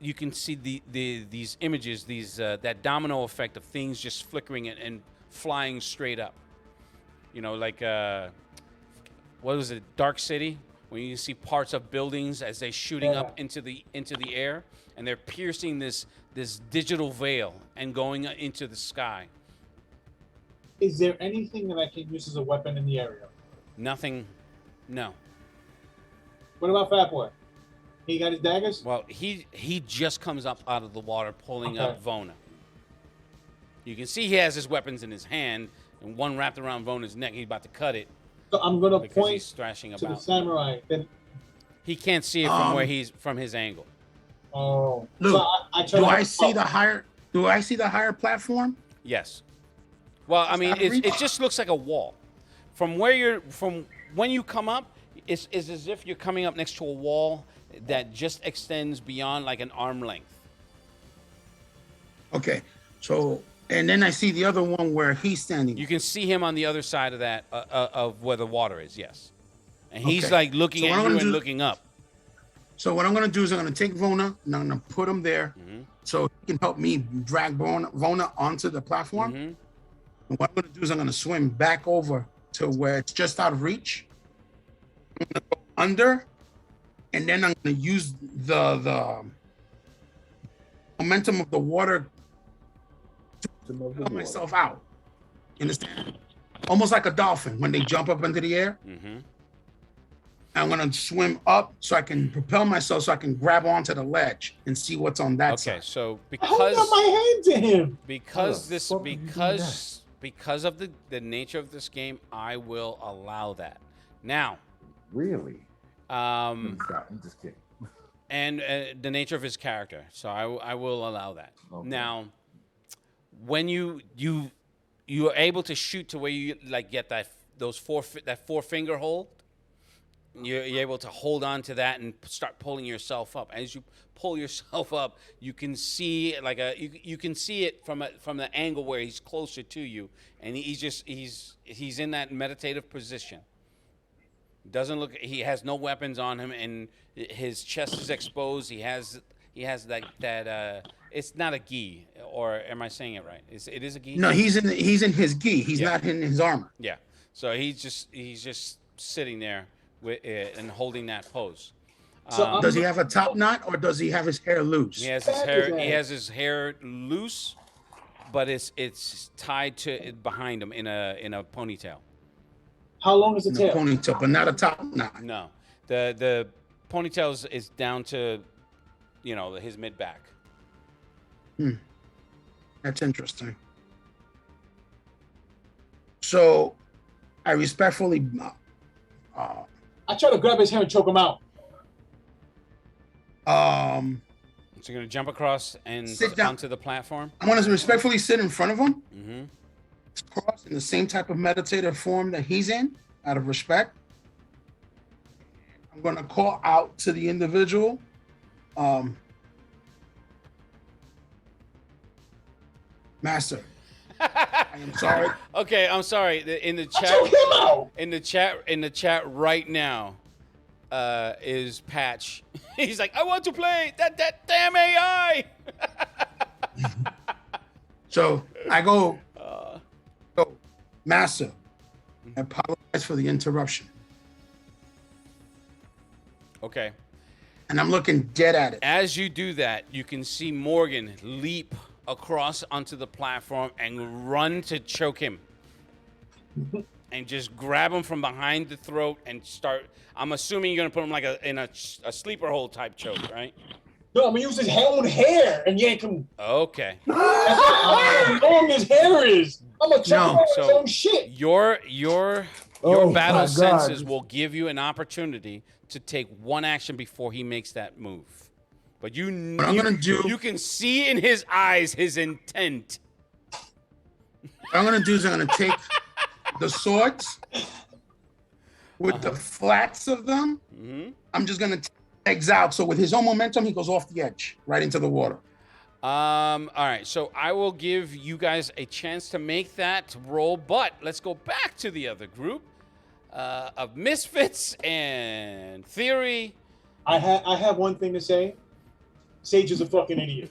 Speaker 2: you can see these images, that domino effect of things just flickering and flying straight up. You know, like what was it, Dark City, when you see parts of buildings as they're shooting up into the air, and they're piercing this digital veil and going into the sky.
Speaker 4: Is there anything that I can use as a weapon in the area?
Speaker 2: Nothing. No.
Speaker 4: What about Fat Boy? He got his daggers?
Speaker 2: Well, he just comes up out of the water pulling up
Speaker 4: Okay.
Speaker 2: Vona. You can see he has his weapons in his hand, and one wrapped around Vona's neck. He's about to cut it
Speaker 4: So I'm gonna
Speaker 2: because
Speaker 4: point
Speaker 2: he's thrashing
Speaker 4: to the
Speaker 2: about.
Speaker 4: samurai. Then,
Speaker 2: He can't see it from where he's from his angle.
Speaker 4: oh,
Speaker 1: Luke,
Speaker 4: so I try
Speaker 1: do
Speaker 4: to-
Speaker 1: I see the higher? Do I see the higher platform?
Speaker 2: Yes. Well, I mean,
Speaker 1: out of reach?
Speaker 2: it just looks like a wall. From when you come up, it's as if you're coming up next to a wall that just extends beyond like an arm length.
Speaker 1: Okay, so and then I see the other one where he's standing.
Speaker 2: You can see him on the other side of that of where the water is. Yes, and he's
Speaker 1: Okay.
Speaker 2: like looking
Speaker 1: So what
Speaker 2: at
Speaker 1: I'm
Speaker 2: you
Speaker 1: gonna
Speaker 2: and
Speaker 1: do-
Speaker 2: looking up.
Speaker 1: So what I'm gonna do is I'm gonna take Vona and I'm gonna put him there, so he can help me drag Vona onto the platform.
Speaker 2: Mhm.
Speaker 1: And what I'm gonna do is I'm gonna swim back over to where it's just out of reach. I'm gonna go under, and then I'm gonna use the momentum of the water to pull myself out. You understand? Almost like a dolphin when they jump up into the air.
Speaker 2: Mm-hmm.
Speaker 1: I'm gonna swim up so I can propel myself so I can grab onto the ledge and see what's on that
Speaker 2: Okay,
Speaker 1: side.
Speaker 2: so
Speaker 4: Hold
Speaker 2: because
Speaker 4: up my hand to him.
Speaker 2: because
Speaker 10: How the
Speaker 2: this
Speaker 10: fuck are you doing
Speaker 2: because of the nature of this game, I will allow that. Now,
Speaker 10: Really? Stop. I'm just kidding.
Speaker 2: and the nature of his character, so I will allow that.
Speaker 10: Okay.
Speaker 2: Now, when you are able to shoot to where you like get that four finger hold, you're able to hold on to that and start pulling yourself up. As you pull yourself up, you can see like you can see it from the angle where he's closer to you, and he's in that meditative position. Doesn't look. He has no weapons on him, and his chest is exposed. He has that. It's not a gi, or am I saying it right? It is a gi.
Speaker 1: No, he's in his gi. He's
Speaker 2: Yeah.
Speaker 1: not in his armor.
Speaker 2: Yeah. So he's just sitting there with and holding that pose.
Speaker 4: So
Speaker 1: Does he have a top knot or does he have his hair loose?
Speaker 2: He has his
Speaker 4: Back
Speaker 2: hair.
Speaker 4: his
Speaker 2: He
Speaker 4: ass.
Speaker 2: has his hair loose, but it's tied to behind him in a ponytail.
Speaker 4: How long is the
Speaker 1: In a
Speaker 4: tail?
Speaker 1: ponytail, but not a top knot.
Speaker 2: No, the ponytail is down to, his mid back.
Speaker 1: That's interesting. So, I respectfully,
Speaker 4: I try to grab his hair and choke him out.
Speaker 2: So you're gonna jump across and
Speaker 1: Sit down.
Speaker 2: onto the platform.
Speaker 1: I want to respectfully sit in front of him,
Speaker 2: Mm-hmm.
Speaker 1: cross in the same type of meditative form that he's in, out of respect. I'm going to call out to the individual. Master, I am sorry.
Speaker 2: Okay, I'm sorry. In the
Speaker 4: I
Speaker 2: chat,
Speaker 4: choke him out.
Speaker 2: in the chat right now, is Patch. He's like, I want to play that damn AI.
Speaker 1: So I go, Master, I apologize for the interruption.
Speaker 2: Okay.
Speaker 1: And I'm looking dead at it.
Speaker 2: As you do that, you can see Morgan leap across onto the platform and run to choke him. And just grab him from behind the throat and start. I'm assuming you're gonna put him like in a sleeper hold type choke, right?
Speaker 4: No, I'm gonna use his own hair and yank him.
Speaker 2: Okay.
Speaker 4: That's how long his hair is. I'm gonna choke him out with his
Speaker 2: So
Speaker 4: own shit.
Speaker 2: your
Speaker 10: Oh
Speaker 2: battle
Speaker 10: my God.
Speaker 2: senses will give you an opportunity to take one action before he makes that move. But
Speaker 1: What I'm gonna do-
Speaker 2: you can see in his eyes his intent.
Speaker 1: What I'm going to do is I'm going to take the swords with the flats of them.
Speaker 2: Mm-hmm.
Speaker 1: I'm just going to take legs out. So with his own momentum, he goes off the edge, right into the water.
Speaker 2: All right, so I will give you guys a chance to make that roll, but let's go back to the other group of Misfits and Theory.
Speaker 4: I have one thing to say. Sage is a fucking idiot.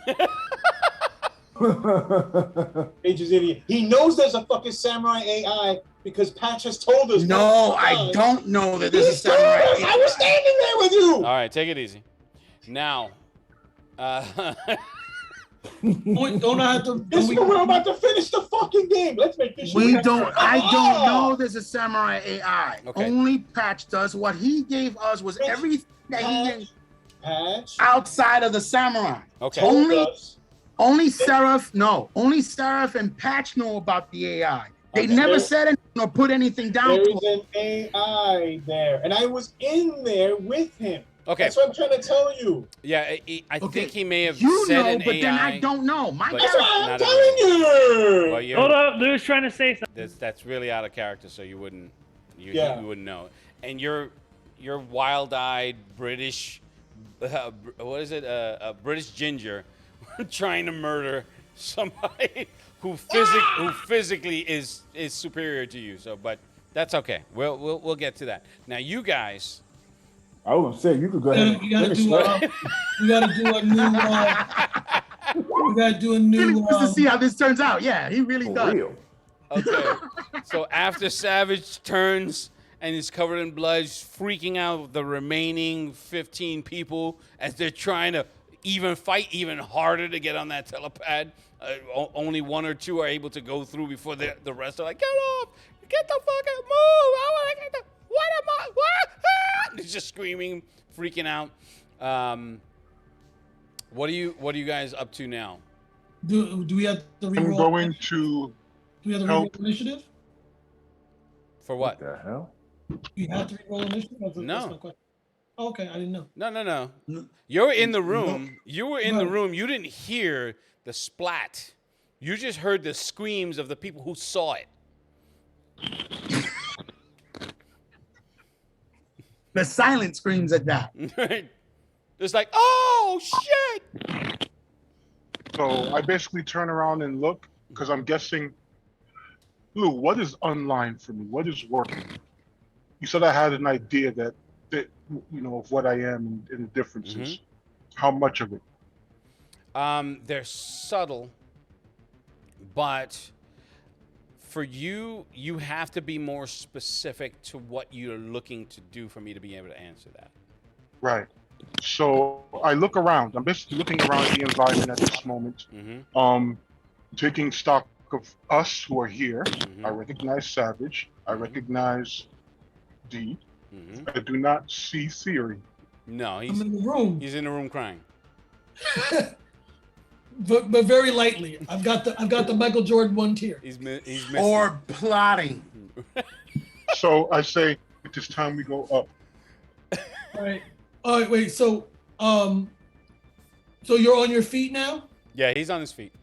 Speaker 4: Sage is an idiot. He knows there's a fucking samurai AI because Patch has told us.
Speaker 1: No, I don't know that this
Speaker 4: He
Speaker 1: is
Speaker 4: told us.
Speaker 1: samurai.
Speaker 4: I was standing there with you.
Speaker 2: All right, take it easy. Now,
Speaker 6: Don't I have to?
Speaker 8: This is when we're about to finish the fucking game. Let's make this shit
Speaker 1: We
Speaker 8: happen.
Speaker 1: don't. I don't know. There's a samurai AI.
Speaker 2: Okay.
Speaker 1: Only Patch does. What he gave us was
Speaker 8: Patch-
Speaker 1: everything that he did
Speaker 8: Patch.
Speaker 1: outside of the samurai.
Speaker 2: Okay.
Speaker 8: told
Speaker 1: Only-
Speaker 8: us-
Speaker 1: Only Seraph and Patch know about the AI. They
Speaker 8: Okay.
Speaker 1: never said anything or put anything down.
Speaker 8: There
Speaker 1: to
Speaker 8: is
Speaker 1: us.
Speaker 8: an AI there, and I was in there with him.
Speaker 2: Okay.
Speaker 8: That's what I'm trying to tell you.
Speaker 2: Yeah, I
Speaker 1: Okay,
Speaker 2: think he may have
Speaker 1: You
Speaker 2: said
Speaker 1: know,
Speaker 2: an
Speaker 1: but
Speaker 2: AI.
Speaker 1: then I don't know. My
Speaker 2: but-
Speaker 8: That's
Speaker 1: character.
Speaker 8: why I'm
Speaker 2: Not
Speaker 8: telling you.
Speaker 2: Well, you're,
Speaker 5: Hold up, Lou's trying to say something.
Speaker 2: that's really out of character, so you wouldn't
Speaker 8: Yeah.
Speaker 2: you wouldn't know. And you're wild-eyed British, what is it? A British ginger trying to murder somebody who physically is superior to you. So, but that's okay. We'll get to that. Now, you guys.
Speaker 10: I was gonna say you could go ahead.
Speaker 6: We gotta
Speaker 10: and
Speaker 6: do.
Speaker 10: finish.
Speaker 6: We gotta do a new. We gotta do a
Speaker 1: Really
Speaker 6: new.
Speaker 1: wants to see how this turns out. Yeah, he really
Speaker 10: For
Speaker 1: does.
Speaker 10: real.
Speaker 2: Okay. So after Savage turns and is covered in blood, freaking out the remaining 15 people as they're trying to fight even harder to get on that telepad. Only one or two are able to go through before the rest are like, get off! Get the fucking move! I want to get the... What am I... What? Ah! He's just screaming, freaking out. What are you guys up to now?
Speaker 6: Do we have to
Speaker 9: I'm
Speaker 6: reroll?
Speaker 9: going to
Speaker 6: Do we have to
Speaker 9: help.
Speaker 6: reroll initiative?
Speaker 2: For what?
Speaker 10: The hell?
Speaker 6: You have to reroll initiative. That's
Speaker 2: No.
Speaker 6: my question. Oh, okay, I didn't know.
Speaker 2: No. You're in the room. You were in the
Speaker 6: No.
Speaker 2: room. You didn't hear the splat. You just heard the screams of the people who saw it.
Speaker 1: The silent screams at that.
Speaker 2: It's like, oh shit!
Speaker 9: So I basically turn around and look because I'm guessing. Lou, what is online for me? What is working? You said I had an idea that of what I am and the differences. How much of it?
Speaker 2: They're subtle, but for you, you have to be more specific to what you're looking to do for me to be able to answer that.
Speaker 9: Right. So I look around. I'm basically looking around the environment at this moment. Taking stock of us who are here. I recognize Savage. I recognize D. I do not see Theory.
Speaker 2: No,
Speaker 6: I'm in the room,
Speaker 2: he's in the room crying.
Speaker 6: but very lightly. I've got the Michael Jordan one tear.
Speaker 2: He's missing.
Speaker 1: Or plotting.
Speaker 9: So I say, it is time we go up.
Speaker 6: All right. All right. Wait. So so you're on your feet now.
Speaker 2: Yeah, he's on his feet.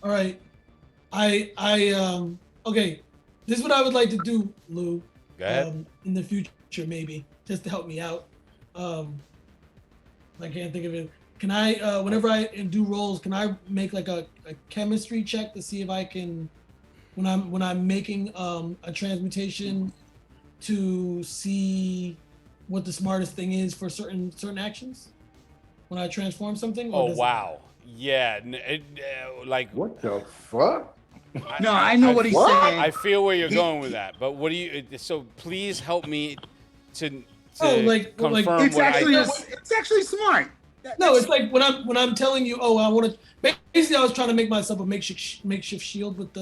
Speaker 6: All right. Okay. This is what I would like to do, Lou.
Speaker 2: Go ahead.
Speaker 6: In the future, maybe, just to help me out. I can't think of it. Can I, whenever I do rolls, can I make like a chemistry check to see if I can, when I'm making a transmutation, to see what the smartest thing is for certain actions when I transform something? Or
Speaker 2: Oh
Speaker 6: does it-
Speaker 2: wow. Yeah. Like
Speaker 10: What the fuck?
Speaker 1: No, I know what he's saying.
Speaker 2: I feel where you're going with that, but what do you? So please help me to confirm
Speaker 1: It's
Speaker 2: what
Speaker 1: it's actually smart.
Speaker 6: No, it's like when I'm telling you, oh, I want to. Basically, I was trying to make myself a makeshift shield with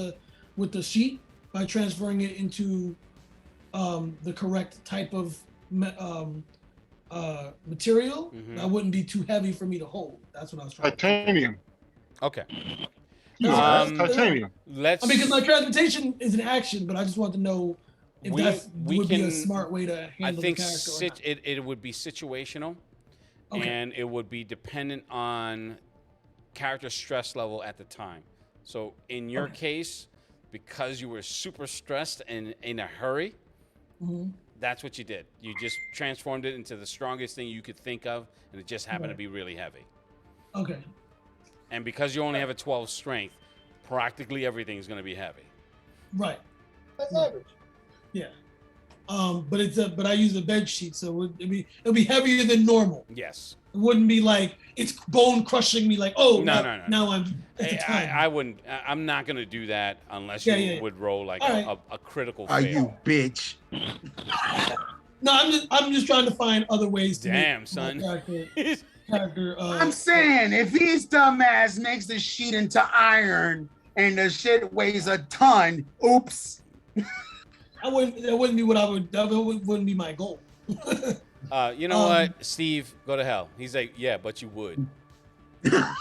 Speaker 6: the sheet by transferring it into the correct type of material that wouldn't be too heavy for me to hold. That's what I was trying.
Speaker 9: Titanium.
Speaker 2: Okay.
Speaker 9: Titanium.
Speaker 2: Let's.
Speaker 6: I mean, because my transmutation is an action, but I just want to know if that would be a smart way to handle
Speaker 2: I think
Speaker 6: the character. Or not.
Speaker 2: it would be situational,
Speaker 6: Okay.
Speaker 2: and it would be dependent on character stress level at the time. So in your case, because you were super stressed and in a hurry, that's what you did. You just transformed it into the strongest thing you could think of, and it just happened to be really heavy.
Speaker 6: Okay.
Speaker 2: And because you only have a 12 strength, practically everything is going to be heavy.
Speaker 6: Right.
Speaker 8: That's average.
Speaker 6: Yeah. But I use a bed sheet, so it'll be heavier than normal.
Speaker 2: Yes.
Speaker 6: It wouldn't be like it's bone crushing me. Like, oh,
Speaker 2: No.
Speaker 6: now I'm at the time.
Speaker 2: I wouldn't. I'm not going to do that unless
Speaker 6: Yeah,
Speaker 2: you
Speaker 6: yeah.
Speaker 2: would roll like
Speaker 6: All right.
Speaker 2: a critical
Speaker 1: Are
Speaker 2: fail.
Speaker 1: you bitch?
Speaker 6: No, I'm just trying to find other ways to
Speaker 2: Damn,
Speaker 6: make
Speaker 2: son.
Speaker 6: my character character.
Speaker 1: I'm saying if his dumbass makes the sheet into iron and the shit weighs a ton, oops.
Speaker 6: that wouldn't be what I would. That wouldn't be my goal.
Speaker 2: You know what, Steve? Go to hell. He's like, yeah, but you would. I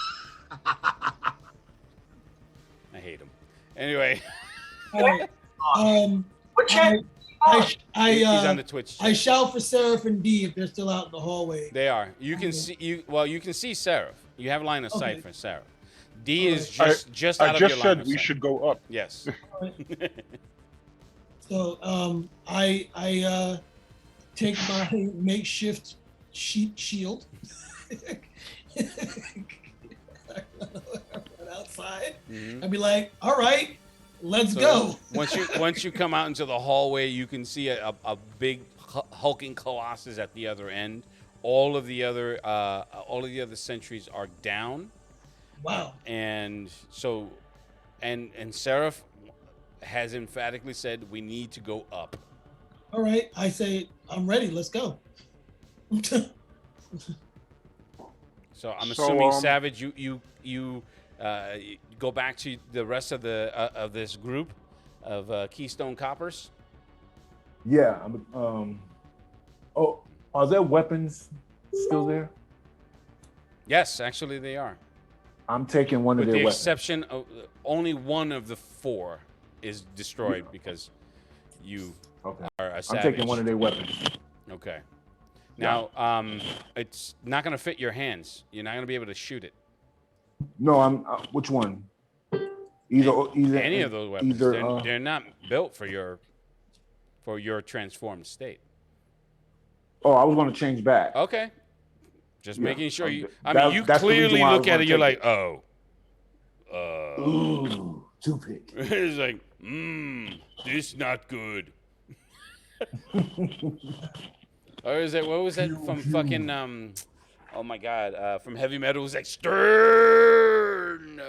Speaker 2: hate him. Anyway.
Speaker 6: All right.
Speaker 7: What chat?
Speaker 2: He's on the Twitch.
Speaker 6: I shout for Seraph and D if they're still out in the hallway.
Speaker 2: They are. You can see you can see Seraph. You have line of sight for Seraph. D is just out of your line of sight.
Speaker 9: I just said we should go up.
Speaker 2: Yes.
Speaker 6: So I take my makeshift shield. Run outside. I'd be like, all right, let's go.
Speaker 2: once you come out into the hallway, you can see a big hulking colossus at the other end. All of the other sentries are down.
Speaker 6: Wow.
Speaker 2: And so, and Seraph has emphatically said we need to go up.
Speaker 6: All right, I say I'm ready. Let's go.
Speaker 2: So I'm assuming Savage, you go back to the rest of the of this group of Keystone Coppers.
Speaker 10: Yeah. Oh, are there weapons still there?
Speaker 2: Yes, actually they are.
Speaker 10: I'm taking one of
Speaker 2: With
Speaker 10: their
Speaker 2: the
Speaker 10: weapons.
Speaker 2: exception of only one of the 4 is destroyed because you are a savage.
Speaker 10: I'm taking one of their weapons.
Speaker 2: Okay. Now, it's not going to fit your hands. You're not going to be able to shoot it.
Speaker 10: No, I'm. Which one? Either
Speaker 2: any of those weapons. They're not built for your transformed state.
Speaker 10: Oh, I was going to change back.
Speaker 2: Okay. Just making sure you. You
Speaker 10: that's the reason
Speaker 2: clearly
Speaker 10: why I
Speaker 2: look
Speaker 10: was
Speaker 2: at
Speaker 10: gonna
Speaker 2: it. You're
Speaker 10: take
Speaker 2: like,
Speaker 10: it. Ooh, toothpick.
Speaker 2: It's like, this not good. Or is it? What was that from fucking? Oh my God! From Heavy Metal, it was like Stern.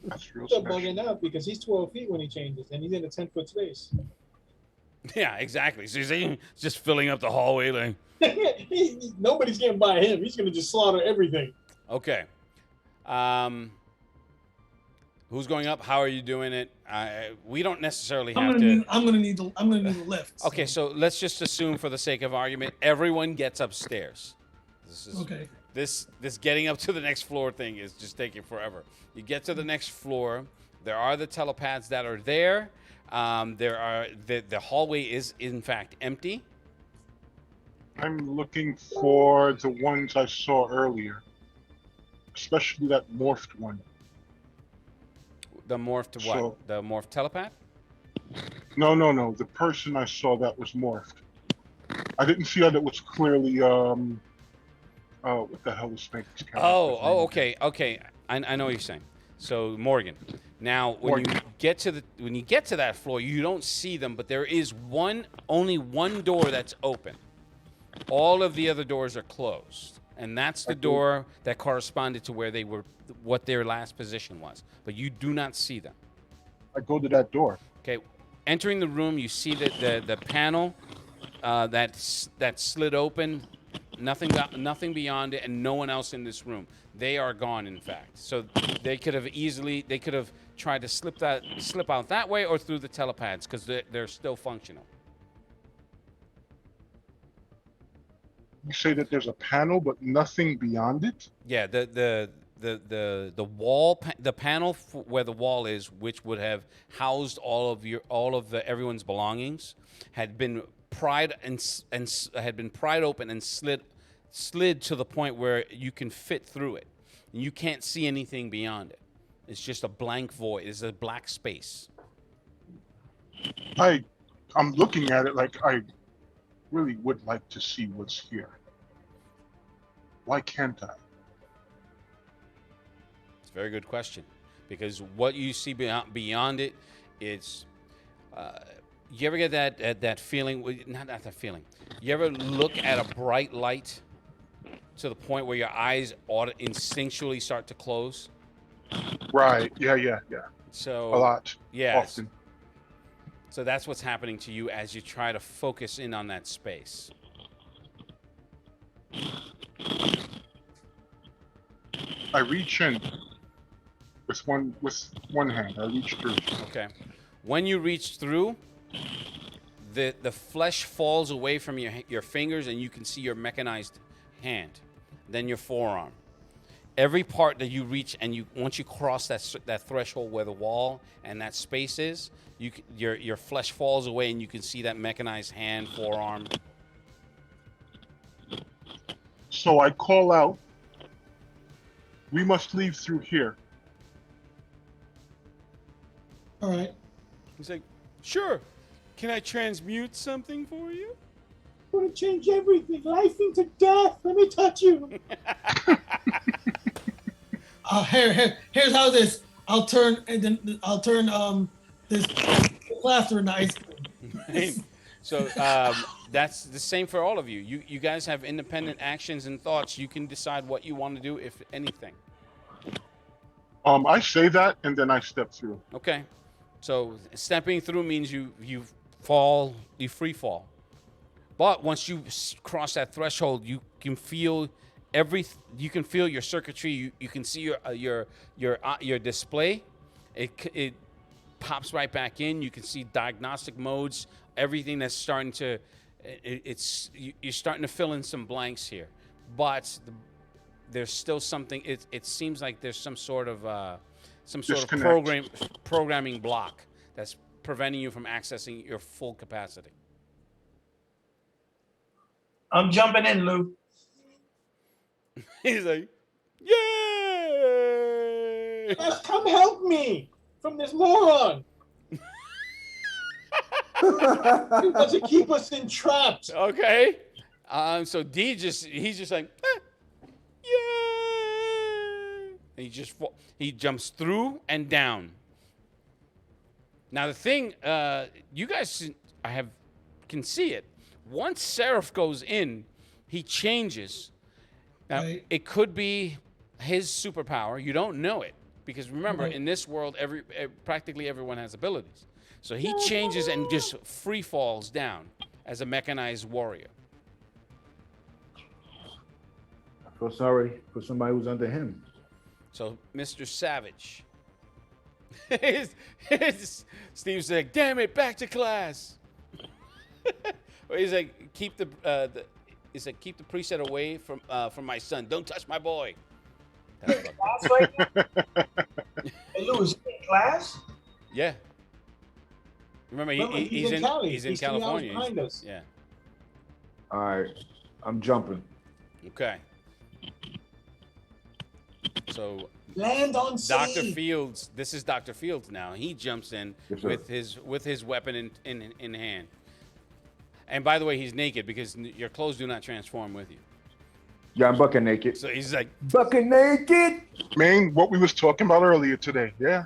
Speaker 9: That's real
Speaker 8: Still
Speaker 9: special.
Speaker 8: bugging out because he's 12 feet when he changes, and he's in a 10-foot space.
Speaker 2: Yeah, exactly. So he's just filling up the hallway, like.
Speaker 8: Nobody's getting by him. He's gonna just slaughter everything.
Speaker 2: Okay. Who's going up? How are you doing it? We don't necessarily have to.
Speaker 6: I'm gonna need the lift.
Speaker 2: Okay, so let's just assume, for the sake of argument, everyone gets upstairs.
Speaker 6: Okay.
Speaker 2: This getting up to the next floor thing is just taking forever. You get to the next floor. There are the telepads that are there. There are the hallway is in fact empty.
Speaker 9: I'm looking for the ones I saw earlier, especially that morphed one.
Speaker 2: The morphed what?
Speaker 9: So-
Speaker 2: The morphed telepath?
Speaker 9: No. The person I saw that was morphed. I didn't see that it was clearly what the hell is Snake's character's name?
Speaker 2: Okay. I know what you're saying. So Morgan. Now, when you get to that floor, you don't see them, but there is only one door that's open. All of the other doors are closed, and that's the door that corresponded to where they were, what their last position was. But you do not see them.
Speaker 9: I go to that door.
Speaker 2: Okay, entering the room, you see that the panel that slid open, nothing beyond it, and no one else in this room. They are gone, in fact. So they could have tried to slip out that way or through the telepads because they're still functional.
Speaker 9: You say that there's a panel, but nothing beyond it?
Speaker 2: Yeah, the wall, the panel where the wall is, which would have housed all of everyone's belongings, had been pried open and slid to the point where you can fit through it. And you can't see anything beyond it. It's just a blank void. It's a black space.
Speaker 9: I'm looking at it like I really would like to see what's here. Why can't I?
Speaker 2: It's a very good question, because what you see beyond it, it's. You ever get that feeling? Not that feeling. You ever look at a bright light to the point where your eyes instinctually start to close?
Speaker 9: Right. Yeah.
Speaker 2: So
Speaker 9: A lot.
Speaker 2: Yes.
Speaker 9: Often.
Speaker 2: So that's what's happening to you as you try to focus in on that space.
Speaker 9: I reach in with one hand. I reach through.
Speaker 2: Okay. When you reach through, the flesh falls away from your fingers, and you can see your mechanized hand, then your forearm. Every part that you reach, and once you cross that threshold where the wall and that space is, your flesh falls away, and you can see that mechanized hand, forearm.
Speaker 9: So I call out, "We must leave through here."
Speaker 6: All right.
Speaker 2: He's like, "Sure. Can I transmute something for you?"
Speaker 8: I'm gonna change everything, life into death. Let me touch you.
Speaker 6: Here's how this. I'll turn this plaster into ice cream.
Speaker 2: Right. So that's the same for all of you. You guys have independent actions and thoughts. You can decide what you want to do, if anything.
Speaker 9: I say that and then I step through.
Speaker 2: Okay. So stepping through means you free fall. But once you cross that threshold, you can feel you can feel your circuitry. You can see your display. It pops right back in. You can see diagnostic modes. Everything that's starting to, you're starting to fill in some blanks here, but there's still something. It seems like there's some sort of programming block that's preventing you from accessing your full capacity.
Speaker 7: I'm jumping in, Lou.
Speaker 2: He's like, "Yay!"
Speaker 8: Yes, come help me from this moron. He wants to keep us entrapped.
Speaker 2: Okay. So he's just like, "Yay!" And he jumps through and down. Now the thing, you guys can see it. Once Seraph goes in, he changes. Now,
Speaker 6: Right.
Speaker 2: It could be his superpower. You don't know it, because remember,
Speaker 6: Right.
Speaker 2: in this world, practically everyone has abilities. So he changes and just free falls down as a mechanized warrior.
Speaker 10: I feel sorry for somebody who's under him.
Speaker 2: So Mr. Savage, Steve's like, "Damn it, back to class." He's like, keep the preset away from my son. Don't touch my boy. That's fucked up.
Speaker 7: Class right now? Hey, Lou, is he in class?
Speaker 2: Yeah. Remember, he's in
Speaker 8: Cali.
Speaker 2: He's in
Speaker 8: 3 hours
Speaker 2: California.
Speaker 8: behind us.
Speaker 2: Yeah.
Speaker 10: All right, I'm jumping.
Speaker 2: Okay. So
Speaker 8: Land on sea.
Speaker 2: Dr. Fields, this is Dr. Fields now. He jumps in
Speaker 10: Yes, sir.
Speaker 2: with his weapon in hand. And by the way, he's naked because your clothes do not transform with you.
Speaker 10: Yeah, I'm bucking naked.
Speaker 2: So he's like,
Speaker 10: Bucking naked.
Speaker 9: Man, what we was talking about earlier today. Yeah.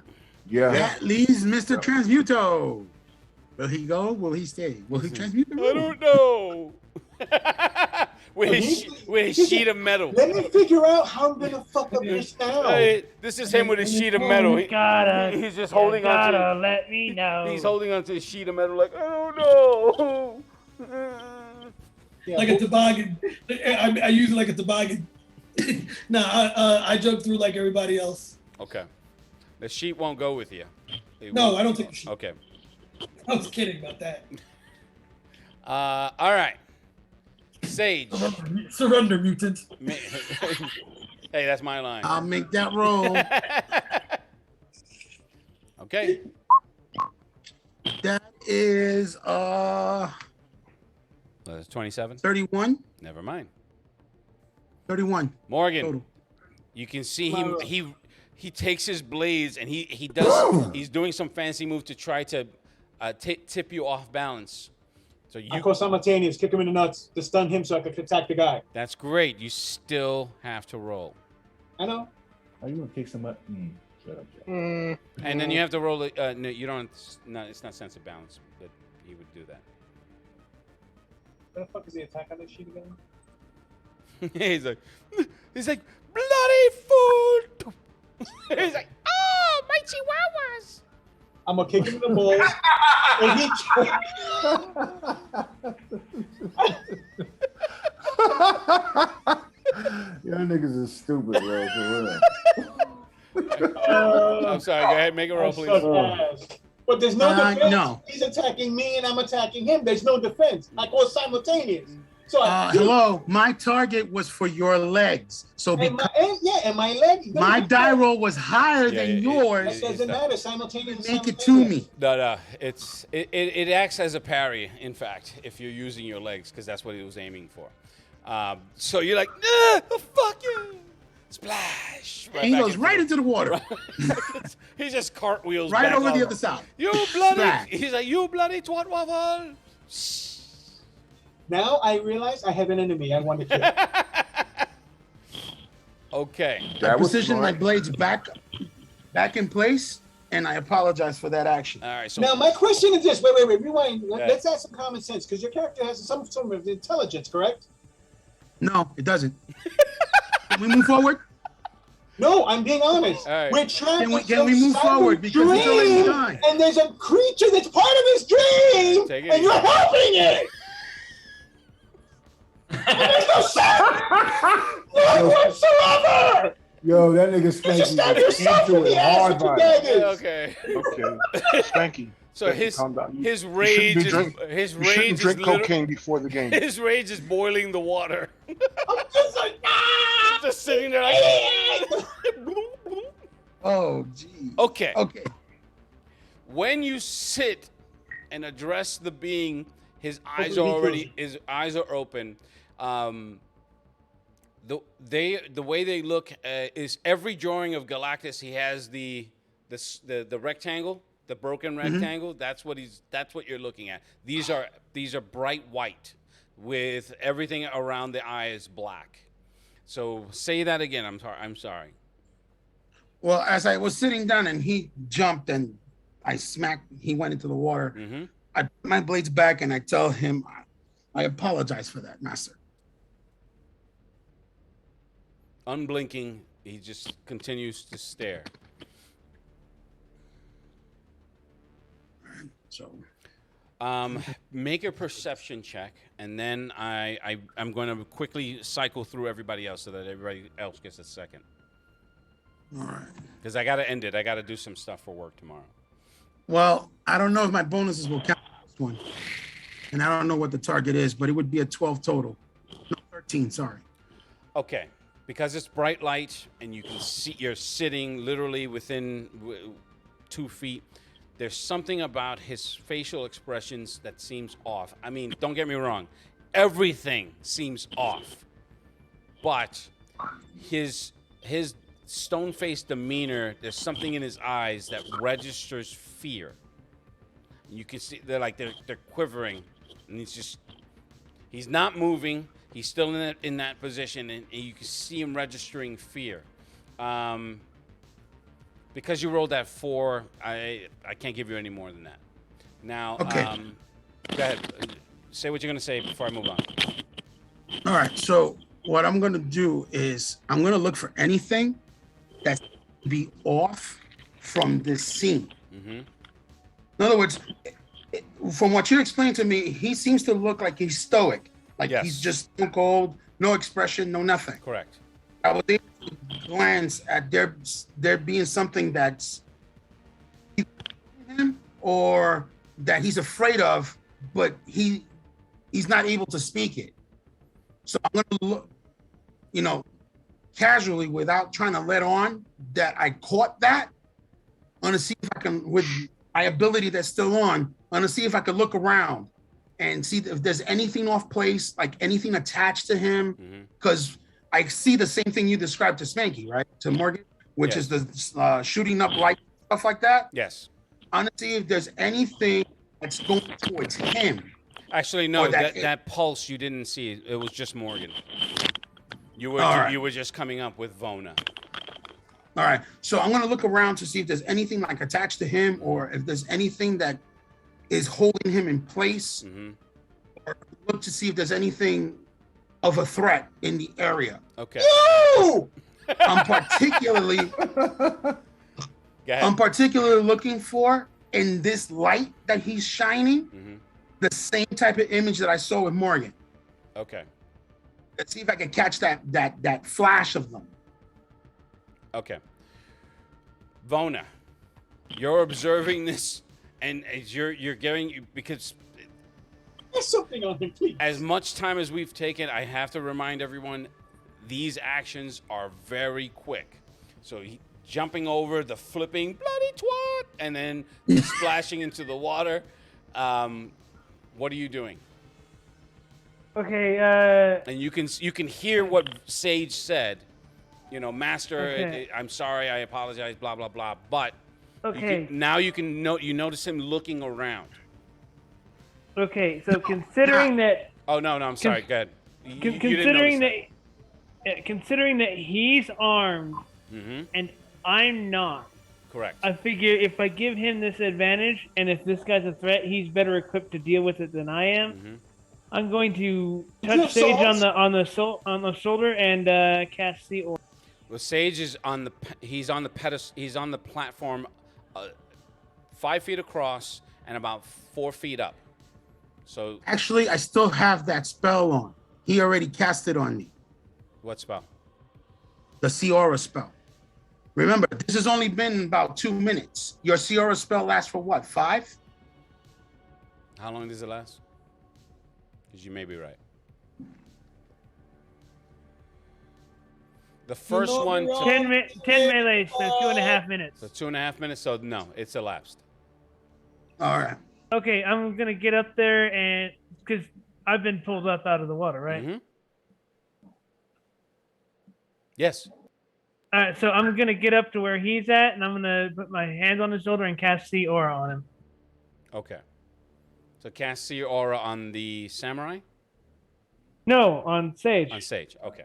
Speaker 10: Yeah.
Speaker 1: That leaves Mr. Transmuto. Will he go? Will he stay? Will he transmute the
Speaker 2: I
Speaker 1: room?
Speaker 2: don't know. with his sheet of metal.
Speaker 8: Let me figure out how I'm gonna fuck up this now.
Speaker 2: Hey, this is him with a sheet of metal.
Speaker 5: You gotta,
Speaker 2: He's just
Speaker 5: you
Speaker 2: holding on
Speaker 5: gotta
Speaker 2: to.
Speaker 5: let me know.
Speaker 2: He's holding on to a sheet of metal, like, I don't know.
Speaker 8: Yeah,
Speaker 6: Like a toboggan. I use it like a toboggan. I jump through like everybody else.
Speaker 2: Okay. The sheet won't go with you. It
Speaker 6: No,
Speaker 2: won't.
Speaker 6: I don't take the sheet.
Speaker 2: Okay.
Speaker 6: I was kidding about that.
Speaker 2: All right. Sage.
Speaker 6: Surrender, mutant.
Speaker 2: Hey, that's my line.
Speaker 1: I'll make that roll.
Speaker 2: Okay.
Speaker 1: That is
Speaker 2: 27.
Speaker 1: 31.
Speaker 2: Never mind.
Speaker 1: 31
Speaker 2: Morgan,
Speaker 1: total.
Speaker 2: you can see he takes his blades and he's doing some fancy move to try to tip you off balance. So
Speaker 8: I call simultaneous, kick him in the nuts to stun him so I can attack the guy.
Speaker 2: that's great. You still have to roll.
Speaker 8: I know.
Speaker 10: Are you gonna kick somebody? Shut up, Jack.
Speaker 2: And then you have to roll it. No, you don't. No, it's not sense of balance, but he would do that.
Speaker 8: What the fuck is the attack on this sheet again?
Speaker 2: he's like, bloody fool! He's like, oh, my chihuahuas!
Speaker 8: I'm gonna kick him in the balls, and he.
Speaker 10: niggas is stupid, bro. For real.
Speaker 2: I'm sorry. Go ahead. Make a roll, please.
Speaker 4: But there's no defense.
Speaker 1: No.
Speaker 4: He's attacking me and I'm attacking him. There's no defense. I go simultaneous. So
Speaker 1: hello, my target was for your legs. So
Speaker 4: and
Speaker 1: because
Speaker 4: my leg.
Speaker 1: my die roll was higher than yours,
Speaker 4: It doesn't matter. Simultaneous.
Speaker 1: make it to me.
Speaker 2: No. It acts as a parry. In fact, if you're using your legs, because that's what he was aiming for. So you're like, fuck you, splash.
Speaker 1: And he goes right into the water,
Speaker 2: He just cartwheels
Speaker 1: right
Speaker 2: back
Speaker 1: over the
Speaker 2: on.
Speaker 1: other side.
Speaker 2: You bloody!
Speaker 1: Splash.
Speaker 2: He's like, you bloody twat waffle.
Speaker 4: Now I realize I have an enemy. I want to kill.
Speaker 2: Okay.
Speaker 1: I
Speaker 10: That was
Speaker 1: positioned my
Speaker 10: smart.
Speaker 1: blades back in place, and I apologize for that action.
Speaker 2: All right. So
Speaker 4: Now my question is this: Wait, rewind.
Speaker 2: Yeah.
Speaker 4: Let's add some common sense because your character has some form of intelligence, correct?
Speaker 1: No, it doesn't. Can we move forward?
Speaker 4: No, I'm being honest.
Speaker 2: All right.
Speaker 4: We're trapped.
Speaker 1: Can we move forward because it's already done?
Speaker 4: And there's a creature that's part of his dream,
Speaker 2: Take it
Speaker 4: and
Speaker 2: easy.
Speaker 4: you're helping it. And there's no sense. None whatsoever.
Speaker 10: Yo, that nigga
Speaker 4: You should
Speaker 10: Spanky
Speaker 4: stab
Speaker 10: was
Speaker 4: yourself in
Speaker 10: into
Speaker 4: the
Speaker 10: it
Speaker 4: ass
Speaker 10: hard
Speaker 4: with your
Speaker 10: body.
Speaker 4: daggers.
Speaker 2: Okay.
Speaker 9: Okay, Spanky.
Speaker 2: So
Speaker 9: Spanky,
Speaker 2: his
Speaker 9: calm down.
Speaker 2: his
Speaker 9: You
Speaker 2: rage
Speaker 9: shouldn't be
Speaker 2: is
Speaker 9: drink-
Speaker 2: his
Speaker 9: You shouldn't
Speaker 2: rage is
Speaker 9: drink
Speaker 2: liter-
Speaker 9: cocaine before the game.
Speaker 2: his rage is boiling the water.
Speaker 4: I'm just like, ah!
Speaker 2: Just sitting there like.
Speaker 1: Oh, gee.
Speaker 2: Okay.
Speaker 1: Okay.
Speaker 2: When you sit and address the being, his eyes
Speaker 4: Hopefully
Speaker 2: are
Speaker 4: he
Speaker 2: already
Speaker 4: kills
Speaker 2: his eyes are open. The way they look is every drawing of Galactus. He has the rectangle, the broken rectangle. That's what you're looking at. These are bright white, with everything around the eye is black. So say that again. I'm sorry.
Speaker 1: Well, as I was sitting down and he jumped and I smacked, he went into the water.
Speaker 2: Mm-hmm.
Speaker 1: I put my blades back and I tell him, I apologize for that, master.
Speaker 2: Unblinking, he just continues to stare.
Speaker 1: So
Speaker 2: Make a perception check, and then I'm going to quickly cycle through everybody else so that everybody else gets a second.
Speaker 1: all right.
Speaker 2: Because I got to end it. I got to do some stuff for work tomorrow.
Speaker 1: Well, I don't know if my bonuses will count for this one. And I don't know what the target is, but it would be a 12 total. No, 13, sorry.
Speaker 2: Okay. Because it's bright light and you can see you're sitting literally within 2 feet, there's something about his facial expressions that seems off. I mean, don't get me wrong. Everything seems off. But his stone-faced demeanor, there's something in his eyes that registers fear. You can see they're quivering, and he's not moving. He's still in that position, and you can see him registering fear. Because you rolled that 4, I can't give you any more than that. Now,
Speaker 1: Okay.
Speaker 2: Go ahead. Say what you're gonna say before I move on.
Speaker 1: All right. So what I'm going to do is I'm going to look for anything that's be off from this scene.
Speaker 2: Mm-hmm.
Speaker 1: In other words, from what you explained to me, he seems to look like he's stoic. Like
Speaker 2: Yes.
Speaker 1: he's just stone cold, no expression, no nothing.
Speaker 2: Correct.
Speaker 1: I was able to glance at there being something that's him or that he's afraid of, but he's not able to speak it. So I'm gonna look, casually without trying to let on that I caught that. I'm gonna see if I can, with my ability that's still on, I'm gonna see if I can look around and see if there's anything off place, like anything attached to him.
Speaker 2: Mm-hmm.
Speaker 1: Because I see the same thing you described to Spanky, right? To Morgan, which
Speaker 2: Yes.
Speaker 1: is the shooting up light, stuff like that.
Speaker 2: Yes.
Speaker 1: I'm gonna see if there's anything that's going towards him.
Speaker 2: Actually, no.
Speaker 1: Or that-
Speaker 2: That pulse you didn't see. It was just Morgan. You were
Speaker 1: All right.
Speaker 2: you were just coming up with Vona.
Speaker 1: All right. So I'm gonna look around to see if there's anything like attached to him, or if there's anything that is holding him in place,
Speaker 2: Mm-hmm.
Speaker 1: or look to see if there's anything of a threat in the area.
Speaker 2: Okay.
Speaker 1: Woo! I'm particularly
Speaker 2: Go ahead.
Speaker 1: I'm particularly looking for in this light that he's shining
Speaker 2: Mm-hmm.
Speaker 1: the same type of image that I saw with Morgan.
Speaker 2: Okay.
Speaker 1: Let's see if I can catch that flash of them.
Speaker 2: Okay. Vona, you're observing this, and as you're getting, because
Speaker 4: There's something on him, please.
Speaker 2: as much time as we've taken, I have to remind everyone, these actions are very quick. So jumping over, the flipping bloody twat, and then splashing into the water. What are you doing?
Speaker 5: Okay.
Speaker 2: And you can hear what Sage said. You know, Master,
Speaker 5: Okay.
Speaker 2: I'm sorry, I apologize, blah blah blah. But
Speaker 5: Okay.
Speaker 2: now you notice him looking around.
Speaker 5: Okay. So considering that.
Speaker 2: Oh no, I'm sorry. Go ahead. You didn't
Speaker 5: Considering
Speaker 2: notice
Speaker 5: considering that he's armed
Speaker 2: Mm-hmm.
Speaker 5: and I'm not,
Speaker 2: Correct.
Speaker 5: I figure if I give him this advantage, and if this guy's a threat, he's better equipped to deal with it than I am.
Speaker 2: Mm-hmm.
Speaker 5: I'm going to
Speaker 4: You have
Speaker 5: touch Sage
Speaker 4: swords?
Speaker 5: on the shoulder and cast Sea Aura.
Speaker 2: Well, Sage is on the he's on the pedestal. He's on the platform, 5 feet across and about 4 feet up. So
Speaker 1: Actually, I still have that spell on. He already cast it on me.
Speaker 2: what spell?
Speaker 1: The Seora spell. Remember, this has only been about 2 minutes. Your Seora spell lasts for what, 5?
Speaker 2: How long does it last? Because you may be right. The first
Speaker 4: know
Speaker 2: one,
Speaker 4: me wrong.
Speaker 5: 10 melee, so 2.5 minutes.
Speaker 2: so 2.5 minutes. So no, it's elapsed.
Speaker 1: All right.
Speaker 5: Okay, I'm gonna get up there and because I've been pulled up out of the water, right?
Speaker 2: Mm-hmm. Yes.
Speaker 5: All right, so I'm gonna get up to where he's at, and I'm gonna put my hand on his shoulder and cast Sea Aura on him.
Speaker 2: Okay. So cast Seer Aura on the samurai?
Speaker 5: No, on Sage.
Speaker 2: On Sage. Okay.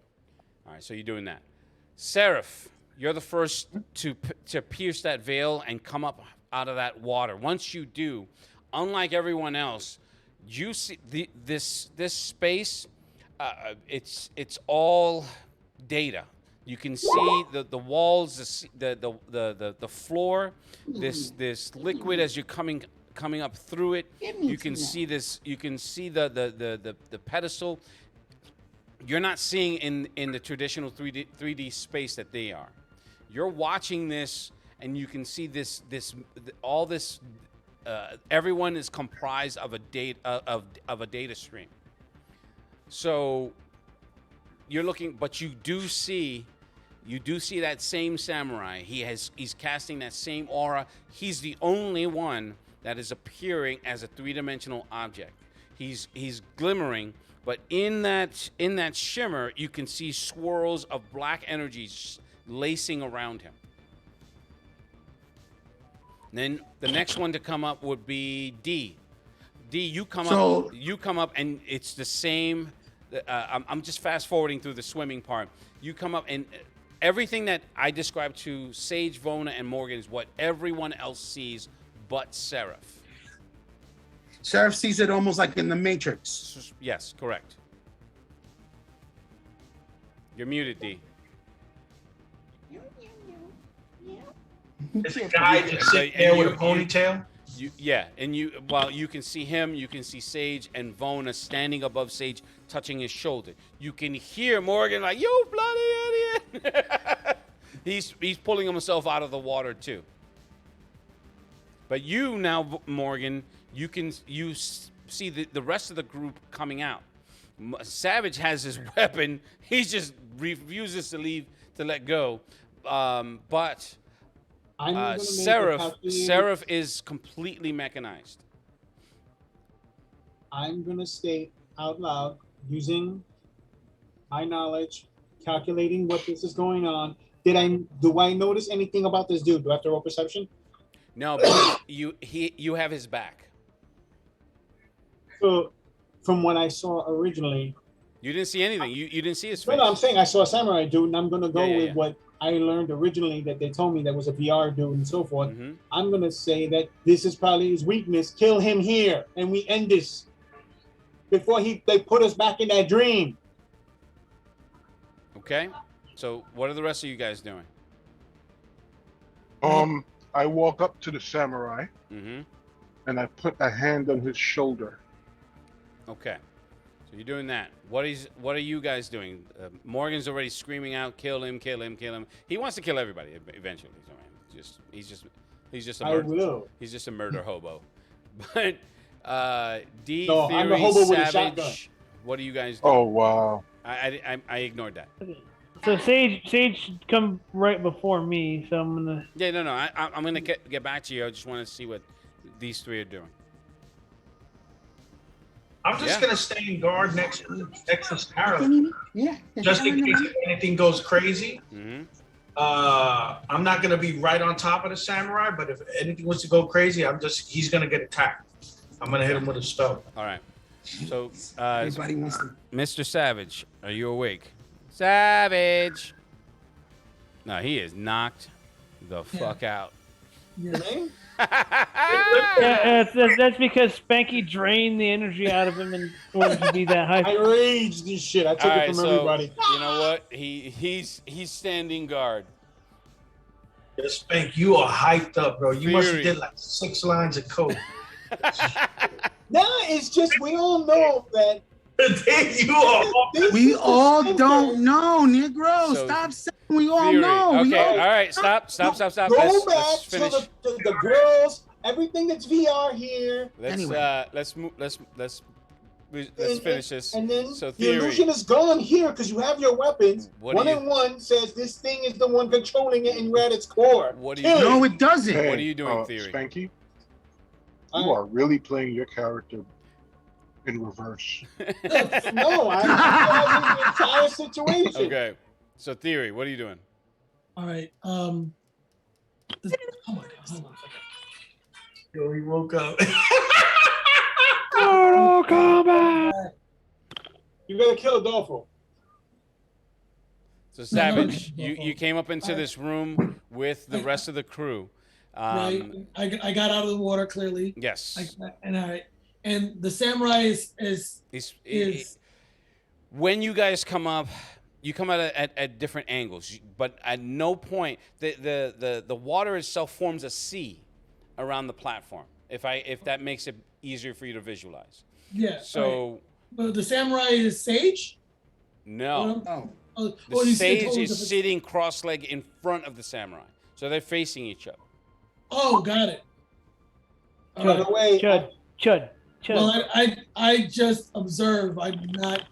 Speaker 2: All right, so you're doing that. Seraph, you're the first to pierce that veil and come up out of that water. Once you do, unlike everyone else, you see this space. It's all data. You can see the walls, the floor, this liquid as you're coming up through it. You can see this. You can see the pedestal. You're not seeing in the traditional 3D space that they are. You're watching this, and you can see all this. Everyone is comprised of a data stream. So you're looking, but you do see that same samurai. He's casting that same aura. He's the only one that is appearing as a 3-dimensional object. He's glimmering, but in that shimmer, you can see swirls of black energies lacing around him. Then the next one to come up would be D. D, you come up, and it's the same. I'm just fast forwarding through the swimming part. You come up, and everything that I described to Sage, Vona, and Morgan is what everyone else sees, but Seraph.
Speaker 1: Seraph sees it almost like in the Matrix.
Speaker 2: Yes, correct. You're muted, D.
Speaker 7: There's a guy just sitting there with a ponytail.
Speaker 2: You can see him, you can see Sage and Vona standing above Sage, touching his shoulder. You can hear Morgan like, "You bloody idiot!" he's pulling himself out of the water too. But you now, Morgan, you see the rest of the group coming out. Savage has his weapon. He just refuses to let go. But Seraph is completely mechanized.
Speaker 4: I'm gonna state out loud, using my knowledge, calculating what this is going on. Do I notice anything about this dude? Do I have to roll perception?
Speaker 2: No, but you have his back.
Speaker 4: So, from what I saw originally,
Speaker 2: you didn't see anything. You didn't see his face.
Speaker 4: No, I'm saying I saw a samurai dude, and I'm gonna go
Speaker 2: Yeah.
Speaker 4: with what I learned originally that they told me that was a VR dude and so forth.
Speaker 2: Mm-hmm.
Speaker 4: I'm gonna say that this is probably his weakness. Kill him here, and we end this before they put us back in that dream.
Speaker 2: Okay. So what are the rest of you guys doing?
Speaker 9: I walk up to the samurai
Speaker 2: Mm-hmm.
Speaker 9: and I put a hand on his shoulder.
Speaker 2: Okay. So you're doing that. What are you guys doing? Morgan's already screaming out, "Kill him! Kill him! Kill him!" He wants to kill everybody eventually. So, man, he's just a
Speaker 4: I
Speaker 2: murder.
Speaker 4: will.
Speaker 2: He's just a murder hobo. But D
Speaker 4: No,
Speaker 2: Theory,
Speaker 4: I'm the hobo with a shotgun.
Speaker 2: Savage. What are you guys doing?
Speaker 9: Oh wow.
Speaker 2: I ignored that.
Speaker 5: So Sage should come right before me. So I'm gonna.
Speaker 2: Yeah, no. I'm gonna get back to you. I just want to see what these three are doing.
Speaker 7: I'm just
Speaker 2: Yeah.
Speaker 7: gonna stay in guard next to Sarah,
Speaker 1: Yeah.
Speaker 7: just in case anything goes crazy.
Speaker 2: Mm-hmm.
Speaker 7: I'm not gonna be right on top of the samurai, but if anything was to go crazy, he's gonna get attacked. I'm gonna hit him with a spell.
Speaker 2: All right. So,
Speaker 1: Everybody wants to.
Speaker 2: Mr. Savage, are you awake? Savage. No, he is knocked the fuck out.
Speaker 6: Yeah.
Speaker 5: Yeah, that's because Spanky drained the energy out of him in order to be that
Speaker 4: I
Speaker 5: high.
Speaker 4: raged this shit. I took
Speaker 2: All
Speaker 4: it
Speaker 2: right,
Speaker 4: from
Speaker 2: so
Speaker 4: everybody.
Speaker 2: you know what? He's standing guard.
Speaker 7: Yeah, Spank, you are hyped up, bro. You must have
Speaker 2: Fury.
Speaker 7: did like 6 lines of code.
Speaker 4: Nah, it's just we all know that
Speaker 7: You are.
Speaker 1: We all don't know, Negro.
Speaker 2: So,
Speaker 1: Stop saying we all
Speaker 2: Theory.
Speaker 1: know. We
Speaker 2: Okay,
Speaker 1: all-
Speaker 2: all right. Stop.
Speaker 4: Go
Speaker 2: Let's
Speaker 4: back to
Speaker 2: finish.
Speaker 4: the girls, everything that's VR here.
Speaker 2: Let's
Speaker 1: Anyway.
Speaker 2: let's move. Let's
Speaker 4: and-
Speaker 2: finish this.
Speaker 4: And then
Speaker 2: So
Speaker 4: the
Speaker 2: Theory.
Speaker 4: illusion is gone here because you have your weapons.
Speaker 2: What
Speaker 4: One
Speaker 2: do you-
Speaker 4: and one says this thing is the one controlling it and you're at its core.
Speaker 2: What do you
Speaker 4: Kill
Speaker 2: do?
Speaker 4: it.
Speaker 1: No, it doesn't.
Speaker 2: What are you doing, Theory?
Speaker 9: Spanky,
Speaker 4: I-
Speaker 9: you are really playing your character in reverse.
Speaker 4: No, I'm analyzing the entire situation.
Speaker 2: Okay. So Theory, what are you doing?
Speaker 6: All right. Oh my god. Hold on.
Speaker 7: Yo, he woke up.
Speaker 5: Mortal Kombat.
Speaker 4: You gotta kill Adolfo.
Speaker 2: So
Speaker 6: No,
Speaker 2: Savage,
Speaker 6: no,
Speaker 2: you came up into this room with the rest of the crew.
Speaker 6: Right. I got out of the water clearly.
Speaker 2: Yes.
Speaker 6: And the samurai is
Speaker 2: When you guys come up, you come out at different angles, but at no point the water itself forms a sea around the platform. If that makes it easier for you to visualize.
Speaker 6: yeah.
Speaker 2: So
Speaker 6: But the samurai is Sage.
Speaker 2: no,
Speaker 1: Oh,
Speaker 2: the
Speaker 6: you said
Speaker 2: sage
Speaker 6: totally
Speaker 2: is
Speaker 6: different-
Speaker 2: sitting cross-legged in front of the samurai, so they're facing each other.
Speaker 6: Oh, got it.
Speaker 4: By the way,
Speaker 5: Chud.
Speaker 6: Well, I just observe. I'm not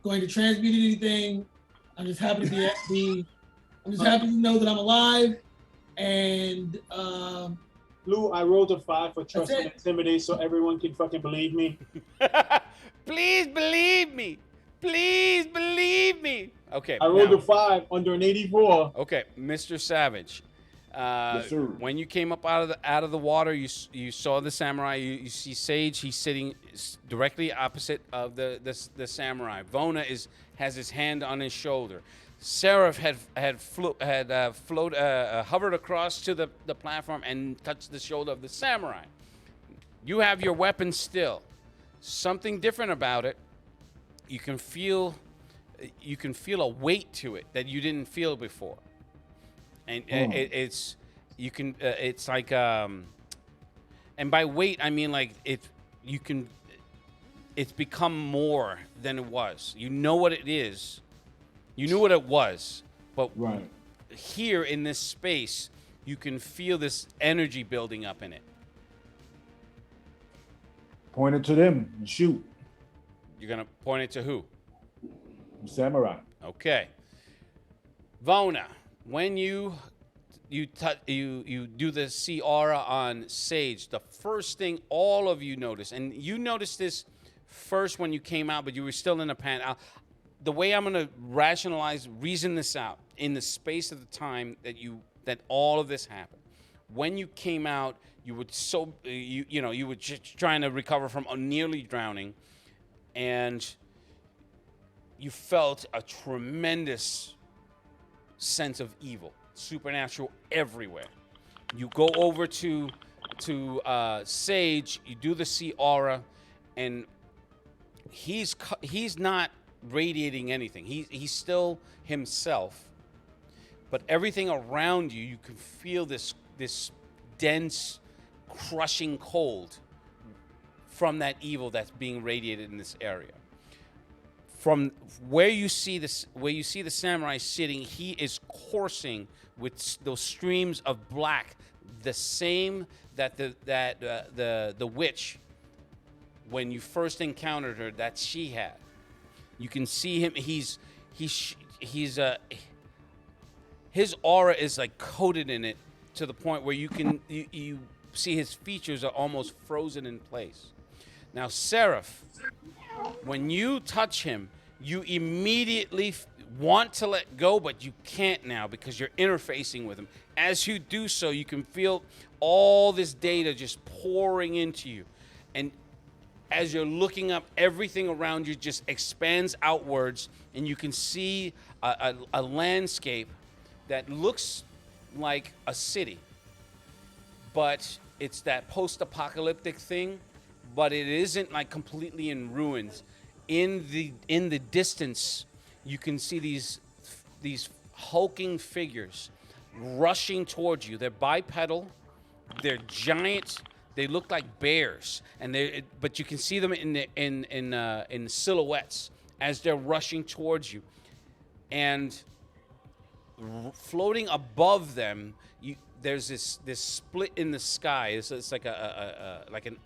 Speaker 6: going to transmute anything. I'm just happy to be I'm just happy to know that I'm alive. And
Speaker 4: Lou, I rolled a 5 for trust
Speaker 6: That's
Speaker 4: and
Speaker 6: it.
Speaker 4: intimidate so everyone can fucking believe me.
Speaker 2: Please believe me. Please believe me. Okay.
Speaker 4: I rolled
Speaker 2: now-
Speaker 4: a 5 under an 84.
Speaker 2: Okay, Mr. Savage.
Speaker 3: Yes, sir.
Speaker 2: When you came up out of the water, you saw the samurai. You see Sage. He's sitting directly opposite of the samurai. Vona has his hand on his shoulder. Seraph had hovered across to the platform and touched the shoulder of the samurai. You have your weapon still. Something different about it. You can feel a weight to it that you didn't feel before. And it's like and by weight I mean like it's become more than it was. You know what it is. You knew what it was, but
Speaker 3: Right.
Speaker 2: here in this space you can feel this energy building up in it.
Speaker 3: Point it to them and shoot.
Speaker 2: You're gonna point it to who?
Speaker 3: Samurai.
Speaker 2: Okay. Vona, when you do the see aura on Sage, the first thing all of you notice, and you noticed this first when you came out, but you were still in a panic. The way I'm gonna reason this out in the space of the time that all of this happened. When you came out, you were you were just trying to recover from nearly drowning, and you felt a tremendous sense of evil, supernatural everywhere. You go over to Sage, you do the see aura, and he's not radiating anything. He's still himself, but everything around you, you can feel this dense, crushing cold from that evil that's being radiated in this area. from where you see this, where you see the samurai sitting, he is coursing with those streams of black, the same that the witch, when you first encountered her, that she had. You can see him. He's his aura is like coated in it to the point where you see his features are almost frozen in place. Now, Seraph, when you touch him, you immediately want to let go, but you can't now because you're interfacing with him. As you do so, you can feel all this data just pouring into you. And as you're looking up, everything around you just expands outwards, and you can see a landscape that looks like a city. But it's that post-apocalyptic thing, but it isn't like completely in ruins. In the distance, you can see these hulking figures rushing towards you. They're bipedal, they're giant, they look like bears, but you can see them in silhouettes as they're rushing towards you. And floating above them, there's this split in the sky. It's like an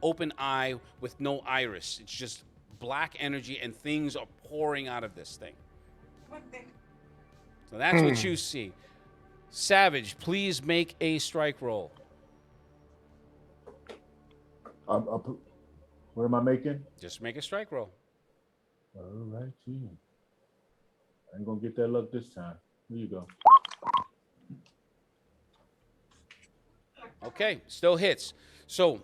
Speaker 2: open eye with no iris. It's just black energy, and things are pouring out of this thing. So that's what you see. Savage, please make a strike roll.
Speaker 3: What am I making?
Speaker 2: Just make a strike roll.
Speaker 3: All right, gee. I ain't gonna get that luck this time. Here you go.
Speaker 2: Okay, still hits. So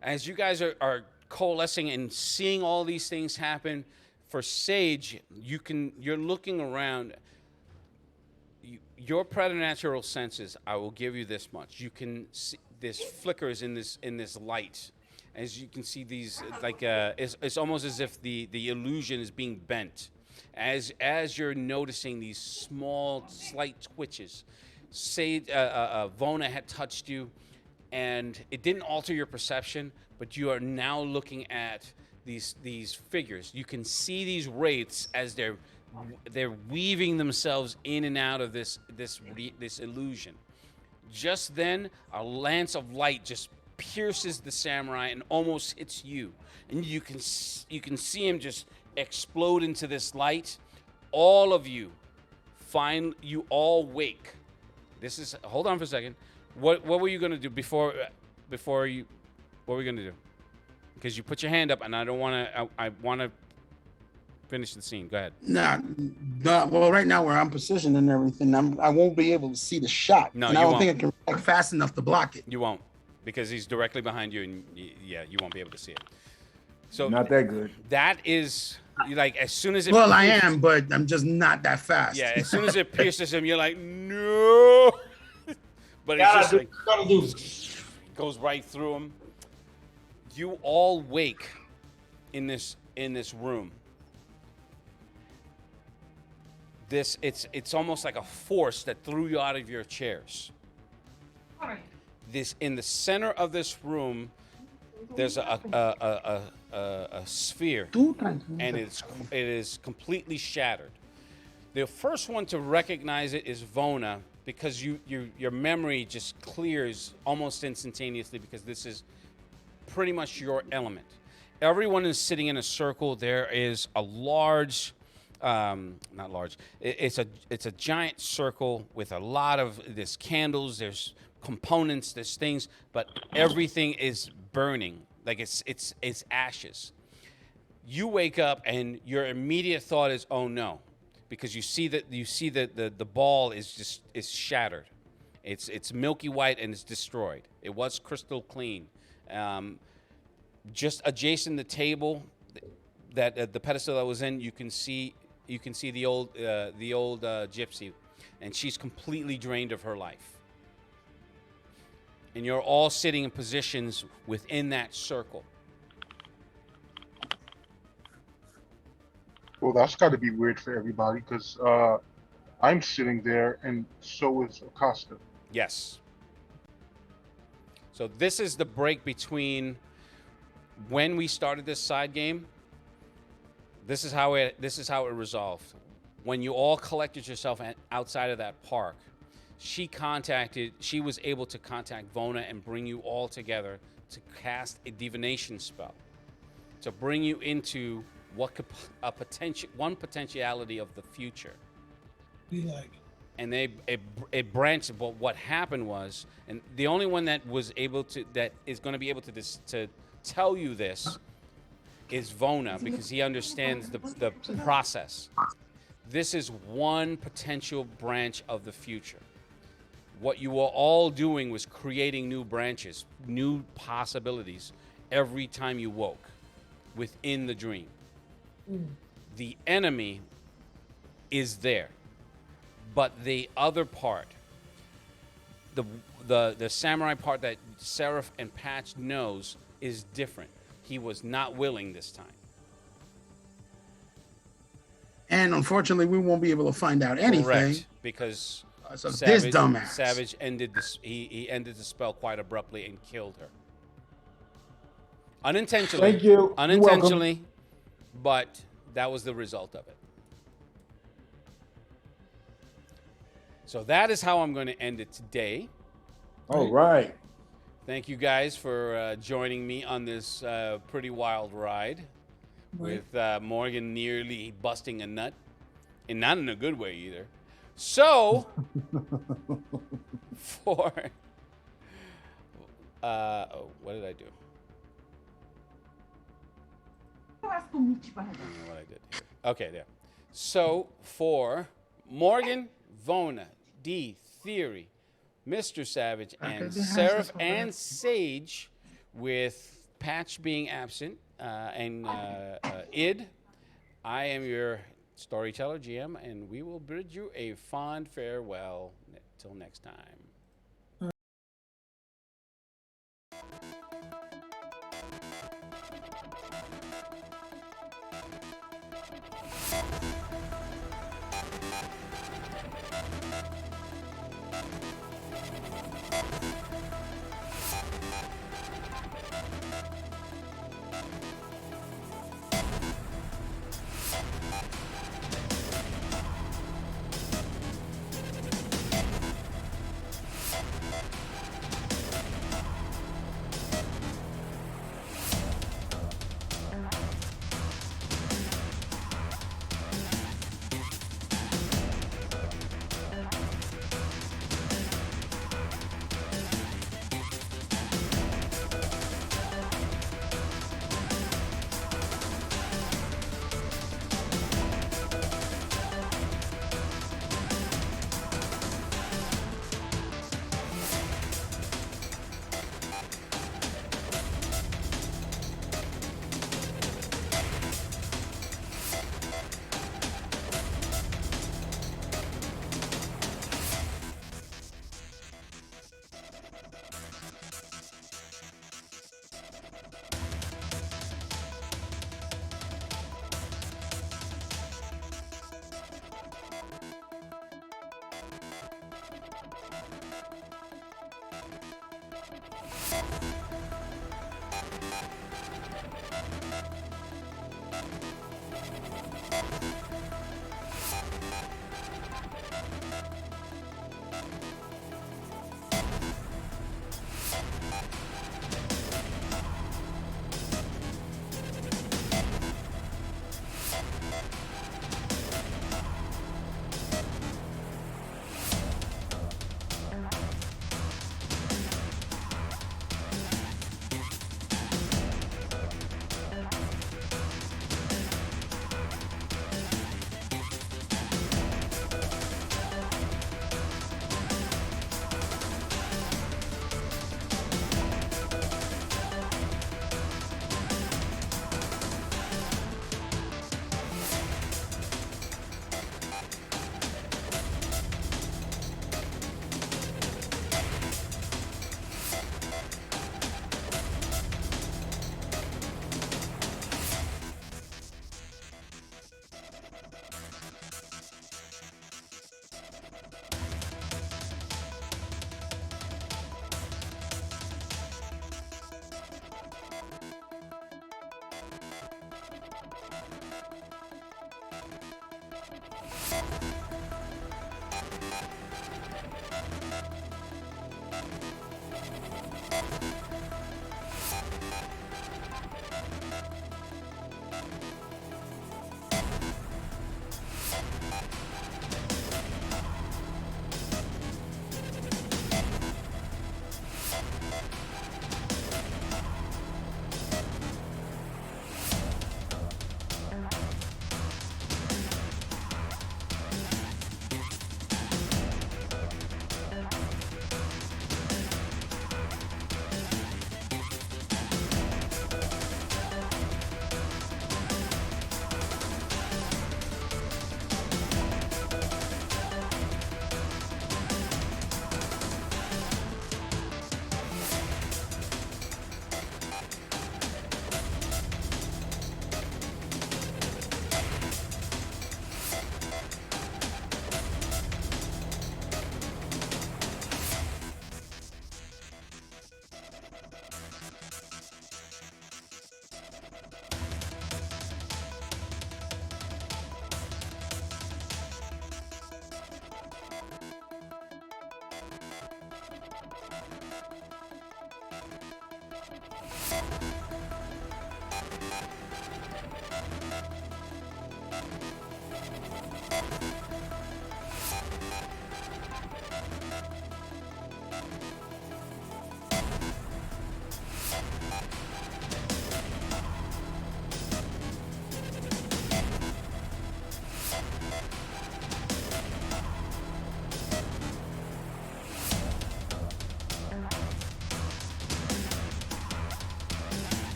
Speaker 2: as you guys are coalescing and seeing all these things happen, for Sage, you're looking around. Your preternatural senses, I will give you this much. You can see this flickers in this light. As you can see these, like it's almost as if the illusion is being bent. As you're noticing these small, slight twitches, say Vona had touched you, and it didn't alter your perception, but you are now looking at these figures. You can see these wraiths as they're weaving themselves in and out of this illusion. Just then, a lance of light just pierces the samurai and almost hits you, and you can see him just explode into this light. All of you you all wake. Hold on for a second. What were you gonna do before you? What were you gonna do? Because you put your hand up, and I don't want to. I want to finish the scene. Go ahead.
Speaker 1: Nah, well, right now where I'm positioned and everything, I won't be able to see the shot.
Speaker 2: No,
Speaker 1: and
Speaker 2: you
Speaker 1: I don't
Speaker 2: won't.
Speaker 1: think I can react fast enough to block it.
Speaker 2: You won't, because he's directly behind you, and you won't be able to see it. So
Speaker 10: Not that good.
Speaker 2: that is like as soon as it.
Speaker 1: Well, I am, but I'm just not that fast.
Speaker 2: Yeah, as soon as it pierces him, you're like, no. But it's just like goes right through him. You all wake in this room. It's almost like a force that threw you out of your chairs. In the center of this room, there's a sphere, and it is completely shattered. The first one to recognize it is Vona, because your memory just clears almost instantaneously, because this is pretty much your element. Everyone is sitting in a circle. There is a large, not large. It's a giant circle with a lot of there's candles, there's components, there's things, but everything is burning like it's ashes. You wake up and your immediate thought is, oh no, because you see that the ball is shattered. It's milky white and it's destroyed. It was crystal clean. Just adjacent the table, that the pedestal that was in, you can see the old gypsy, and she's completely drained of her life. And you're all sitting in positions within that circle.
Speaker 9: Well, that's got to be weird for everybody, because I'm sitting there, and so is Acosta.
Speaker 2: Yes. So this is the break between when we started this side game. This is how it resolved. When you all collected yourself outside of that park, she was able to contact Vona and bring you all together to cast a divination spell to bring you into what could one potentiality of the future.
Speaker 6: Be like.
Speaker 2: And it branched. But what happened was, and the only one that is going to be able to tell you this is Vona, because he understands the process. This is one potential branch of the future. What you were all doing was creating new branches, new possibilities every time you woke within the dream. The enemy is there, but the other part, the samurai part that Seraph and Patch knows is different. He was not willing this time.
Speaker 1: And unfortunately, we won't be able to find out anything.
Speaker 2: Correct, because
Speaker 1: So this dumbass.
Speaker 2: Savage ended this. He ended the spell quite abruptly and killed her. Unintentionally.
Speaker 10: Thank you. You're
Speaker 2: Unintentionally, but that was the result of it. So that is how I'm going to end it today.
Speaker 10: All right.
Speaker 2: Thank you guys for joining me on this pretty wild ride with Morgan nearly busting a nut, and not in a good way either. So, for what did I do? I don't know what I did here. Okay, there. So, for Morgan, Vona, D, Theory, Mr. Savage, and Seraph and Sage, with Patch being absent, and Id, I am your storyteller, GM, and we will bid you a fond farewell till next time.